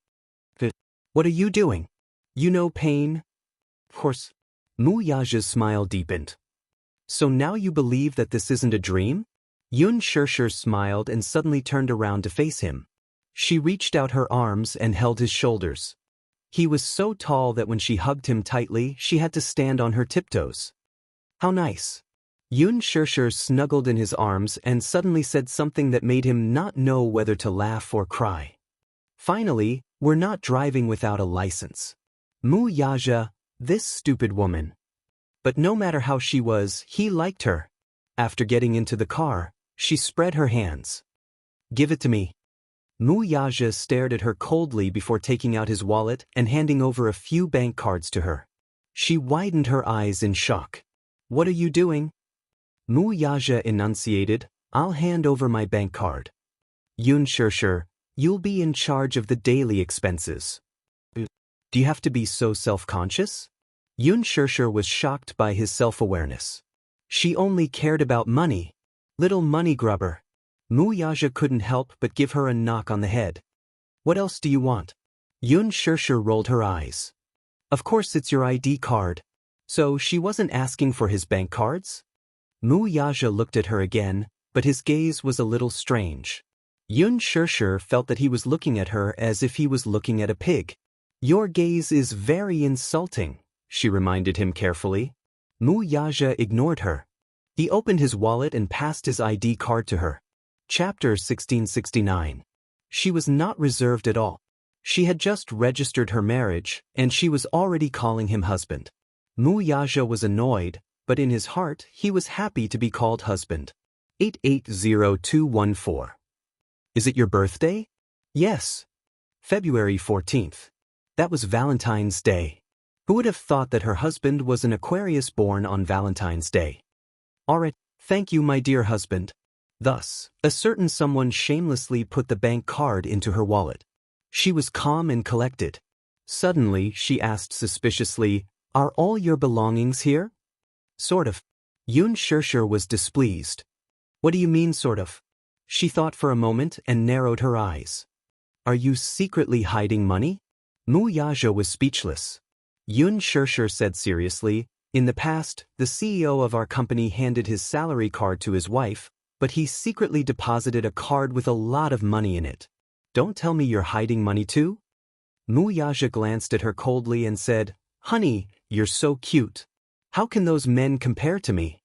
"What are you doing? You know pain?" "Of course." Wuxia's smile deepened. "So now you believe that this isn't a dream?" Xianxia smiled and suddenly turned around to face him. She reached out her arms and held his shoulders. He was so tall that when she hugged him tightly, she had to stand on her tiptoes. "How nice." Xianxia snuggled in his arms and suddenly said something that made him not know whether to laugh or cry. "Finally, we're not driving without a license." Wuxia, this stupid woman. But no matter how she was, he liked her. After getting into the car, she spread her hands. "Give it to me." Wuxia stared at her coldly before taking out his wallet and handing over a few bank cards to her. She widened her eyes in shock. "What are you doing?" Wuxia enunciated, "I'll hand over my bank card." "Xianxia, you'll be in charge of the daily expenses." "Do you have to be so self-conscious?" Xianxia was shocked by his self-awareness. She only cared about money. Little money grubber. Wuxia couldn't help but give her a knock on the head. "What else do you want?" Xianxia rolled her eyes. "Of course it's your ID card." So she wasn't asking for his bank cards? Wuxia looked at her again, but his gaze was a little strange. Xianxia felt that he was looking at her as if he was looking at a pig. "Your gaze is very insulting," she reminded him carefully. Wuxia ignored her. He opened his wallet and passed his ID card to her. Chapter 1669. She was not reserved at all. She had just registered her marriage, and she was already calling him husband. Wuxia was annoyed, but in his heart he was happy to be called husband. 880214. "Is it your birthday?" "Yes. February 14th. That was Valentine's Day." Who would have thought that her husband was an Aquarius born on Valentine's Day? "Alright, thank you, my dear husband." Thus, a certain someone shamelessly put the bank card into her wallet. She was calm and collected. Suddenly, she asked suspiciously, "Are all your belongings here?" "Sort of." Xianxia was displeased. "What do you mean, sort of?" She thought for a moment and narrowed her eyes. "Are you secretly hiding money?" Wuxia was speechless. Xianxia said seriously, "In the past, the CEO of our company handed his salary card to his wife, but he secretly deposited a card with a lot of money in it. Don't tell me you're hiding money too?" Wuxia glanced at her coldly and said, "Honey, you're so cute. How can those men compare to me?"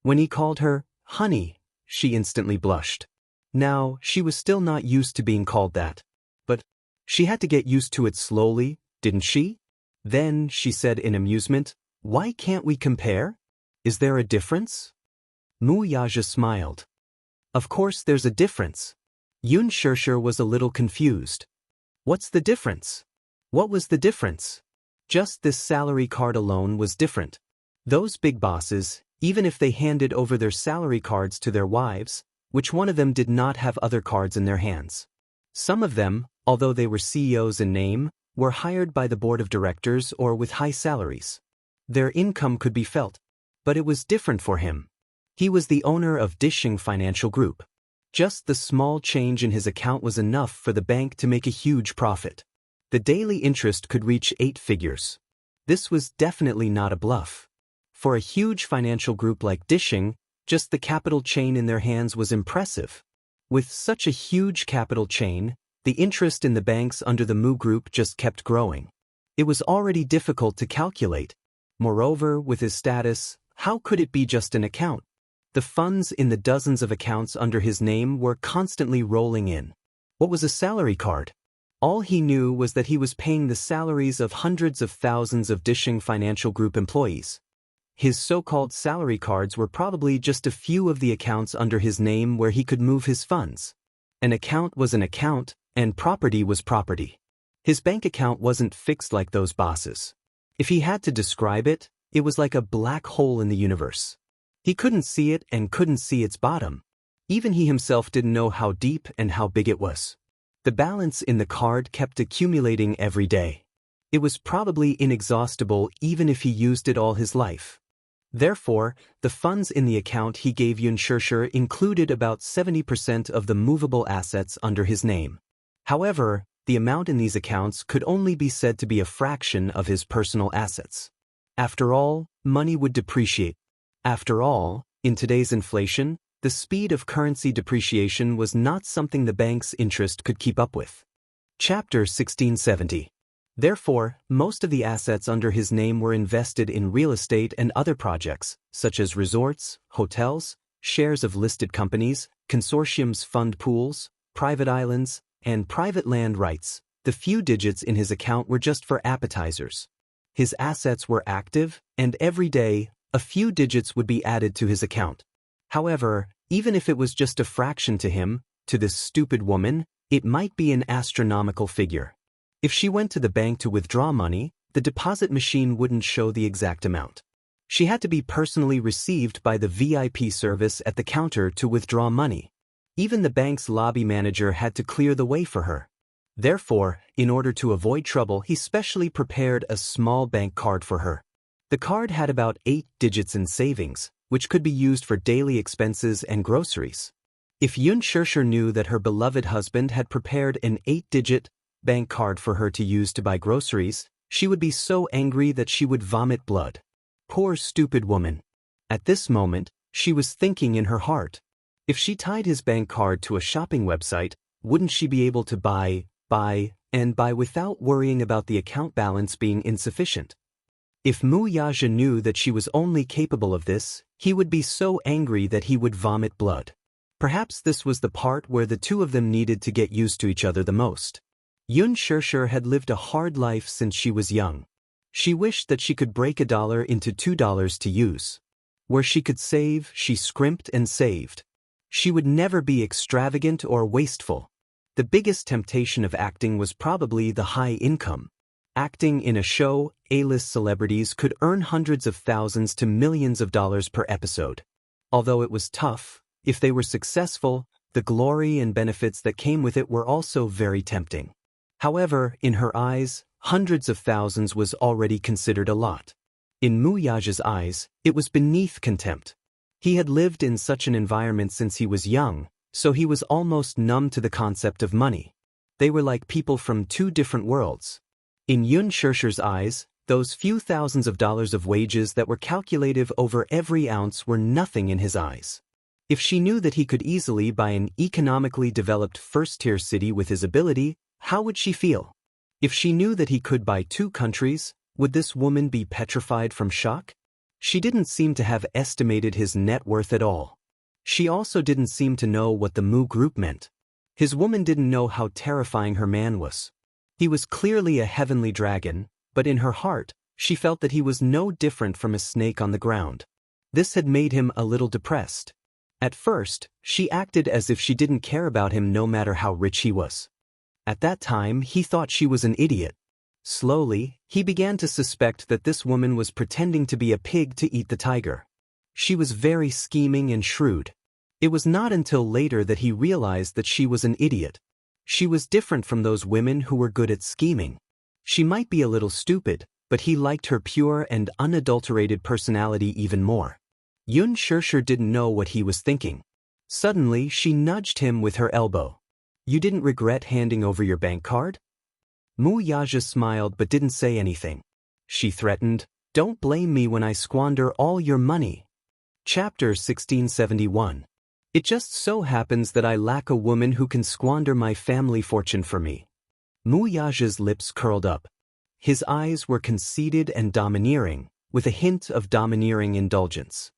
When he called her, "honey," she instantly blushed. Now, she was still not used to being called that. But she had to get used to it slowly, didn't she? Then, she said in amusement, "Why can't we compare? Is there a difference?" Wuxia smiled. "Of course there's a difference." Xianxia was a little confused. "What's the difference?" What was the difference? Just this salary card alone was different. Those big bosses, even if they handed over their salary cards to their wives, which one of them did not have other cards in their hands? Some of them, although they were CEOs in name, were hired by the board of directors or with high salaries. Their income could be felt. But it was different for him. He was the owner of Dishing Financial Group. Just the small change in his account was enough for the bank to make a huge profit. The daily interest could reach 8 figures. This was definitely not a bluff. For a huge financial group like Dishing, just the capital chain in their hands was impressive. With such a huge capital chain, the interest in the banks under the Mu Group just kept growing. It was already difficult to calculate. Moreover, with his status, how could it be just an account? The funds in the dozens of accounts under his name were constantly rolling in. What was a salary card? All he knew was that he was paying the salaries of hundreds of thousands of Dishing Financial Group employees. His so-called salary cards were probably just a few of the accounts under his name where he could move his funds. An account was an account, and property was property. His bank account wasn't fixed like those bosses. If he had to describe it, it was like a black hole in the universe. He couldn't see it and couldn't see its bottom. Even he himself didn't know how deep and how big it was. The balance in the card kept accumulating every day. It was probably inexhaustible even if he used it all his life. Therefore, the funds in the account he gave Xianxia included about 70% of the movable assets under his name. However, the amount in these accounts could only be said to be a fraction of his personal assets. After all, money would depreciate. After all, in today's inflation, the speed of currency depreciation was not something the bank's interest could keep up with. Chapter 1670. Therefore, most of the assets under his name were invested in real estate and other projects, such as resorts, hotels, shares of listed companies, consortiums, fund pools, private islands, and private land rights. The few digits in his account were just for appetizers. His assets were active, and every day, a few digits would be added to his account. However, even if it was just a fraction to him, to this stupid woman, it might be an astronomical figure. If she went to the bank to withdraw money, the deposit machine wouldn't show the exact amount. She had to be personally received by the VIP service at the counter to withdraw money. Even the bank's lobby manager had to clear the way for her. Therefore, in order to avoid trouble, he specially prepared a small bank card for her. The card had about 8 digits in savings, which could be used for daily expenses and groceries. If Xianxia knew that her beloved husband had prepared an 8-digit bank card for her to use to buy groceries, she would be so angry that she would vomit blood. Poor stupid woman. At this moment, she was thinking in her heart. If she tied his bank card to a shopping website, wouldn't she be able to buy without worrying about the account balance being insufficient? If Wuxia knew that she was only capable of this, he would be so angry that he would vomit blood. Perhaps this was the part where the two of them needed to get used to each other the most. Xianxia had lived a hard life since she was young. She wished that she could break $1 into $2 to use. Where she could save, she scrimped and saved. She would never be extravagant or wasteful. The biggest temptation of acting was probably the high income. Acting in a show, A-list celebrities could earn hundreds of thousands to millions of dollars per episode. Although it was tough, if they were successful, the glory and benefits that came with it were also very tempting. However, in her eyes, hundreds of thousands was already considered a lot. In Wuxia's eyes, it was beneath contempt. He had lived in such an environment since he was young, so he was almost numb to the concept of money. They were like people from two different worlds. In Xianxia's eyes, those few thousands of dollars of wages that were calculated over every ounce were nothing in his eyes. If she knew that he could easily buy an economically developed first-tier city with his ability, how would she feel? If she knew that he could buy 2 countries, would this woman be petrified from shock? She didn't seem to have estimated his net worth at all. She also didn't seem to know what the Mu group meant. His woman didn't know how terrifying her man was. He was clearly a heavenly dragon, but in her heart, she felt that he was no different from a snake on the ground. This had made him a little depressed. At first, she acted as if she didn't care about him no matter how rich he was. At that time, he thought she was an idiot. Slowly, he began to suspect that this woman was pretending to be a pig to eat the tiger. She was very scheming and shrewd. It was not until later that he realized that she was an idiot. She was different from those women who were good at scheming. She might be a little stupid, but he liked her pure and unadulterated personality even more. Xianxia didn't know what he was thinking. Suddenly, she nudged him with her elbow. "You didn't regret handing over your bank card?" Wuxia smiled but didn't say anything. She threatened, "Don't blame me when I squander all your money." Chapter 1671. It just so happens that I lack a woman who can squander my family fortune for me. Wuxia's lips curled up. His eyes were conceited and domineering, with a hint of domineering indulgence.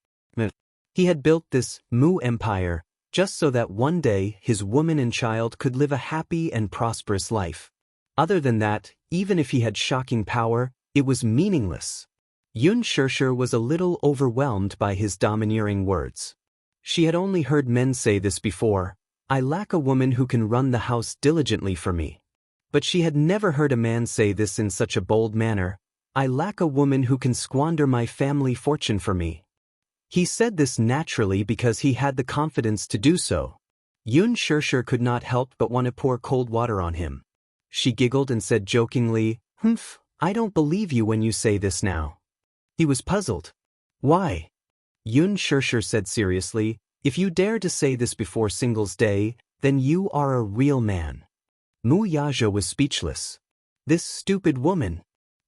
He had built this Mu empire just so that one day his woman and child could live a happy and prosperous life. Other than that, even if he had shocking power, it was meaningless. Xianxia was a little overwhelmed by his domineering words. She had only heard men say this before, "I lack a woman who can run the house diligently for me." But she had never heard a man say this in such a bold manner, "I lack a woman who can squander my family fortune for me." He said this naturally because he had the confidence to do so. Xianxia could not help but want to pour cold water on him. She giggled and said jokingly, "Humph, I don't believe you when you say this now." He was puzzled. "Why?" Xianxia said seriously, "If you dare to say this before Singles Day, then you are a real man." Wuxia was speechless. This stupid woman.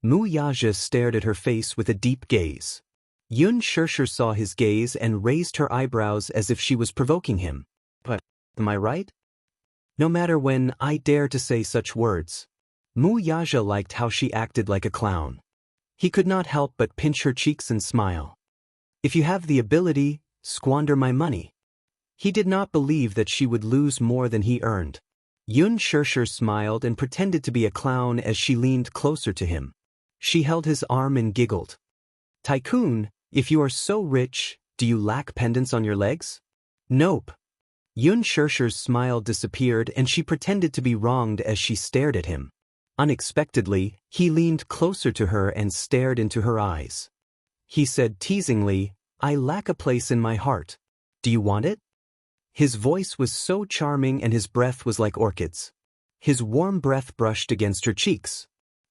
Wuxia stared at her face with a deep gaze. Xianxia saw his gaze and raised her eyebrows as if she was provoking him. "But, am I right? No matter when I dare to say such words." Wuxia liked how she acted like a clown. He could not help but pinch her cheeks and smile. "If you have the ability, squander my money." He did not believe that she would lose more than he earned. Xianxia smiled and pretended to be a clown as she leaned closer to him. She held his arm and giggled. Tycoon, if you are so rich, do you lack pendants on your legs? Nope. Yun Shirshir's smile disappeared and she pretended to be wronged as she stared at him. Unexpectedly, he leaned closer to her and stared into her eyes. He said teasingly, I lack a place in my heart. Do you want it? His voice was so charming and his breath was like orchids. His warm breath brushed against her cheeks.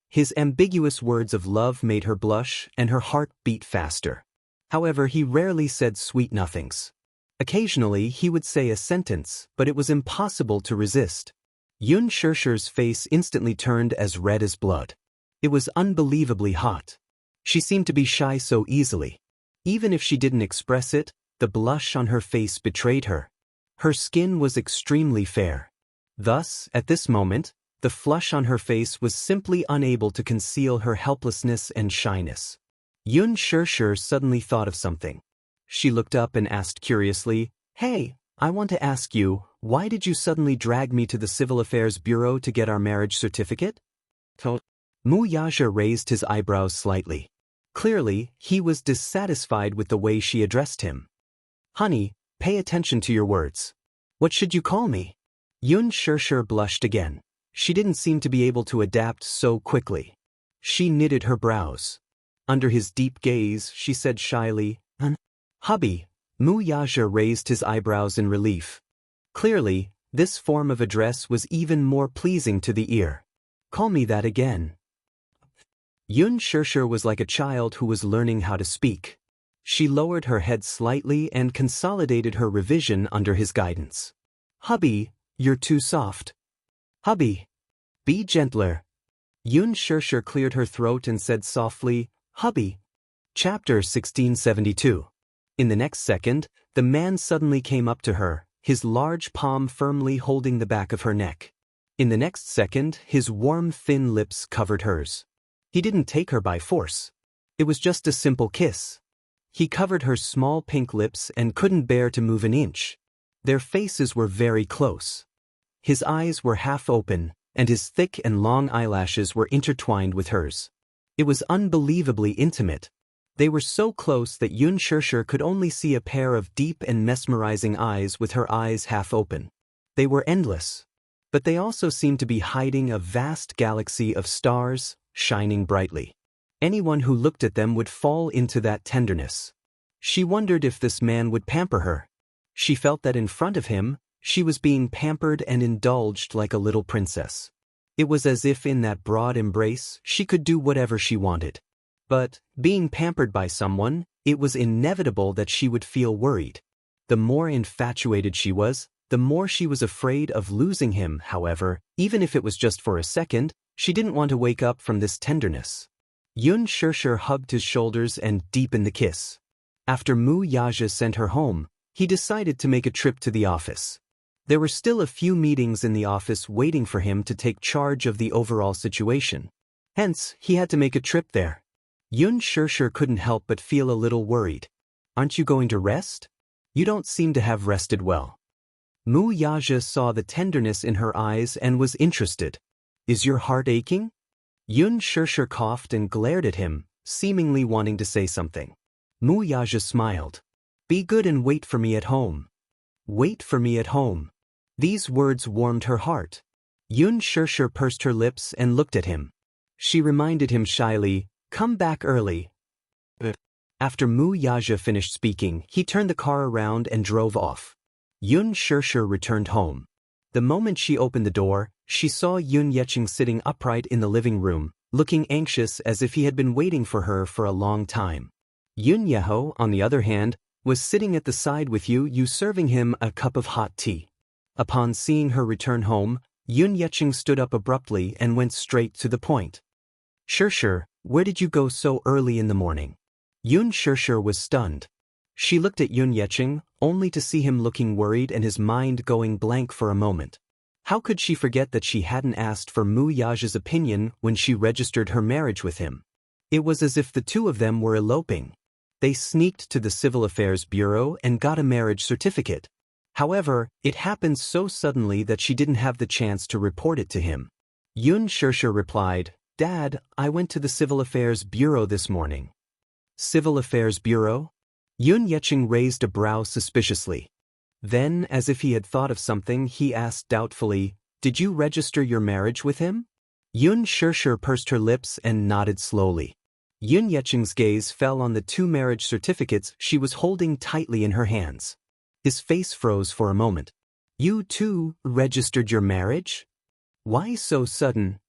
His ambiguous words of love made her blush and her heart beat faster. However, he rarely said sweet nothings. Occasionally, he would say a sentence, but it was impossible to resist. Yun Shirshir's face instantly turned as red as blood. It was unbelievably hot. She seemed to be shy so easily. Even if she didn't express it, the blush on her face betrayed her. Her skin was extremely fair. Thus, at this moment, the flush on her face was simply unable to conceal her helplessness and shyness. Yun Shirshir suddenly thought of something. She looked up and asked curiously, Hey, I want to ask you, why did you suddenly drag me to the Civil Affairs Bureau to get our marriage certificate? Mu Yaja raised his eyebrows slightly. Clearly, he was dissatisfied with the way she addressed him. Honey, pay attention to your words. What should you call me? Yun Shirshir blushed again. She didn't seem to be able to adapt so quickly. She knitted her brows. Under his deep gaze, she said shyly, Hubby. Mu Yaja raised his eyebrows in relief. Clearly, this form of address was even more pleasing to the ear. Call me that again. Yun Shirshir was like a child who was learning how to speak. She lowered her head slightly and consolidated her revision under his guidance. Hubby, you're too soft. Hubby, be gentler. Yun Shirshir cleared her throat and said softly, Hubby. Chapter 1672. In the next second, the man suddenly came up to her, his large palm firmly holding the back of her neck. In the next second, his warm, thin lips covered hers. He didn't take her by force. It was just a simple kiss. He covered her small pink lips and couldn't bear to move an inch. Their faces were very close. His eyes were half open, and his thick and long eyelashes were intertwined with hers. It was unbelievably intimate. They were so close that Yun Shirshir could only see a pair of deep and mesmerizing eyes with her eyes half open. They were endless. But they also seemed to be hiding a vast galaxy of stars, shining brightly. Anyone who looked at them would fall into that tenderness. She wondered if this man would pamper her. She felt that in front of him, she was being pampered and indulged like a little princess. It was as if in that broad embrace, she could do whatever she wanted. But, being pampered by someone, it was inevitable that she would feel worried. The more infatuated she was, the more she was afraid of losing him. However, even if it was just for a second, she didn't want to wake up from this tenderness. Yun Shirshir hugged his shoulders and deepened the kiss. After Mu Yaja sent her home, he decided to make a trip to the office. There were still a few meetings in the office waiting for him to take charge of the overall situation. Hence, he had to make a trip there. Yun Shirshir couldn't help but feel a little worried. Aren't you going to rest? You don't seem to have rested well. Mu Yaja saw the tenderness in her eyes and was interested. Is your heart aching? Yun Shirshir coughed and glared at him, seemingly wanting to say something. Mu Yaja smiled. Be good and wait for me at home. Wait for me at home. These words warmed her heart. Yun Shirshir pursed her lips and looked at him. She reminded him shyly, Come back early. After Mu Yaja finished speaking, he turned the car around and drove off. Yun Shirshir returned home. The moment she opened the door, she saw Yun Yecheng sitting upright in the living room, looking anxious as if he had been waiting for her for a long time. Yun Yeho, on the other hand, was sitting at the side with Yu serving him a cup of hot tea. Upon seeing her return home, Yun Yecheng stood up abruptly and went straight to the point. Shirshir, where did you go so early in the morning? Yun Shirshir was stunned. She looked at Yun Yecheng, only to see him looking worried and his mind going blank for a moment. How could she forget that she hadn't asked for Mu Yaja's opinion when she registered her marriage with him? It was as if the two of them were eloping. They sneaked to the Civil Affairs Bureau and got a marriage certificate. However, it happened so suddenly that she didn't have the chance to report it to him. Yun Shirshir replied, Dad, I went to the Civil Affairs Bureau this morning. Civil Affairs Bureau? Yun Yecheng raised a brow suspiciously. Then, as if he had thought of something, he asked doubtfully, Did you register your marriage with him? Yun Xianxia pursed her lips and nodded slowly. Yun Yecheng's gaze fell on the 2 marriage certificates she was holding tightly in her hands. His face froze for a moment. You too registered your marriage? Why so sudden?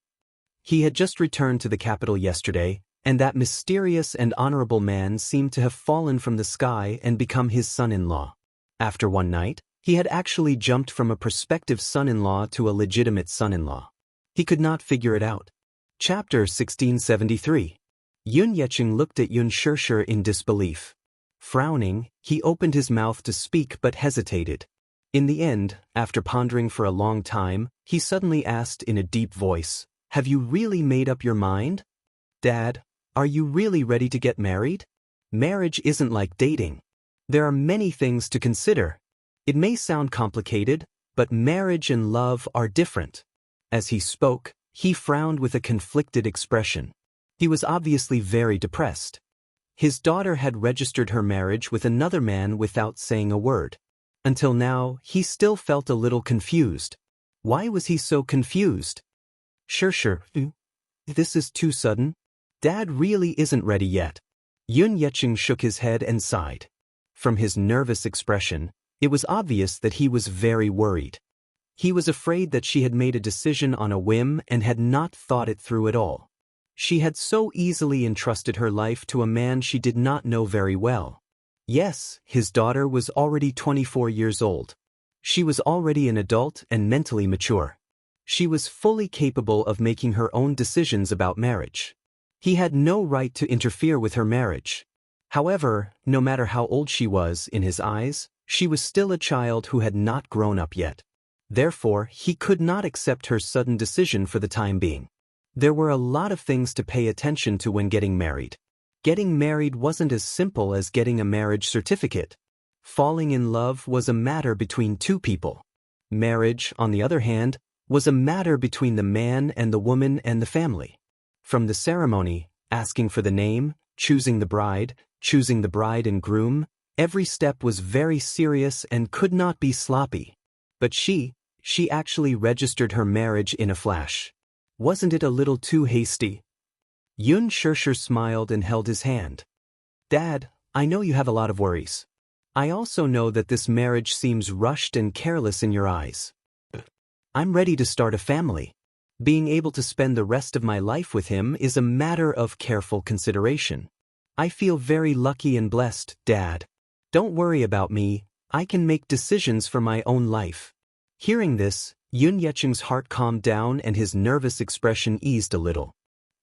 He had just returned to the capital yesterday, and that mysterious and honorable man seemed to have fallen from the sky and become his son-in-law. After one night, he had actually jumped from a prospective son-in-law to a legitimate son-in-law. He could not figure it out. Chapter 1673. Yun Yecheng looked at Yun Xianxia in disbelief. Frowning, he opened his mouth to speak but hesitated. In the end, after pondering for a long time, he suddenly asked in a deep voice, Have you really made up your mind? Dad, are you really ready to get married? Marriage isn't like dating. There are many things to consider. It may sound complicated, but marriage and love are different. As he spoke, he frowned with a conflicted expression. He was obviously very depressed. His daughter had registered her marriage with another man without saying a word. Until now, he still felt a little confused. Why was he so confused? Sure, this is too sudden. Dad really isn't ready yet. Yun Yecheng shook his head and sighed. From his nervous expression, it was obvious that he was very worried. He was afraid that she had made a decision on a whim and had not thought it through at all. She had so easily entrusted her life to a man she did not know very well. Yes, his daughter was already 24 years old. She was already an adult and mentally mature. She was fully capable of making her own decisions about marriage. He had no right to interfere with her marriage. However, no matter how old she was in his eyes, she was still a child who had not grown up yet. Therefore, he could not accept her sudden decision for the time being. There were a lot of things to pay attention to when getting married. Getting married wasn't as simple as getting a marriage certificate. Falling in love was a matter between 2 people. Marriage, on the other hand, was a matter between the man and the woman and the family. From the ceremony, asking for the name, choosing the bride and groom, every step was very serious and could not be sloppy. But she actually registered her marriage in a flash. Wasn't it a little too hasty? Yun Xianxia smiled and held his hand. Dad, I know you have a lot of worries. I also know that this marriage seems rushed and careless in your eyes. I'm ready to start a family. Being able to spend the rest of my life with him is a matter of careful consideration. I feel very lucky and blessed, Dad. Don't worry about me, I can make decisions for my own life. Hearing this, Yun Yecheng's heart calmed down and his nervous expression eased a little.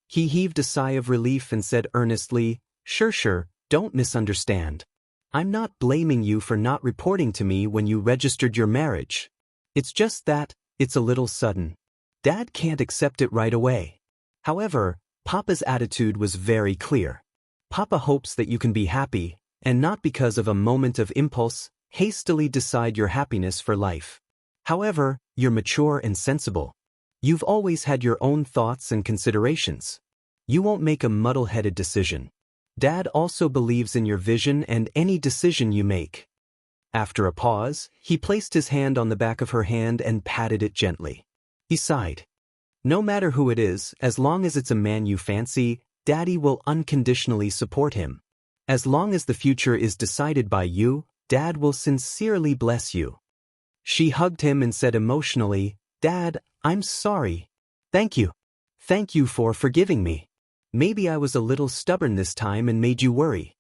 He heaved a sigh of relief and said earnestly, Sure, don't misunderstand. I'm not blaming you for not reporting to me when you registered your marriage. It's just that, it's a little sudden. Dad can't accept it right away. However, Papa's attitude was very clear. Papa hopes that you can be happy, and not because of a moment of impulse, hastily decide your happiness for life. However, you're mature and sensible. You've always had your own thoughts and considerations. You won't make a muddle-headed decision. Dad also believes in your vision and any decision you make. After a pause, he placed his hand on the back of her hand and patted it gently. He sighed. No matter who it is, as long as it's a man you fancy, Daddy will unconditionally support him. As long as the future is decided by you, Dad will sincerely bless you. She hugged him and said emotionally, Dad, I'm sorry. Thank you. Thank you for forgiving me. Maybe I was a little stubborn this time and made you worry.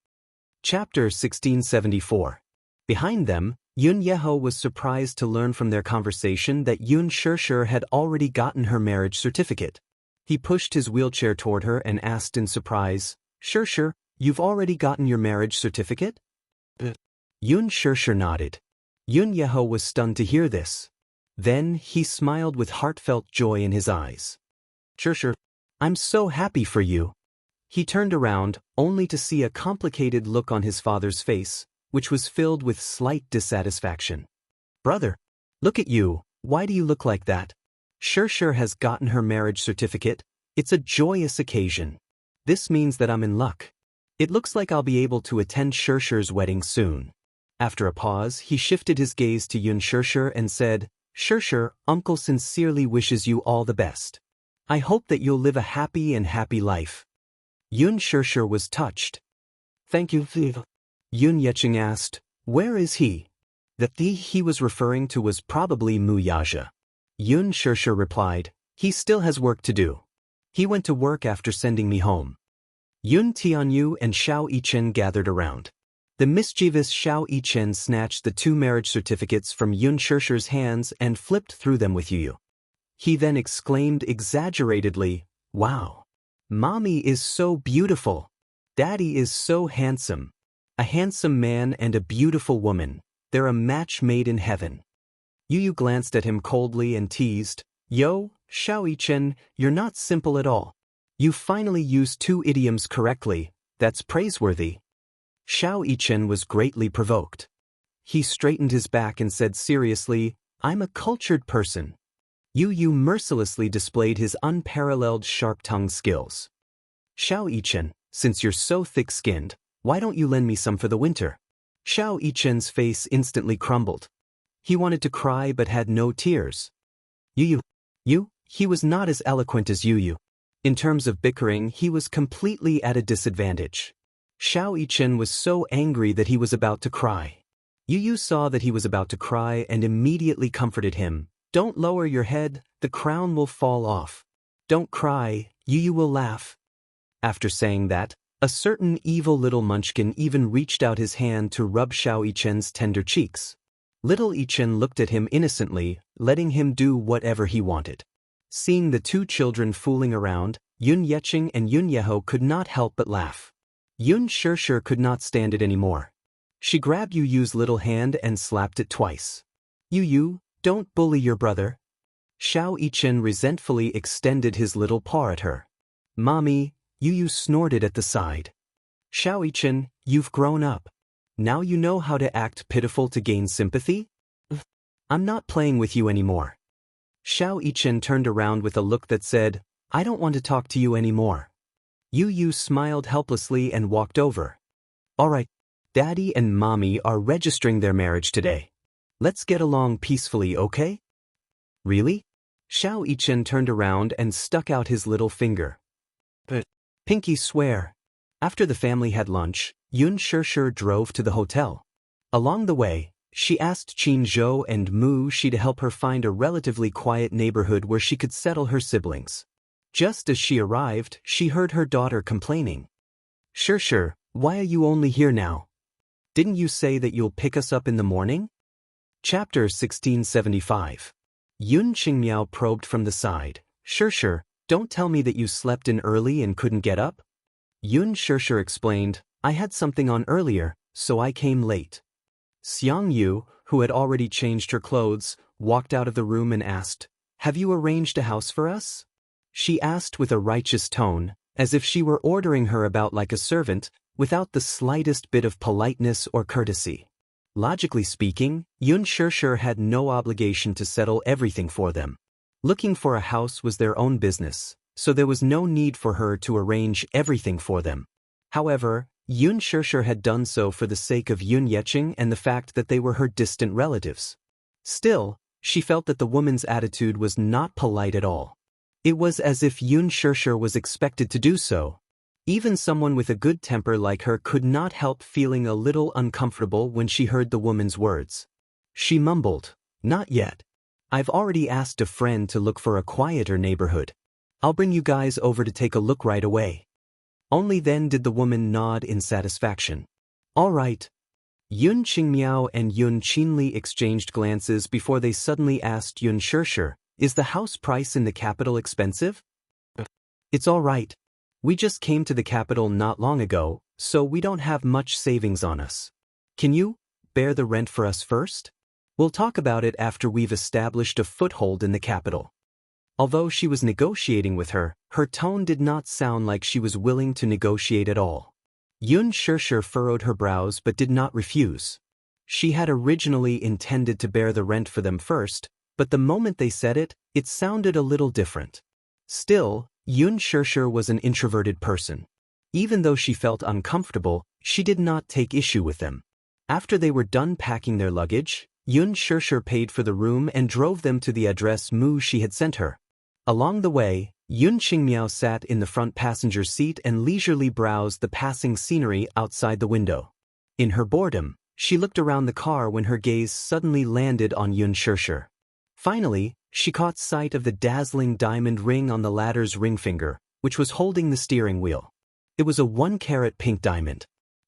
Chapter 1674. Behind them, Yun Yeho was surprised to learn from their conversation that Yun Xianxia had already gotten her marriage certificate. He pushed his wheelchair toward her and asked in surprise, Xianxia, you've already gotten your marriage certificate? Yun Xianxia nodded. Yun Yeho was stunned to hear this. Then he smiled with heartfelt joy in his eyes. Xianxia, I'm so happy for you. He turned around, only to see a complicated look on his father's face, which was filled with slight dissatisfaction. Brother, look at you, why do you look like that? Xianxia has gotten her marriage certificate, It's a joyous occasion. This means that I'm in luck. It looks like I'll be able to attend Xianxia's wedding soon. After a pause, he shifted his gaze to Xianxia and said, Xianxia, Uncle sincerely wishes you all the best. I hope that you'll live a happy life. Xianxia was touched. Thank you, Xianxia asked, where is he? The he was referring to was probably Wuxia. Xianxia replied, he still has work to do. He went to work after sending me home. Yun Tianyu and Xiao Yichen gathered around. The mischievous Xiao Yichen snatched the 2 marriage certificates from Xianxia's hands and flipped through them with Yu. He then exclaimed exaggeratedly, wow! Mommy is so beautiful! Daddy is so handsome! A handsome man and a beautiful woman, they're a match made in heaven. Yu glanced at him coldly and teased, Yo, Xiao Yichen, you're not simple at all. You finally used 2 idioms correctly, that's praiseworthy. Xiao Yichen was greatly provoked. He straightened his back and said seriously, I'm a cultured person. Yu mercilessly displayed his unparalleled sharp-tongued skills. Xiao Yichen, since you're so thick-skinned, why don't you lend me some for the winter? Xiao Yichen's face instantly crumbled. He wanted to cry but had no tears. Yu, he was not as eloquent as Yu. In terms of bickering, he was completely at a disadvantage. Xiao Yichen was so angry that he was about to cry. Yu saw that he was about to cry and immediately comforted him. Don't lower your head, the crown will fall off. Don't cry, Yu will laugh. After saying that, a certain evil little munchkin even reached out his hand to rub Xiao Yichen's tender cheeks. Little Yichen looked at him innocently, letting him do whatever he wanted. Seeing the 2 children fooling around, Yun Yeqing and Yun Yeho could not help but laugh. Xianxia could not stand it anymore. She grabbed Yu's little hand and slapped it twice. Yu, don't bully your brother. Xiao Yichen resentfully extended his little paw at her. Mommy, Yu snorted at the side. Xiao Yichen, you've grown up. Now you know how to act pitiful to gain sympathy? I'm not playing with you anymore. Xiao Yichen turned around with a look that said, I don't want to talk to you anymore. Yu smiled helplessly and walked over. All right, Daddy and Mommy are registering their marriage today. Let's get along peacefully, okay? Really? Xiao Yichen turned around and stuck out his little finger. But, Pinky swear. After the family had lunch, Xianxia drove to the hotel. Along the way, she asked Qin Zhou and Mu Shi to help her find a relatively quiet neighborhood where she could settle her siblings. Just as she arrived, she heard her daughter complaining. Xianxia, why are you only here now? Didn't you say that you'll pick us up in the morning? Chapter 1675. Yun Qingmiao probed from the side. Xianxia, don't tell me that you slept in early and couldn't get up? Yun Xianxia explained, I had something on earlier, so I came late. Xianxia, who had already changed her clothes, walked out of the room and asked, Have you arranged a house for us? She asked with a righteous tone, as if she were ordering her about like a servant, without the slightest bit of politeness or courtesy. Logically speaking, Yun Xianxia had no obligation to settle everything for them. Looking for a house was their own business, so there was no need for her to arrange everything for them. However, Yun Xianxia had done so for the sake of Yun Yeqing and the fact that they were her distant relatives. Still, she felt that the woman's attitude was not polite at all. It was as if Yun Xianxia was expected to do so. Even someone with a good temper like her could not help feeling a little uncomfortable when she heard the woman's words. She mumbled, Not yet. I've already asked a friend to look for a quieter neighborhood. I'll bring you guys over to take a look right away. Only then did the woman nod in satisfaction. All right. Yun Qingmiao and Yun Qinli exchanged glances before they suddenly asked Yun Xianxia, Is the house price in the capital expensive? It's all right. We just came to the capital not long ago, so we don't have much savings on us. Can you bear the rent for us first? We'll talk about it after we've established a foothold in the capital. Although she was negotiating with her, her tone did not sound like she was willing to negotiate at all. Yun Xianxia furrowed her brows but did not refuse. She had originally intended to bear the rent for them first, but the moment they said it, it sounded a little different. Still, Xianxia was an introverted person. Even though she felt uncomfortable, she did not take issue with them. After they were done packing their luggage, Xianxia paid for the room and drove them to the address she had sent her. Along the way, Xianxia sat in the front passenger seat and leisurely browsed the passing scenery outside the window. In her boredom, she looked around the car when her gaze suddenly landed on Xianxia. Finally, she caught sight of the dazzling diamond ring on the latter's ring finger, which was holding the steering wheel. It was a 1-carat pink diamond.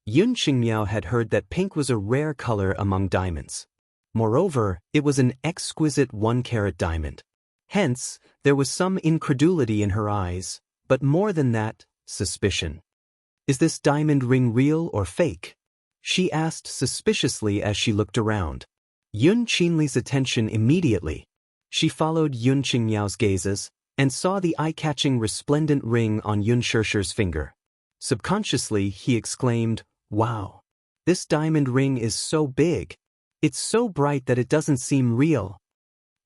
Xianxia had heard that pink was a rare color among diamonds. Moreover, it was an exquisite 1-carat diamond. Hence, there was some incredulity in her eyes, but more than that, suspicion. "Is this diamond ring real or fake?" she asked suspiciously as she looked around. Xianxia's attention immediately. She followed Xiao's gazes and saw the eye-catching resplendent ring on Xianxia's finger. Subconsciously, he exclaimed, "Wow! This diamond ring is so big. It's so bright that it doesn't seem real."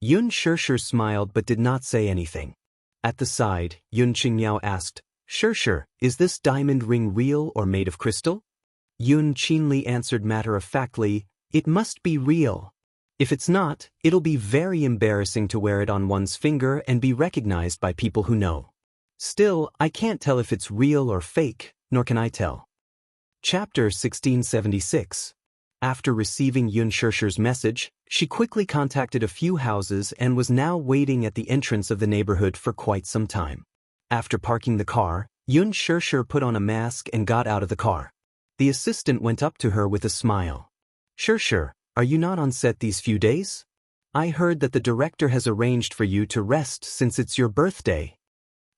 Xianxia smiled but did not say anything. At the side, Xianxia asked, "Xia, is this diamond ring real or made of crystal?" Xianxia answered matter-of-factly, "It must be real. If it's not, it'll be very embarrassing to wear it on one's finger and be recognized by people who know. Still, I can't tell if it's real or fake, nor can I tell." Chapter 1676. After receiving Xianxia's message, she quickly contacted a few houses and was now waiting at the entrance of the neighborhood for quite some time. After parking the car, Xianxia put on a mask and got out of the car. The assistant went up to her with a smile. "Xia, are you not on set these few days? I heard that the director has arranged for you to rest since it's your birthday."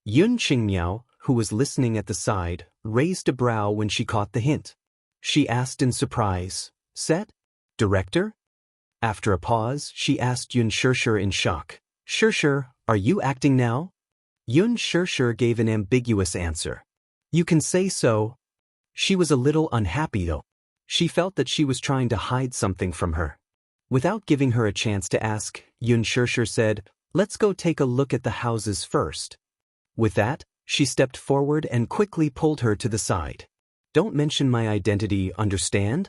Xianxia, who was listening at the side, raised a brow when she caught the hint. She asked in surprise, "Set? Director?" After a pause, she asked Xianxia in shock, "Xia, are you acting now?" Xianxia gave an ambiguous answer. "You can say so." She was a little unhappy though. She felt that she was trying to hide something from her. Without giving her a chance to ask, Xianxia said, "Let's go take a look at the houses first." With that, she stepped forward and quickly pulled her to the side. "Don't mention my identity, understand?"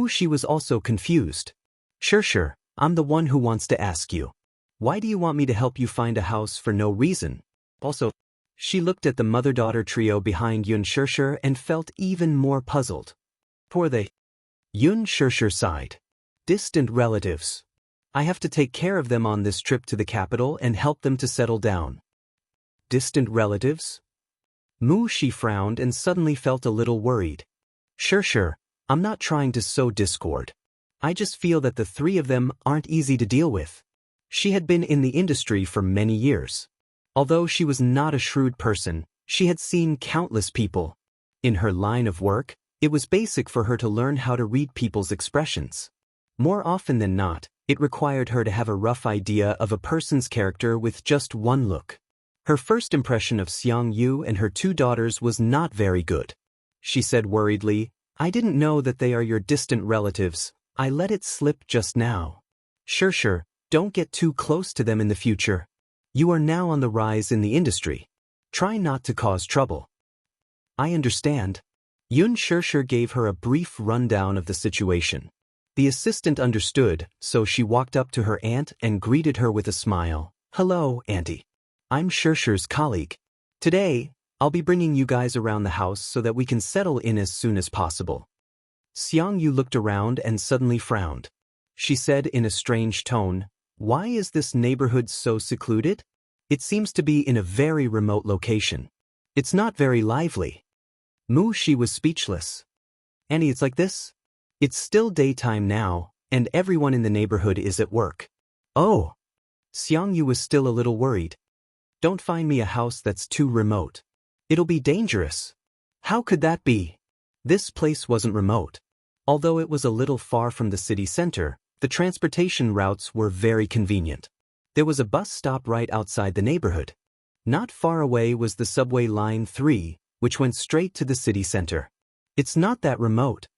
She was also confused. "Xia, I'm the one who wants to ask you. Why do you want me to help you find a house for no reason? Also," she looked at the mother-daughter trio behind Xianxia and felt even more puzzled. "Poor they." Xianxia sighed. "Distant relatives. I have to take care of them on this trip to the capital and help them to settle down." "Distant relatives?" She frowned and suddenly felt a little worried. "Xia, I'm not trying to sow discord. I just feel that the three of them aren't easy to deal with." She had been in the industry for many years. Although she was not a shrewd person, she had seen countless people. In her line of work, it was basic for her to learn how to read people's expressions. More often than not, it required her to have a rough idea of a person's character with just one look. Her first impression of Xianxia and her two daughters was not very good. She said worriedly, "I didn't know that they are your distant relatives. I let it slip just now." "Xia, don't get too close to them in the future. You are now on the rise in the industry. Try not to cause trouble." "I understand." Xianxia gave her a brief rundown of the situation. The assistant understood, so she walked up to her aunt and greeted her with a smile. "Hello, Auntie. I'm Xia's colleague. Today, I'll be bringing you guys around the house so that we can settle in as soon as possible." Xianxia looked around and suddenly frowned. She said in a strange tone, "Why is this neighborhood so secluded? It seems to be in a very remote location. It's not very lively." She was speechless. "Annie, it's like this. It's still daytime now, and everyone in the neighborhood is at work." "Oh." Xianxia was still a little worried. "Don't find me a house that's too remote. It'll be dangerous." "How could that be?" This place wasn't remote. Although it was a little far from the city center, the transportation routes were very convenient. There was a bus stop right outside the neighborhood. Not far away was the subway line 3, which went straight to the city center. It's not that remote.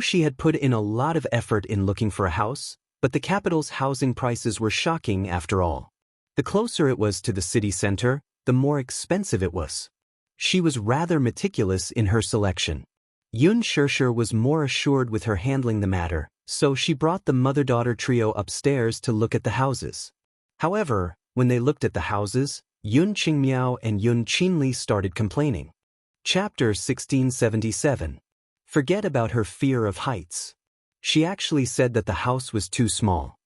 She had put in a lot of effort in looking for a house, but the capital's housing prices were shocking after all. The closer it was to the city center, the more expensive it was. She was rather meticulous in her selection. Xianxia was more assured with her handling the matter, so she brought the mother-daughter trio upstairs to look at the houses. However, when they looked at the houses, Yun Qingmiao and Yun Qinli started complaining. Chapter 1677. Forget about her fear of heights. She actually said that the house was too small.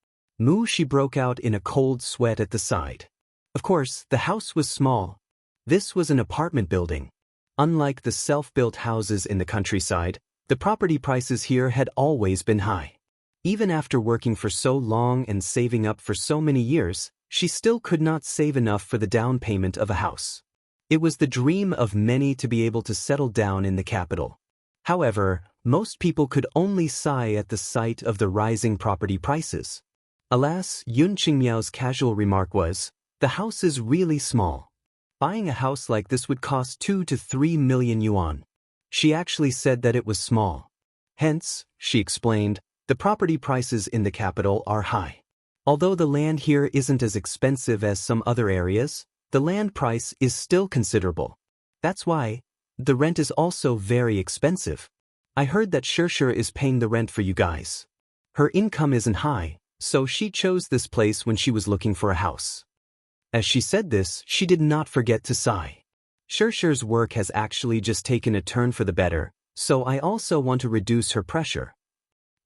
She broke out in a cold sweat at the side. Of course, the house was small. This was an apartment building. Unlike the self-built houses in the countryside, the property prices here had always been high. Even after working for so long and saving up for so many years, she still could not save enough for the down payment of a house. It was the dream of many to be able to settle down in the capital. However, most people could only sigh at the sight of the rising property prices. Alas, Yun Qingmiao's casual remark was, "The house is really small. Buying a house like this would cost 2 to 3 million yuan. She actually said that it was small. Hence, she explained, the property prices in the capital are high. Although the land here isn't as expensive as some other areas, the land price is still considerable. That's why the rent is also very expensive. I heard that Xianxia is paying the rent for you guys. Her income isn't high, so she chose this place when she was looking for a house." As she said this, she did not forget to sigh. Xianxia's work has actually just taken a turn for the better, so I also want to reduce her pressure.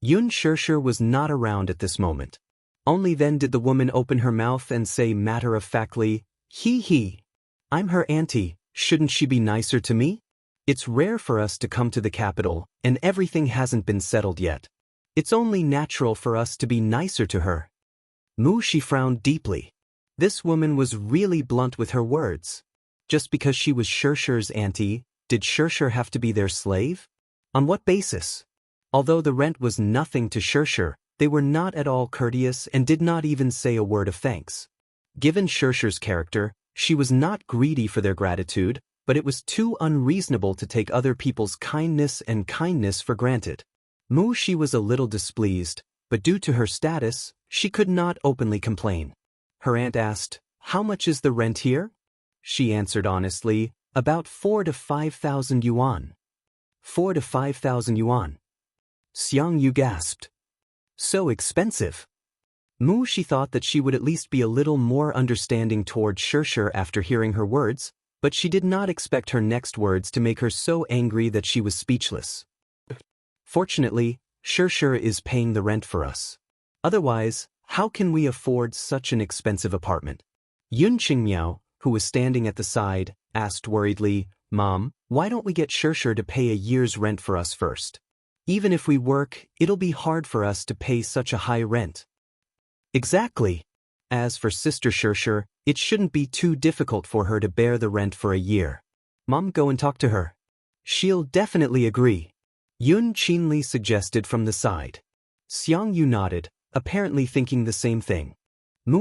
Xianxia was not around at this moment. Only then did the woman open her mouth and say matter-of-factly, "Hee. I'm her auntie, shouldn't she be nicer to me? It's rare for us to come to the capital, and everything hasn't been settled yet. It's only natural for us to be nicer to her." She frowned deeply. This woman was really blunt with her words. Just because she was Xianxia's auntie, did Xianxia have to be their slave? On what basis? Although the rent was nothing to Xianxia, they were not at all courteous and did not even say a word of thanks. Given Xianxia's character, she was not greedy for their gratitude, but it was too unreasonable to take other people's kindness for granted. She was a little displeased, but due to her status, she could not openly complain. Her aunt asked, "How much is the rent here?" She answered honestly, "About 4 to 5,000 yuan. 4 to 5,000 yuan. Xianxia gasped. So expensive. She thought that she would at least be a little more understanding toward Xianxia after hearing her words, but she did not expect her next words to make her so angry that she was speechless. Fortunately, Xianxia is paying the rent for us. Otherwise, how can we afford such an expensive apartment? Yun Qingmiao, who was standing at the side, asked worriedly, "Mom, why don't we get Xianxia to pay a year's rent for us first? Even if we work, it'll be hard for us to pay such a high rent." Exactly. As for Sister Xianxia, it shouldn't be too difficult for her to bear the rent for a year. Mom, go and talk to her. She'll definitely agree. Yun Qinli suggested from the side. Xianxia nodded, apparently thinking the same thing.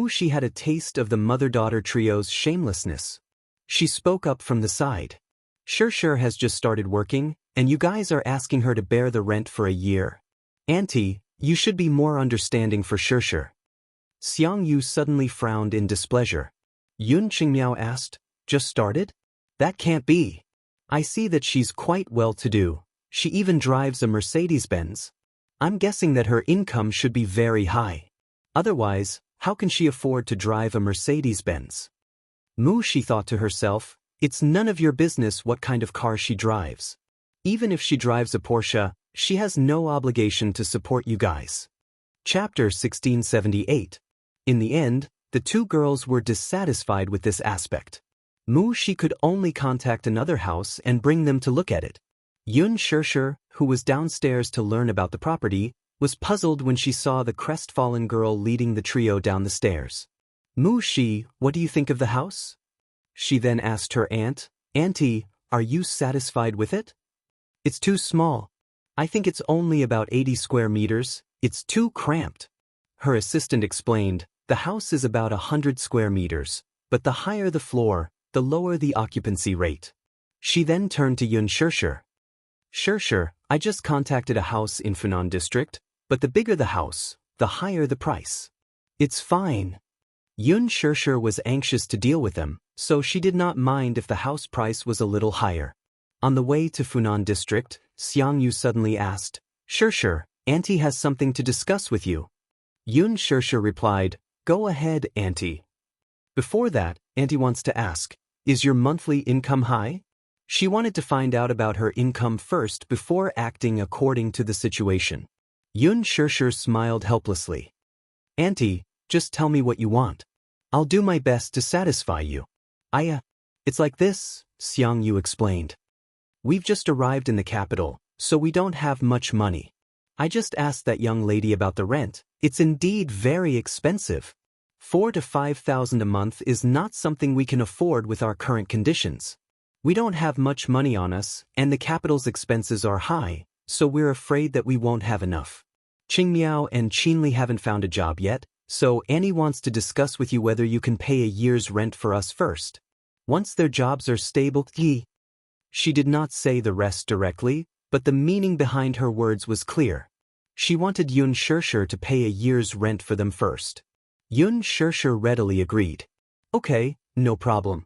She had a taste of the mother-daughter trio's shamelessness. She spoke up from the side. Xianxia has just started working, and you guys are asking her to bear the rent for a year. Auntie, you should be more understanding for Xianxia. Xianxia suddenly frowned in displeasure. Yun Qingmiao asked, "Just started? That can't be. I see that she's quite well-to-do. She even drives a Mercedes-Benz. I'm guessing that her income should be very high. Otherwise, how can she afford to drive a Mercedes-Benz?" She thought to herself, "It's none of your business what kind of car she drives. Even if she drives a Porsche, she has no obligation to support you guys." Chapter 1678. In the end, the two girls were dissatisfied with this aspect. She could only contact another house and bring them to look at it. Xianxia, who was downstairs to learn about the property, was puzzled when she saw the crestfallen girl leading the trio down the stairs. What do you think of the house?" She then asked her aunt, "Auntie, are you satisfied with it?" "It's too small. I think it's only about 80 square meters. It's too cramped." Her assistant explained, "The house is about 100 square meters, but the higher the floor, the lower the occupancy rate." She then turned to Xianxia. "Xianxia, I just contacted a house in Funan district, but the bigger the house, the higher the price." "It's fine." Yun Shirshir was anxious to deal with them, so she did not mind if the house price was a little higher. On the way to Funan district, Xianxia suddenly asked, Shirshir, Auntie has something to discuss with you. Yun Shirshir replied, Go ahead, Auntie. Before that, Auntie wants to ask, is your monthly income high? She wanted to find out about her income first before acting according to the situation. Yun Shirshir smiled helplessly. Auntie, just tell me what you want. I'll do my best to satisfy you. It's like this, Xianxia explained. We've just arrived in the capital, so we don't have much money. I just asked that young lady about the rent. It's indeed very expensive. 4,000 to 5,000 a month is not something we can afford with our current conditions. We don't have much money on us, and the capital's expenses are high, so we're afraid that we won't have enough. Qingmiao and Qinli haven't found a job yet, so Annie wants to discuss with you whether you can pay a year's rent for us first. Once their jobs are stable, She did not say the rest directly, but the meaning behind her words was clear. She wanted Yun Shirshir to pay a year's rent for them first. Yun Shirshir readily agreed. Okay, no problem.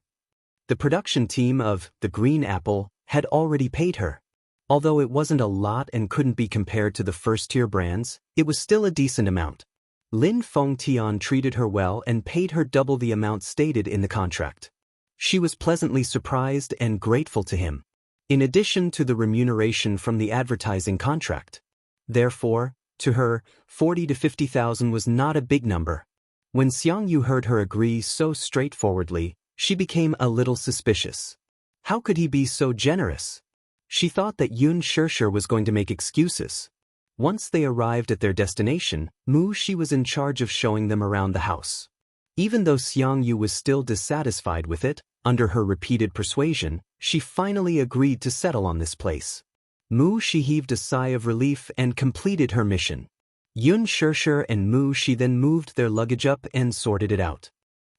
The production team of The Green Apple had already paid her. Although it wasn't a lot and couldn't be compared to the first-tier brands, it was still a decent amount. Lin Fengtian treated her well and paid her double the amount stated in the contract. She was pleasantly surprised and grateful to him, in addition to the remuneration from the advertising contract. Therefore, to her, 40,000 to 50,000 was not a big number. When Xianxia heard her agree so straightforwardly, she became a little suspicious. How could he be so generous? She thought that Yun Shirshir was going to make excuses. Once they arrived at their destination, Mu Shi was in charge of showing them around the house. Even though Xianxia was still dissatisfied with it, under her repeated persuasion, she finally agreed to settle on this place. Mu Shi heaved a sigh of relief and completed her mission. Yun Shirshir and Mu Shi then moved their luggage up and sorted it out.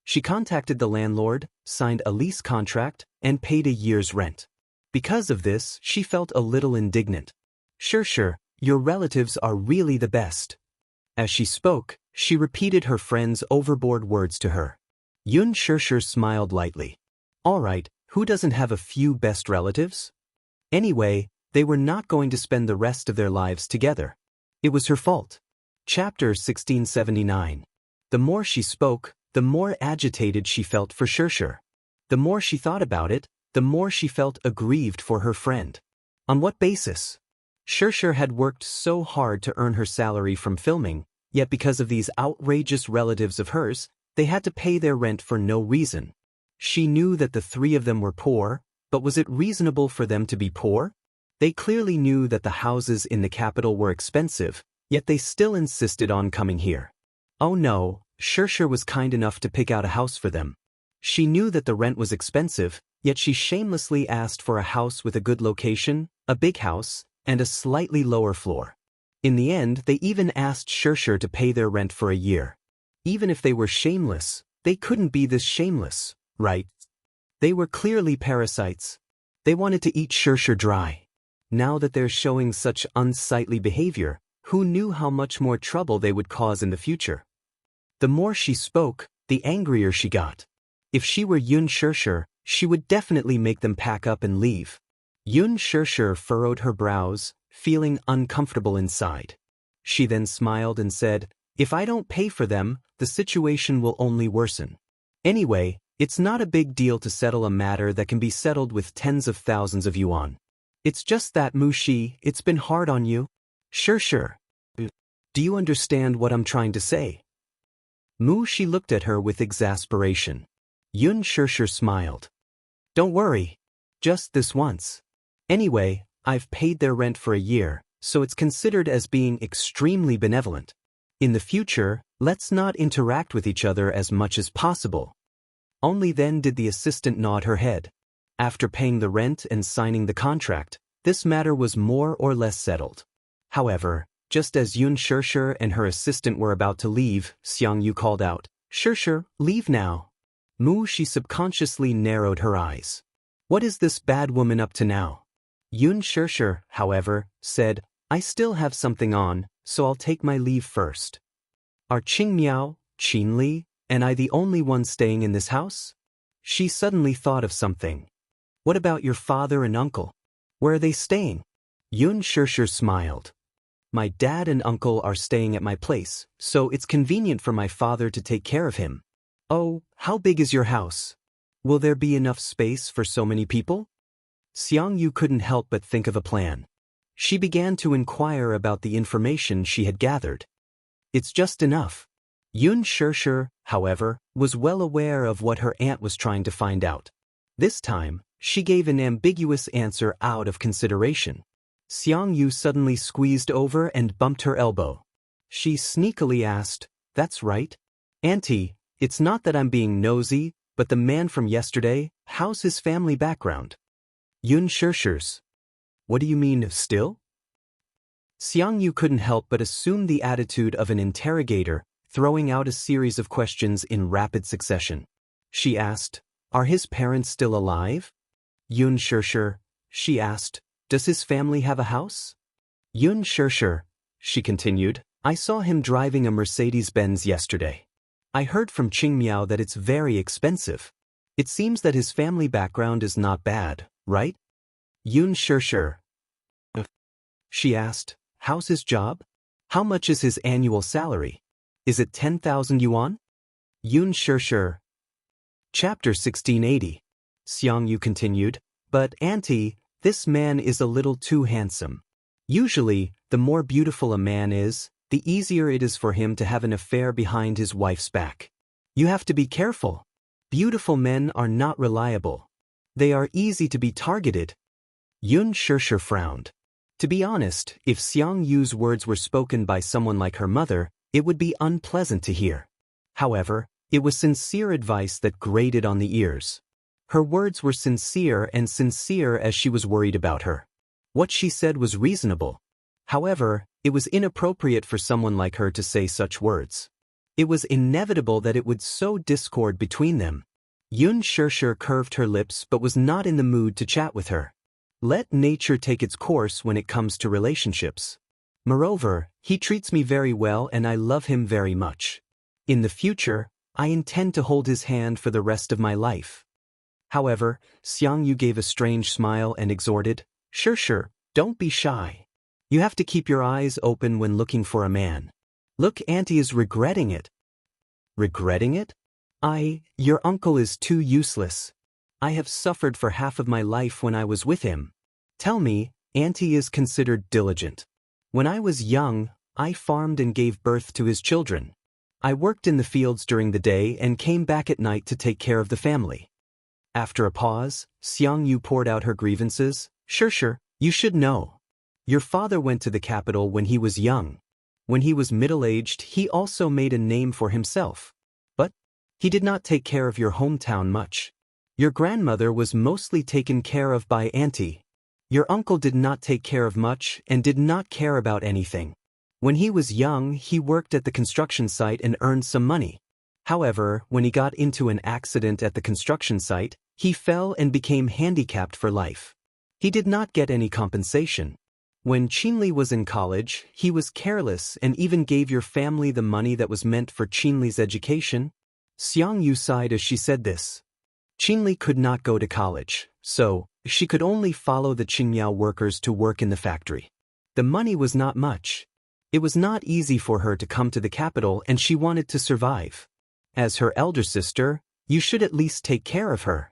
She contacted the landlord, signed a lease contract, and paid a year's rent. Because of this, she felt a little indignant. Shirshir, your relatives are really the best. As she spoke, she repeated her friend's overboard words to her. Yun Shirshir smiled lightly. All right, who doesn't have a few best relatives? Anyway, they were not going to spend the rest of their lives together. It was her fault. Chapter 1679. The more she spoke, the more agitated she felt for Shirshir. The more she thought about it, the more she felt aggrieved for her friend. On what basis? Shirshir had worked so hard to earn her salary from filming, yet because of these outrageous relatives of hers, they had to pay their rent for no reason. She knew that the three of them were poor, but was it reasonable for them to be poor? They clearly knew that the houses in the capital were expensive, yet they still insisted on coming here. Oh no, Shirshir was kind enough to pick out a house for them. She knew that the rent was expensive, yet she shamelessly asked for a house with a good location, a big house, and a slightly lower floor. In the end, they even asked Shirshir to pay their rent for a year. Even if they were shameless, they couldn't be this shameless, right? They were clearly parasites. They wanted to eat Shirshir dry. Now that they're showing such unsightly behavior, who knew how much more trouble they would cause in the future? The more she spoke, the angrier she got. If she were Yun Shirshir, she would definitely make them pack up and leave. Yun Shirshir furrowed her brows, feeling uncomfortable inside. She then smiled and said, If I don't pay for them, the situation will only worsen. Anyway, it's not a big deal to settle a matter that can be settled with tens of thousands of yuan. It's just that, Mu Shi, it's been hard on you. Shirshir. Do you understand what I'm trying to say? Mu Shi looked at her with exasperation. Yun Shirshir smiled. Don't worry. Just this once. Anyway, I've paid their rent for a year, so it's considered as being extremely benevolent. In the future, let's not interact with each other as much as possible. Only then did the assistant nod her head. After paying the rent and signing the contract, this matter was more or less settled. However, just as Yun Shirshir and her assistant were about to leave, Xianxia called out, Shirshir, leave now. Mu Shi subconsciously narrowed her eyes. What is this bad woman up to now? Yun Shirshir, however, said, I still have something on, so I'll take my leave first. Are Qingmiao, Qinli, Am I the only one staying in this house? She suddenly thought of something. What about your father and uncle? Where are they staying? Xianxia smiled. My dad and uncle are staying at my place, so it's convenient for my father to take care of him. Oh, how big is your house? Will there be enough space for so many people? Xianxia couldn't help but think of a plan. She began to inquire about the information she had gathered. It's just enough. Xianxia, however, was well aware of what her aunt was trying to find out. This time, she gave an ambiguous answer out of consideration. Xianxia suddenly squeezed over and bumped her elbow. She sneakily asked, That's right. Auntie, it's not that I'm being nosy, but the man from yesterday, how's his family background? Xianxia's. What do you mean, still? Xianxia couldn't help but assume the attitude of an interrogator, throwing out a series of questions in rapid succession. She asked, Are his parents still alive? Xianxia, she asked, Does his family have a house? Xianxia, she continued, I saw him driving a Mercedes-Benz yesterday. I heard from Qingmiao that it's very expensive. It seems that his family background is not bad, right? Xianxia, she asked, How's his job? How much is his annual salary? Is it 10,000 yuan? Xianxia. Chapter 1680. Xianxia continued, But auntie, this man is a little too handsome. Usually, the more beautiful a man is, the easier it is for him to have an affair behind his wife's back. You have to be careful. Beautiful men are not reliable. They are easy to be targeted. Xianxia frowned. To be honest, if Xiangyu's words were spoken by someone like her mother, it would be unpleasant to hear. However, it was sincere advice that grated on the ears. Her words were sincere as she was worried about her. What she said was reasonable. However, it was inappropriate for someone like her to say such words. It was inevitable that it would sow discord between them. Xianxia curved her lips but was not in the mood to chat with her. Let nature take its course when it comes to relationships. Moreover, he treats me very well and I love him very much. In the future, I intend to hold his hand for the rest of my life. However, Xianxia gave a strange smile and exhorted, Sure, don't be shy. You have to keep your eyes open when looking for a man. Look, auntie is regretting it. Regretting it? Your uncle is too useless. I have suffered for half of my life when I was with him. Tell me, auntie is considered diligent. When I was young, I farmed and gave birth to his children. I worked in the fields during the day and came back at night to take care of the family. After a pause, Xianxia poured out her grievances. Sure, you should know. Your father went to the capital when he was young. When he was middle-aged, he also made a name for himself. But he did not take care of your hometown much. Your grandmother was mostly taken care of by auntie. Your uncle did not take care of much and did not care about anything. When he was young, he worked at the construction site and earned some money. However, when he got into an accident at the construction site, he fell and became handicapped for life. He did not get any compensation. When Qinli was in college, he was careless and even gave your family the money that was meant for Qinli's education. Xianxia sighed as she said this. Qinli could not go to college, so she could only follow the Qingmiao workers to work in the factory. The money was not much. It was not easy for her to come to the capital and she wanted to survive. As her elder sister, you should at least take care of her.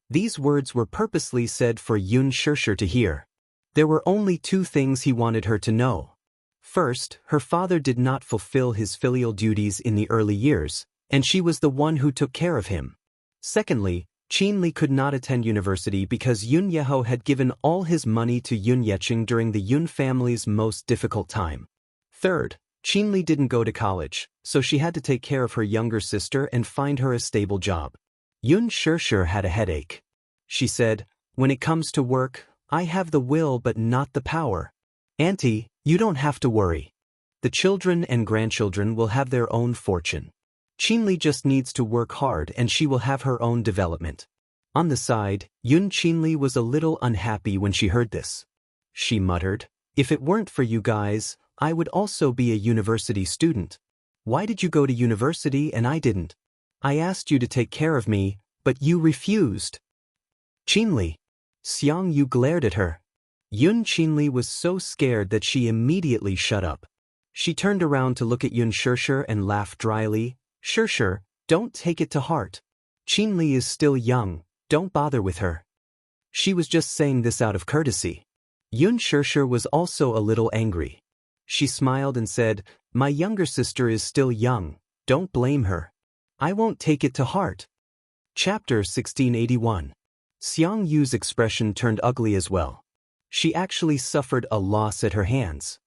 These words were purposely said for Xianxia to hear. There were only two things he wanted her to know. First, her father did not fulfill his filial duties in the early years, and she was the one who took care of him. Secondly, Qinli could not attend university because Yun Yeho had given all his money to Yun Yeqing during the Yun family's most difficult time. Third, Qinli didn't go to college, so she had to take care of her younger sister and find her a stable job. Xianxia had a headache. She said, When it comes to work, I have the will but not the power. Auntie, you don't have to worry. The children and grandchildren will have their own fortune. Qinli just needs to work hard and she will have her own development. On the side, Yun Qinli was a little unhappy when she heard this. She muttered, If it weren't for you guys, I would also be a university student. Why did you go to university and I didn't? I asked you to take care of me, but you refused. Qinli. Xianxia glared at her. Qinli was so scared that she immediately shut up. She turned around to look at Xianxia and laughed dryly. Xianxia, don't take it to heart. Qinli is still young, don't bother with her. She was just saying this out of courtesy. Xianxia was also a little angry. She smiled and said, my younger sister is still young, don't blame her. I won't take it to heart. Chapter 1681. Xiangxia's expression turned ugly as well. She actually suffered a loss at her hands.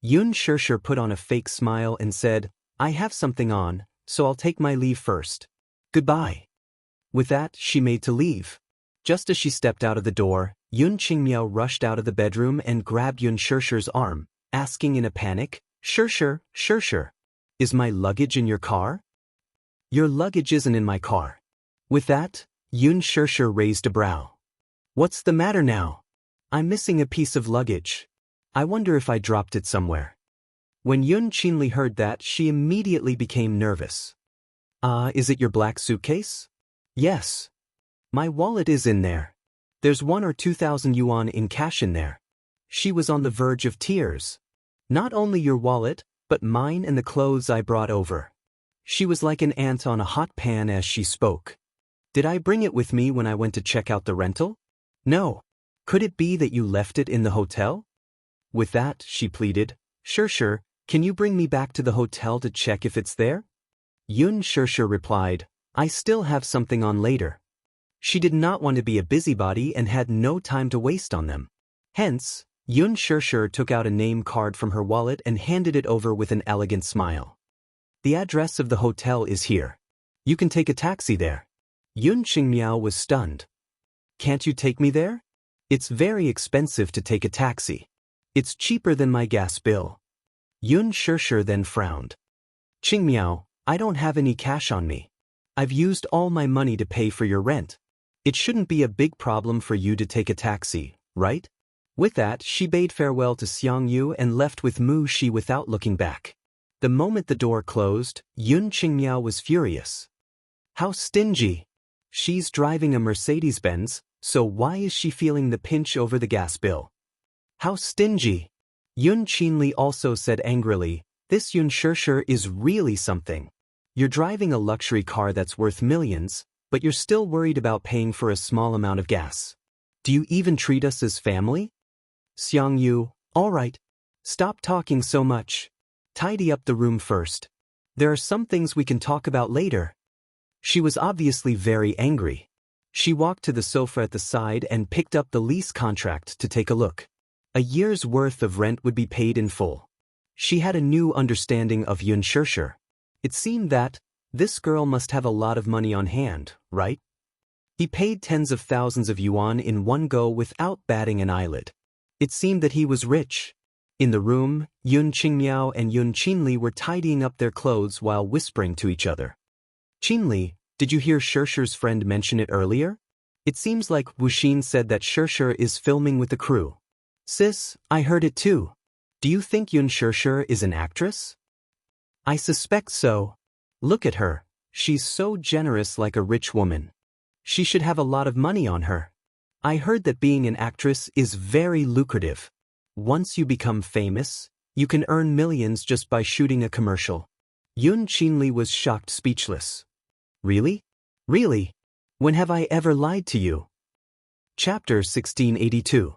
Xianxia put on a fake smile and said, I have something on, so I'll take my leave first. Goodbye. With that, she made to leave. Just as she stepped out of the door, Qingmiao rushed out of the bedroom and grabbed Xiaxia's arm, asking in a panic, Xiaxia, is my luggage in your car? Your luggage isn't in my car. With that, Xiaxia raised a brow. What's the matter now? I'm missing a piece of luggage. I wonder if I dropped it somewhere. When Qinli heard that, she immediately became nervous. Is it your black suitcase? Yes. My wallet is in there. There's 1,000 or 2,000 yuan in cash in there. She was on the verge of tears. Not only your wallet, but mine and the clothes I brought over. She was like an ant on a hot pan as she spoke. Did I bring it with me when I went to check out the rental? No. Could it be that you left it in the hotel? With that, she pleaded, Xiaxia, can you bring me back to the hotel to check if it's there? Xiaxia replied, I still have something on later. She did not want to be a busybody and had no time to waste on them. Hence, Xiaxia took out a name card from her wallet and handed it over with an elegant smile. The address of the hotel is here. You can take a taxi there. Qingmiao was stunned. Can't you take me there? It's very expensive to take a taxi. It's cheaper than my gas bill. Xiaxia then frowned. Qingmiao, I don't have any cash on me. I've used all my money to pay for your rent. It shouldn't be a big problem for you to take a taxi, right? With that, she bade farewell to Xianxia and left with Mu Shi without looking back. The moment the door closed, Qingmiao was furious. How stingy! She's driving a Mercedes-Benz, so why is she feeling the pinch over the gas bill? How stingy! Qinli also said angrily, this Xiaxia is really something. You're driving a luxury car that's worth millions, but you're still worried about paying for a small amount of gas. Do you even treat us as family? Xianxia, all right. Stop talking so much. Tidy up the room first. There are some things we can talk about later. She was obviously very angry. She walked to the sofa at the side and picked up the lease contract to take a look. A year's worth of rent would be paid in full. She had a new understanding of Xiaxia. It seemed that this girl must have a lot of money on hand, right? He paid tens of thousands of yuan in one go without batting an eyelid. It seemed that he was rich. In the room, Qingmiao and Qinli were tidying up their clothes while whispering to each other. Qinli, did you hear Xiaxia's friend mention it earlier? It seems like Wuxin said that Xiaxia is filming with the crew. Sis, I heard it too. Do you think Xiaxia is an actress? I suspect so. Look at her. She's so generous like a rich woman. She should have a lot of money on her. I heard that being an actress is very lucrative. Once you become famous, you can earn millions just by shooting a commercial. Qinli was shocked speechless. Really? Really? When have I ever lied to you? Chapter 1682.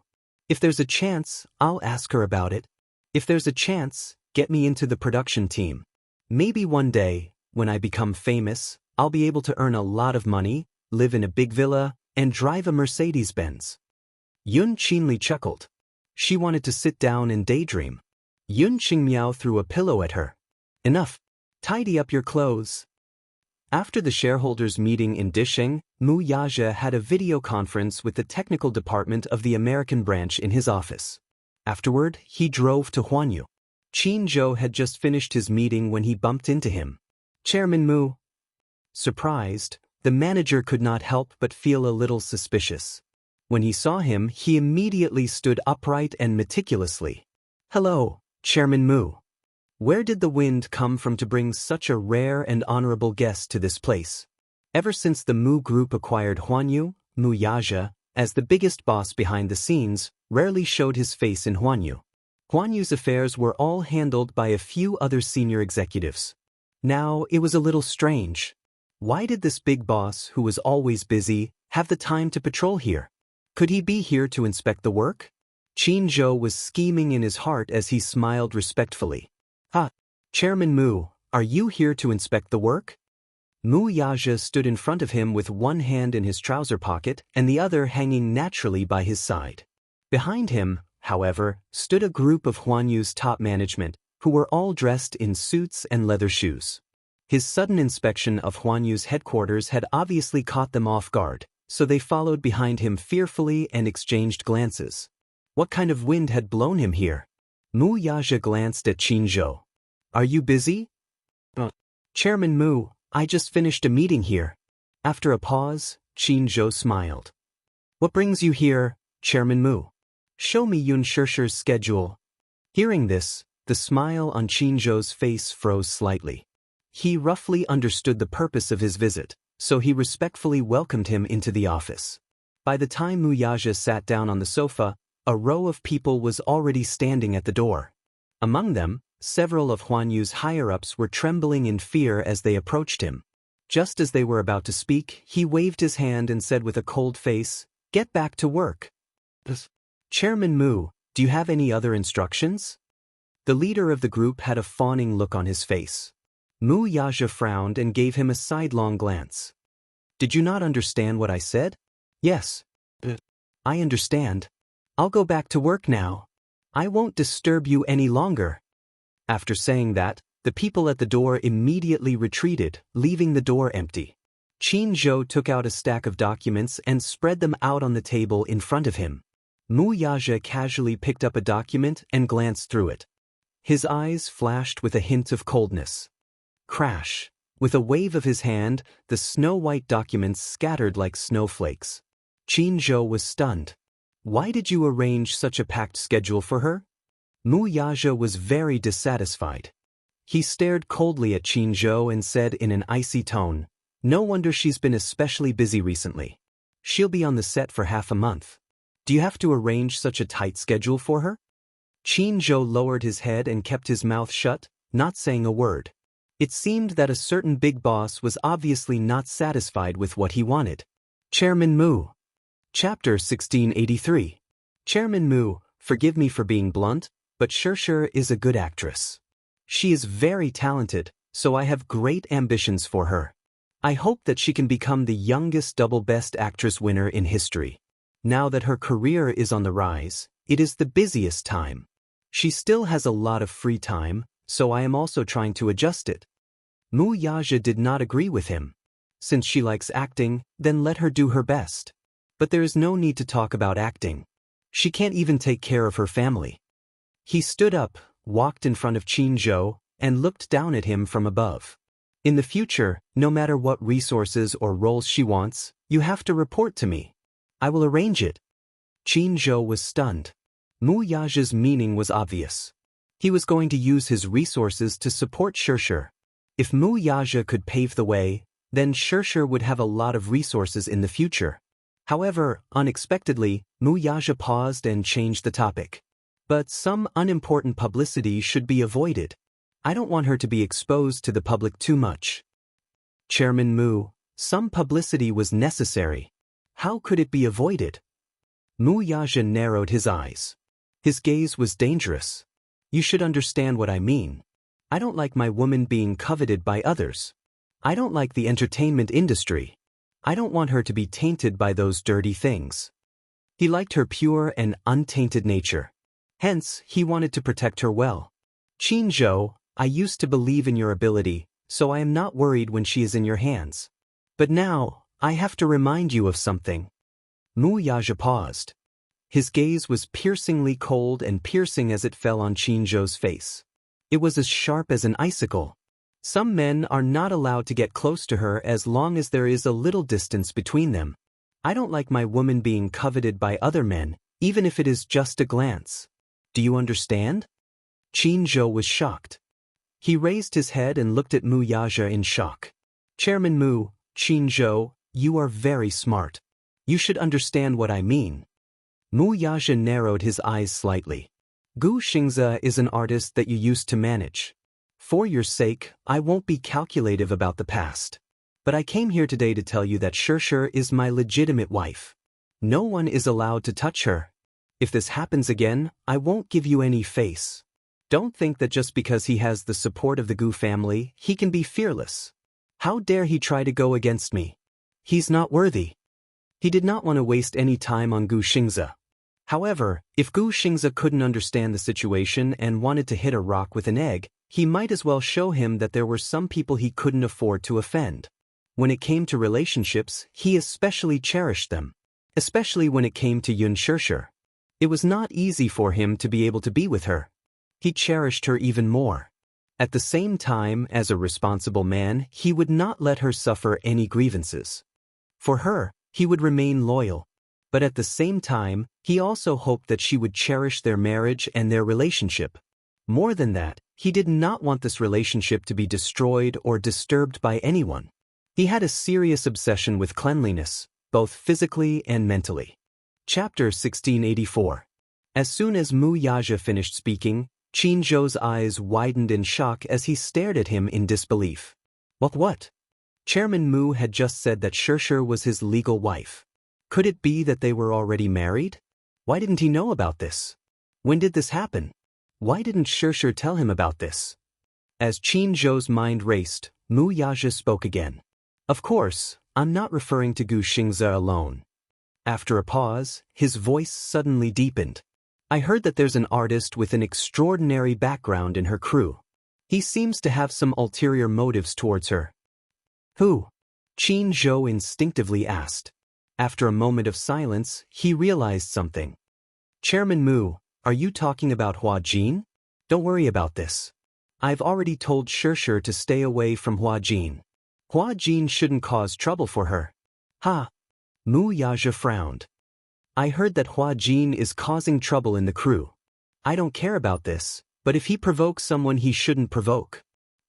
If there's a chance, I'll ask her about it. If there's a chance, get me into the production team. Maybe one day, when I become famous, I'll be able to earn a lot of money, live in a big villa, and drive a Mercedes-Benz. Qinli chuckled. She wanted to sit down and daydream. Qingmiao threw a pillow at her. Enough. Tidy up your clothes. After the shareholders' meeting in Disheng, Mu Yazhe had a video conference with the technical department of the American branch in his office. Afterward, he drove to Huanyu. Qin Zhou had just finished his meeting when he bumped into him. Chairman Mu. Surprised, the manager could not help but feel a little suspicious. When he saw him, he immediately stood upright and meticulously. Hello, Chairman Mu. Where did the wind come from to bring such a rare and honorable guest to this place? Ever since the Mu group acquired Huanyu, Mu Yaja, as the biggest boss behind the scenes, rarely showed his face in Huanyu. Huanyu's affairs were all handled by a few other senior executives. Now, it was a little strange. Why did this big boss, who was always busy, have the time to patrol here? Could he be here to inspect the work? Qin Zhou was scheming in his heart as he smiled respectfully. Chairman Mu, are you here to inspect the work? Mu Yaja stood in front of him with one hand in his trouser pocket and the other hanging naturally by his side. Behind him, however, stood a group of Huanyu's top management, who were all dressed in suits and leather shoes. His sudden inspection of Huanyu's headquarters had obviously caught them off guard, so they followed behind him fearfully and exchanged glances. What kind of wind had blown him here? Mu Yaja glanced at Qin Zhou. Are you busy? Chairman Mu, I just finished a meeting here. After a pause, Qin Zhou smiled. What brings you here, Chairman Mu? Show me Yun Shishir's schedule. Hearing this, the smile on Qin Zhou's face froze slightly. He roughly understood the purpose of his visit, so he respectfully welcomed him into the office. By the time Mu Yaja sat down on the sofa, a row of people was already standing at the door. Among them, several of Huanyu's higher-ups were trembling in fear as they approached him. Just as they were about to speak, he waved his hand and said with a cold face, "Get back to work." Chairman Mu, do you have any other instructions? The leader of the group had a fawning look on his face. Mu Yaja frowned and gave him a sidelong glance. Did you not understand what I said? Yes. I understand. I'll go back to work now. I won't disturb you any longer. After saying that, the people at the door immediately retreated, leaving the door empty. Qin Zhou took out a stack of documents and spread them out on the table in front of him. Mu Yaja casually picked up a document and glanced through it. His eyes flashed with a hint of coldness. Crash! With a wave of his hand, the snow-white documents scattered like snowflakes. Qin Zhou was stunned. Why did you arrange such a packed schedule for her? Mu Yaja was very dissatisfied. He stared coldly at Qin Zhou and said in an icy tone, "No wonder she's been especially busy recently. She'll be on the set for half a month. Do you have to arrange such a tight schedule for her?" Qin Zhou lowered his head and kept his mouth shut, not saying a word. It seemed that a certain big boss was obviously not satisfied with what he wanted. Chairman Mu. Chapter 1683. Chairman Mu, forgive me for being blunt, but Xianxia is a good actress. She is very talented, so I have great ambitions for her. I hope that she can become the youngest double Best Actress winner in history. Now that her career is on the rise, it is the busiest time. She still has a lot of free time, so I am also trying to adjust it. Mu Yaja did not agree with him. Since she likes acting, then let her do her best. But there is no need to talk about acting. She can't even take care of her family. He stood up, walked in front of Qin Zhou, and looked down at him from above. In the future, no matter what resources or roles she wants, you have to report to me. I will arrange it. Qin Zhou was stunned. Mu Yaja's meaning was obvious. He was going to use his resources to support Xianxia. If Mu Yaja could pave the way, then Xianxia would have a lot of resources in the future. However, unexpectedly, Mu Yaja paused and changed the topic. But some unimportant publicity should be avoided. I don't want her to be exposed to the public too much. Chairman Mu, some publicity was necessary. How could it be avoided? Mu Yaja narrowed his eyes. His gaze was dangerous. You should understand what I mean. I don't like my woman being coveted by others. I don't like the entertainment industry. I don't want her to be tainted by those dirty things. He liked her pure and untainted nature. Hence, he wanted to protect her well. Qin Zhou, I used to believe in your ability, so I am not worried when she is in your hands. But now, I have to remind you of something. Mu Yaja paused. His gaze was piercingly cold and piercing as it fell on Qin Zhou's face. It was as sharp as an icicle. Some men are not allowed to get close to her as long as there is a little distance between them. I don't like my woman being coveted by other men, even if it is just a glance. Do you understand? Qin Zhou was shocked. He raised his head and looked at Mu Yaja in shock. Chairman Mu, Qin Zhou, you are very smart. You should understand what I mean. Mu Yaja narrowed his eyes slightly. Gu Xianxia is an artist that you used to manage. For your sake, I won't be calculative about the past. But I came here today to tell you that Xianxia is my legitimate wife. No one is allowed to touch her. If this happens again, I won't give you any face. Don't think that just because he has the support of the Gu family, he can be fearless. How dare he try to go against me? He's not worthy. He did not want to waste any time on Gu Xianxia. However, if Gu Xianxia couldn't understand the situation and wanted to hit a rock with an egg, he might as well show him that there were some people he couldn't afford to offend. When it came to relationships, he especially cherished them. Especially when it came to Yun Xianxia. It was not easy for him to be able to be with her. He cherished her even more. At the same time, as a responsible man, he would not let her suffer any grievances. For her, he would remain loyal. But at the same time, he also hoped that she would cherish their marriage and their relationship. More than that, he did not want this relationship to be destroyed or disturbed by anyone. He had a serious obsession with cleanliness, both physically and mentally. Chapter 1684. As soon as Mu Yaja finished speaking, Qin Zhou's eyes widened in shock as he stared at him in disbelief. What? Chairman Mu had just said that Xianxia was his legal wife. Could it be that they were already married? Why didn't he know about this? When did this happen? Why didn't Xianxia tell him about this? As Qin Zhou's mind raced, Mu Yaja spoke again. Of course, I'm not referring to Gu Xianxia alone. After a pause, his voice suddenly deepened. I heard that there's an artist with an extraordinary background in her crew. He seems to have some ulterior motives towards her. Who? Qin Zhou instinctively asked. After a moment of silence, he realized something. Chairman Mu, are you talking about Hua Jin? Don't worry about this. I've already told Xianxia to stay away from Hua Jin. Hua Jin shouldn't cause trouble for her. Ha! Mu Yaja frowned. I heard that Hua Jin is causing trouble in the crew. I don't care about this, but if he provokes someone he shouldn't provoke.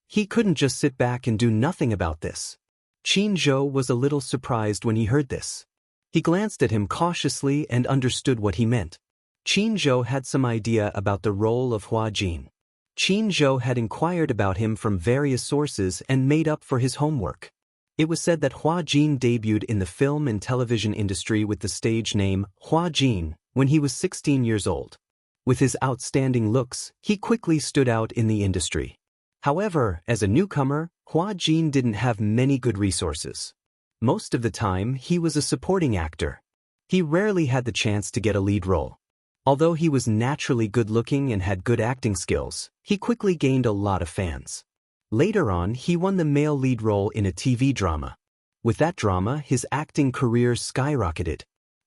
He couldn't just sit back and do nothing about this. Qin Zhou was a little surprised when he heard this. He glanced at him cautiously and understood what he meant. Qin Zhou had some idea about the role of Hua Jin. Qin Zhou had inquired about him from various sources and made up for his homework. It was said that Hua Jin debuted in the film and television industry with the stage name Hua Jin when he was 16 years old. With his outstanding looks, he quickly stood out in the industry. However, as a newcomer, Hua Jin didn't have many good resources. Most of the time, he was a supporting actor. He rarely had the chance to get a lead role. Although he was naturally good-looking and had good acting skills, he quickly gained a lot of fans. Later on, he won the male lead role in a TV drama. With that drama, his acting career skyrocketed.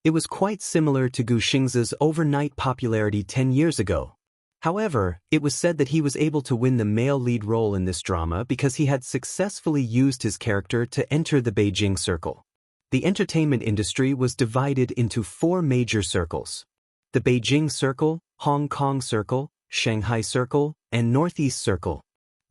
It was quite similar to Gu Xianxia's overnight popularity 10 years ago. However, it was said that he was able to win the male lead role in this drama because he had successfully used his character to enter the Beijing Circle. The entertainment industry was divided into 4 major circles: the Beijing Circle, Hong Kong Circle, Shanghai Circle, and Northeast Circle.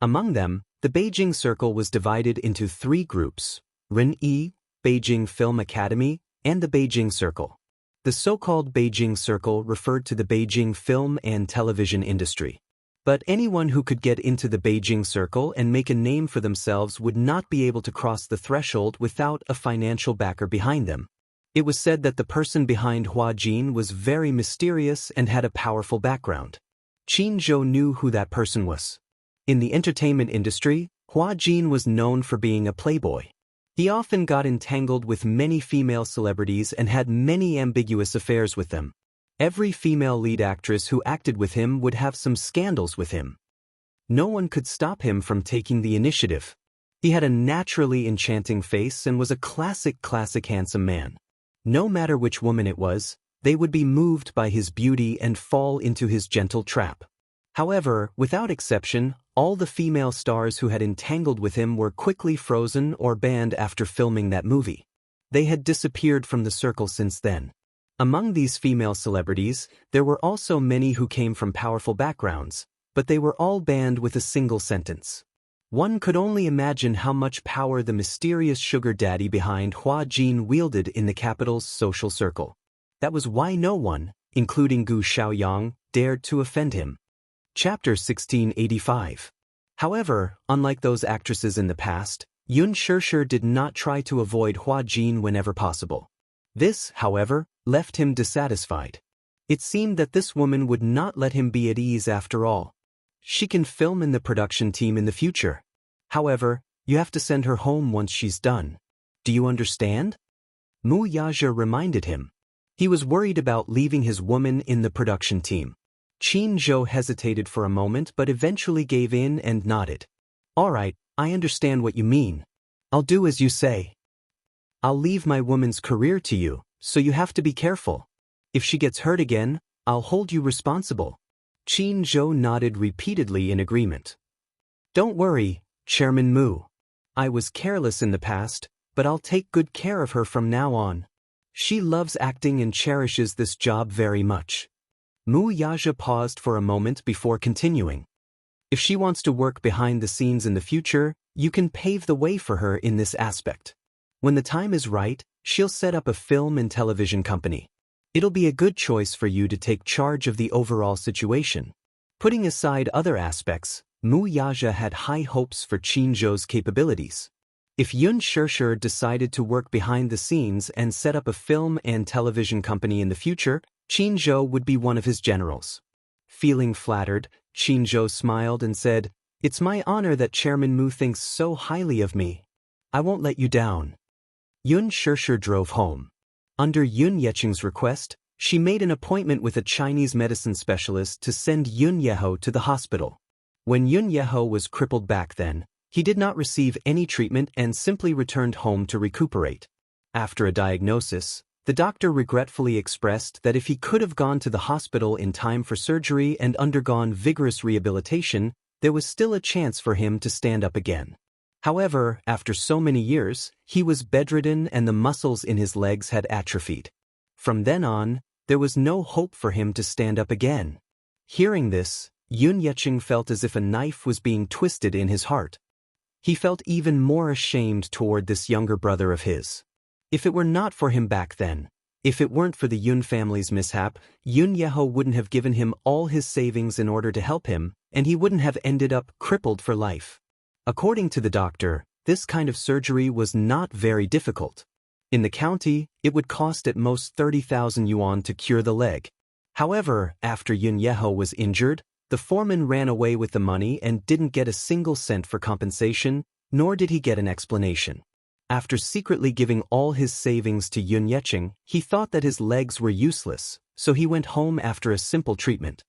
Among them, the Beijing Circle was divided into 3 groups: Ren-Yi, Beijing Film Academy, and the Beijing Circle. The so-called Beijing Circle referred to the Beijing film and television industry. But anyone who could get into the Beijing Circle and make a name for themselves would not be able to cross the threshold without a financial backer behind them. It was said that the person behind Hua Jin was very mysterious and had a powerful background. Qin Zhou knew who that person was. In the entertainment industry, Hua Jin was known for being a playboy. He often got entangled with many female celebrities and had many ambiguous affairs with them. Every female lead actress who acted with him would have some scandals with him. No one could stop him from taking the initiative. He had a naturally enchanting face and was a classic handsome man. No matter which woman it was, they would be moved by his beauty and fall into his gentle trap. However, without exception, all the female stars who had entangled with him were quickly frozen or banned after filming that movie. They had disappeared from the circle since then. Among these female celebrities, there were also many who came from powerful backgrounds, but they were all banned with a single sentence. One could only imagine how much power the mysterious sugar daddy behind Hua Jin wielded in the capital's social circle. That was why no one, including Gu Xiaoyang, dared to offend him. Chapter 1685. However, unlike those actresses in the past, Yun Shishir did not try to avoid Hua Jin whenever possible. This, however, left him dissatisfied. It seemed that this woman would not let him be at ease after all. She can film in the production team in the future. However, you have to send her home once she's done. Do you understand? Mu Yazhe reminded him. He was worried about leaving his woman in the production team. Qin Zhou hesitated for a moment but eventually gave in and nodded. All right, I understand what you mean. I'll do as you say. I'll leave my woman's career to you, so you have to be careful. If she gets hurt again, I'll hold you responsible. Qin Zhou nodded repeatedly in agreement. Don't worry, Chairman Mu. I was careless in the past, but I'll take good care of her from now on. She loves acting and cherishes this job very much. Mu Yazhe paused for a moment before continuing. If she wants to work behind the scenes in the future, you can pave the way for her in this aspect. When the time is right, she'll set up a film and television company. It'll be a good choice for you to take charge of the overall situation. Putting aside other aspects, Mu Yazhe had high hopes for Qin Zhou's capabilities. If Yun Shishir decided to work behind the scenes and set up a film and television company in the future, Qin Zhou would be one of his generals. Feeling flattered, Qin Zhou smiled and said, It's my honor that Chairman Mu thinks so highly of me. I won't let you down. Yun Shishir drove home. Under Yun Yecheng's request, she made an appointment with a Chinese medicine specialist to send Yun Yeho to the hospital. When Yun Yeho was crippled back then, he did not receive any treatment and simply returned home to recuperate. After a diagnosis, the doctor regretfully expressed that if he could have gone to the hospital in time for surgery and undergone vigorous rehabilitation, there was still a chance for him to stand up again. However, after so many years, he was bedridden and the muscles in his legs had atrophied. From then on, there was no hope for him to stand up again. Hearing this, Yun Yecheng felt as if a knife was being twisted in his heart. He felt even more ashamed toward this younger brother of his. If it were not for him back then, if it weren't for the Yun family's mishap, Yun Yeho wouldn't have given him all his savings in order to help him, and he wouldn't have ended up crippled for life. According to the doctor, this kind of surgery was not very difficult. In the county, it would cost at most 30,000 yuan to cure the leg. However, after Yun Yeho was injured, the foreman ran away with the money and didn't get a single cent for compensation, nor did he get an explanation. After secretly giving all his savings to Yun Yecheng, he thought that his legs were useless, so he went home after a simple treatment.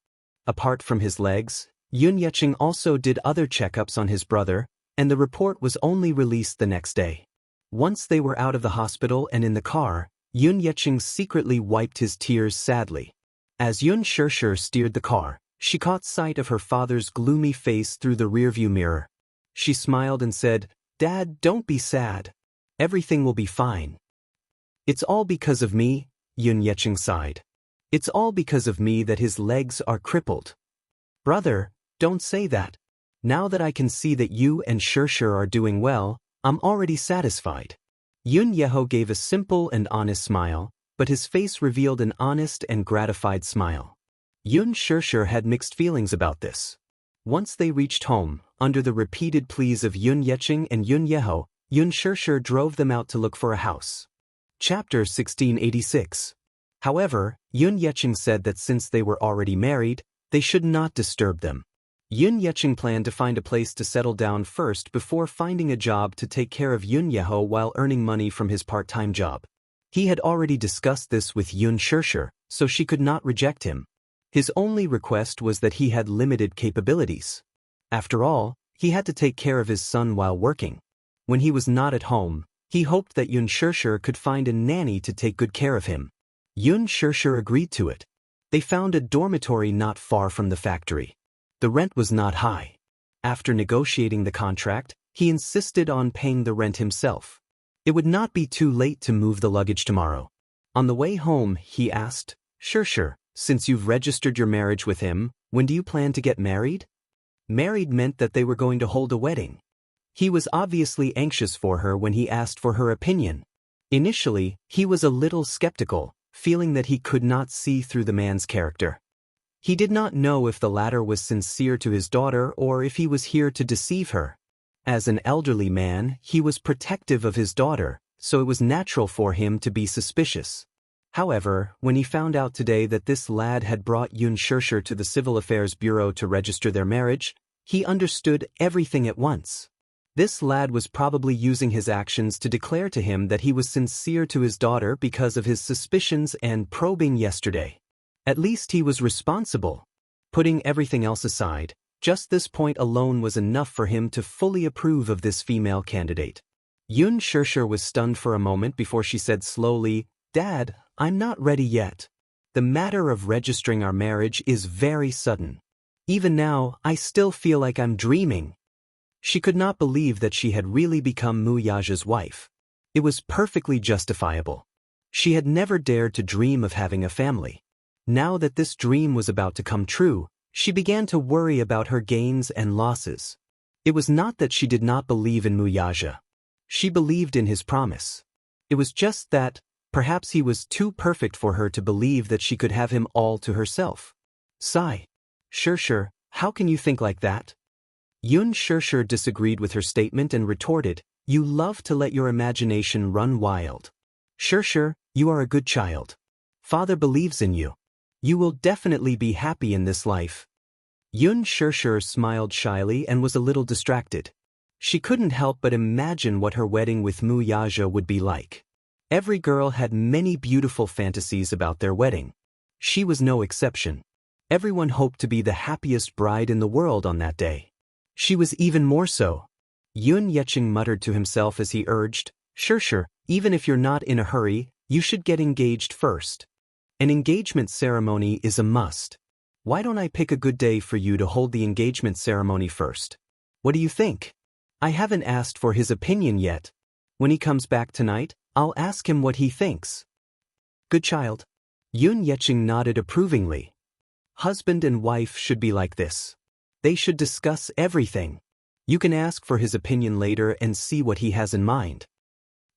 Apart from his legs, Yun Yecheng also did other checkups on his brother, and the report was only released the next day. Once they were out of the hospital and in the car, Yun Yecheng secretly wiped his tears sadly. As Yun Shishir steered the car, she caught sight of her father's gloomy face through the rearview mirror. She smiled and said, Dad, don't be sad. Everything will be fine. It's all because of me, Yun Yecheng sighed. It's all because of me that his legs are crippled. Brother, don't say that. Now that I can see that you and Shishir are doing well, I'm already satisfied. Yun Yeho gave a simple and honest smile, but his face revealed an honest and gratified smile. Yun Shishir had mixed feelings about this. Once they reached home, under the repeated pleas of Yun Yecheng and Yun Yeho, Yun Shishir drove them out to look for a house. Chapter 1686. However, Yun Yecheng said that since they were already married, they should not disturb them. Yun Yecheng planned to find a place to settle down first before finding a job to take care of Yun Yeho while earning money from his part-time job. He had already discussed this with Yun Shishir, so she could not reject him. His only request was that he had limited capabilities. After all, he had to take care of his son while working. When he was not at home, he hoped that Yun Shishir could find a nanny to take good care of him. Yun Shishir agreed to it. They found a dormitory not far from the factory. The rent was not high. After negotiating the contract, he insisted on paying the rent himself. It would not be too late to move the luggage tomorrow. On the way home, he asked, Shishir, since you've registered your marriage with him, when do you plan to get married? Married meant that they were going to hold a wedding. He was obviously anxious for her when he asked for her opinion. Initially, he was a little skeptical, feeling that he could not see through the man's character. He did not know if the latter was sincere to his daughter or if he was here to deceive her. As an elderly man, he was protective of his daughter, so it was natural for him to be suspicious. However, when he found out today that this lad had brought Xianxia to the Civil Affairs Bureau to register their marriage, he understood everything at once. This lad was probably using his actions to declare to him that he was sincere to his daughter because of his suspicions and probing yesterday. At least he was responsible. Putting everything else aside, just this point alone was enough for him to fully approve of this female candidate. Xianxia was stunned for a moment before she said slowly, "Dad, I'm not ready yet. The matter of registering our marriage is very sudden. Even now, I still feel like I'm dreaming." She could not believe that she had really become Wuxia's wife. It was perfectly justifiable. She had never dared to dream of having a family. Now that this dream was about to come true, she began to worry about her gains and losses. It was not that she did not believe in Wuxia. She believed in his promise. It was just that, perhaps he was too perfect for her to believe that she could have him all to herself. Sigh. Xianxia, how can you think like that? Xianxia disagreed with her statement and retorted, "You love to let your imagination run wild. Xianxia, you are a good child. Father believes in you. You will definitely be happy in this life." Xianxia smiled shyly and was a little distracted. She couldn't help but imagine what her wedding with Wuxia would be like. Every girl had many beautiful fantasies about their wedding. She was no exception. Everyone hoped to be the happiest bride in the world on that day. She was even more so. Xianxia muttered to himself as he urged, "Xianxia, even if you're not in a hurry, you should get engaged first. An engagement ceremony is a must. Why don't I pick a good day for you to hold the engagement ceremony first? What do you think? I haven't asked for his opinion yet. When he comes back tonight, I'll ask him what he thinks." "Good child." Xianxia nodded approvingly. Husband and wife should be like this. They should discuss everything. You can ask for his opinion later and see what he has in mind.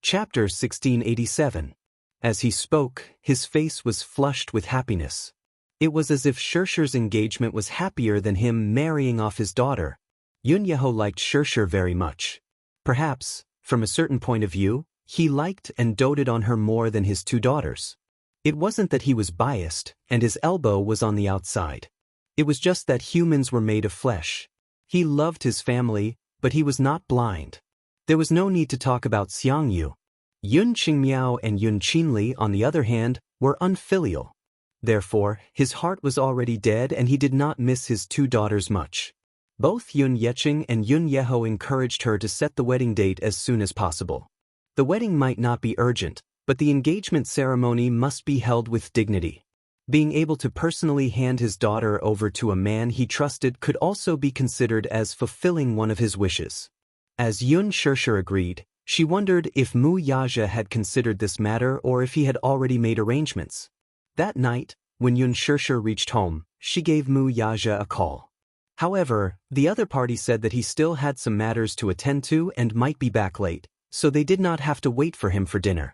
Chapter 1687. As he spoke, his face was flushed with happiness. It was as if Xianxia's engagement was happier than him marrying off his daughter. Xianxia liked Xianxia very much. Perhaps, from a certain point of view, he liked and doted on her more than his two daughters. It wasn't that he was biased, and his elbow was on the outside. It was just that humans were made of flesh. He loved his family, but he was not blind. There was no need to talk about Xianxia. Yun Qingmiao and Yun Qinli, on the other hand, were unfilial. Therefore, his heart was already dead and he did not miss his two daughters much. Both Yun Yeqing and Yun Yeho encouraged her to set the wedding date as soon as possible. The wedding might not be urgent, but the engagement ceremony must be held with dignity. Being able to personally hand his daughter over to a man he trusted could also be considered as fulfilling one of his wishes. As Xianxia agreed, she wondered if Wuxia had considered this matter or if he had already made arrangements. That night, when Xianxia reached home, she gave Wuxia a call. However, the other party said that he still had some matters to attend to and might be back late, so they did not have to wait for him for dinner.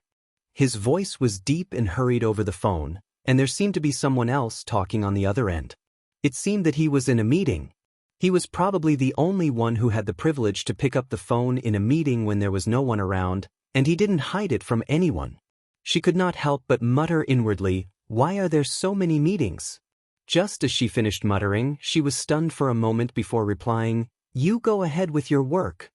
His voice was deep and hurried over the phone, and there seemed to be someone else talking on the other end. It seemed that he was in a meeting. He was probably the only one who had the privilege to pick up the phone in a meeting when there was no one around, and he didn't hide it from anyone. She could not help but mutter inwardly, "Why are there so many meetings?" Just as she finished muttering, she was stunned for a moment before replying, "You go ahead with your work."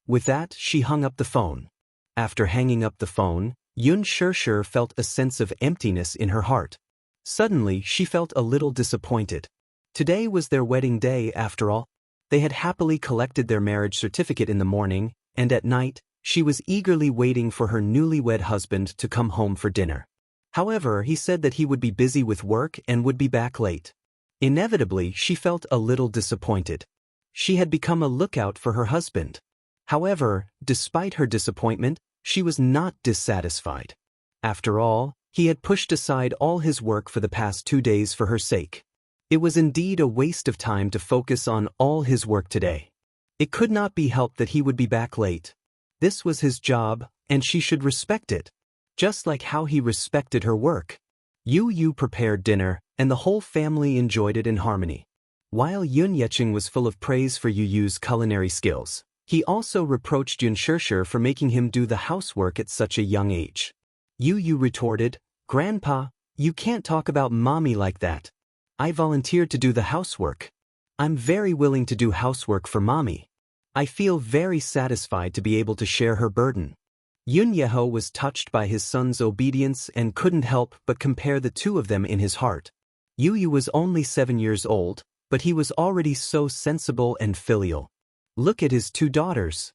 With that, she hung up the phone. After hanging up the phone, Xianxia felt a sense of emptiness in her heart. Suddenly, she felt a little disappointed. Today was their wedding day after all. They had happily collected their marriage certificate in the morning, and at night, she was eagerly waiting for her newlywed husband to come home for dinner. However, he said that he would be busy with work and would be back late. Inevitably, she felt a little disappointed. She had become a lookout for her husband. However, despite her disappointment, she was not dissatisfied. After all, he had pushed aside all his work for the past 2 days for her sake. It was indeed a waste of time to focus on all his work today. It could not be helped that he would be back late. This was his job, and she should respect it. Just like how he respected her work. Yu prepared dinner, and the whole family enjoyed it in harmony. While Yun Yecheng was full of praise for Yu's culinary skills, he also reproached Yun Shishir for making him do the housework at such a young age. Yu retorted, "Grandpa, you can't talk about mommy like that. I volunteered to do the housework. I'm very willing to do housework for mommy. I feel very satisfied to be able to share her burden." Yun Yeho was touched by his son's obedience and couldn't help but compare the two of them in his heart. Yu was only 7 years old, but he was already so sensible and filial. Look at his 2 daughters.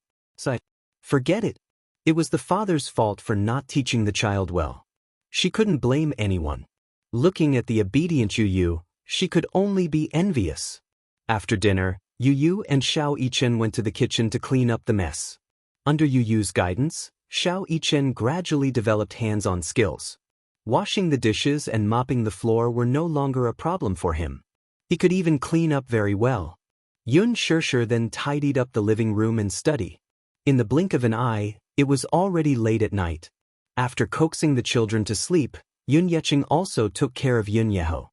Forget it. It was the father's fault for not teaching the child well. She couldn't blame anyone. Looking at the obedient Yu, she could only be envious. After dinner, Yu and Xiao Yichen went to the kitchen to clean up the mess. Under Yu's guidance, Xiao Yichen gradually developed hands-on skills. Washing the dishes and mopping the floor were no longer a problem for him. He could even clean up very well. Yun Shishir then tidied up the living room and study. In the blink of an eye, it was already late at night. After coaxing the children to sleep, Yun Yecheng also took care of Yun Yeho.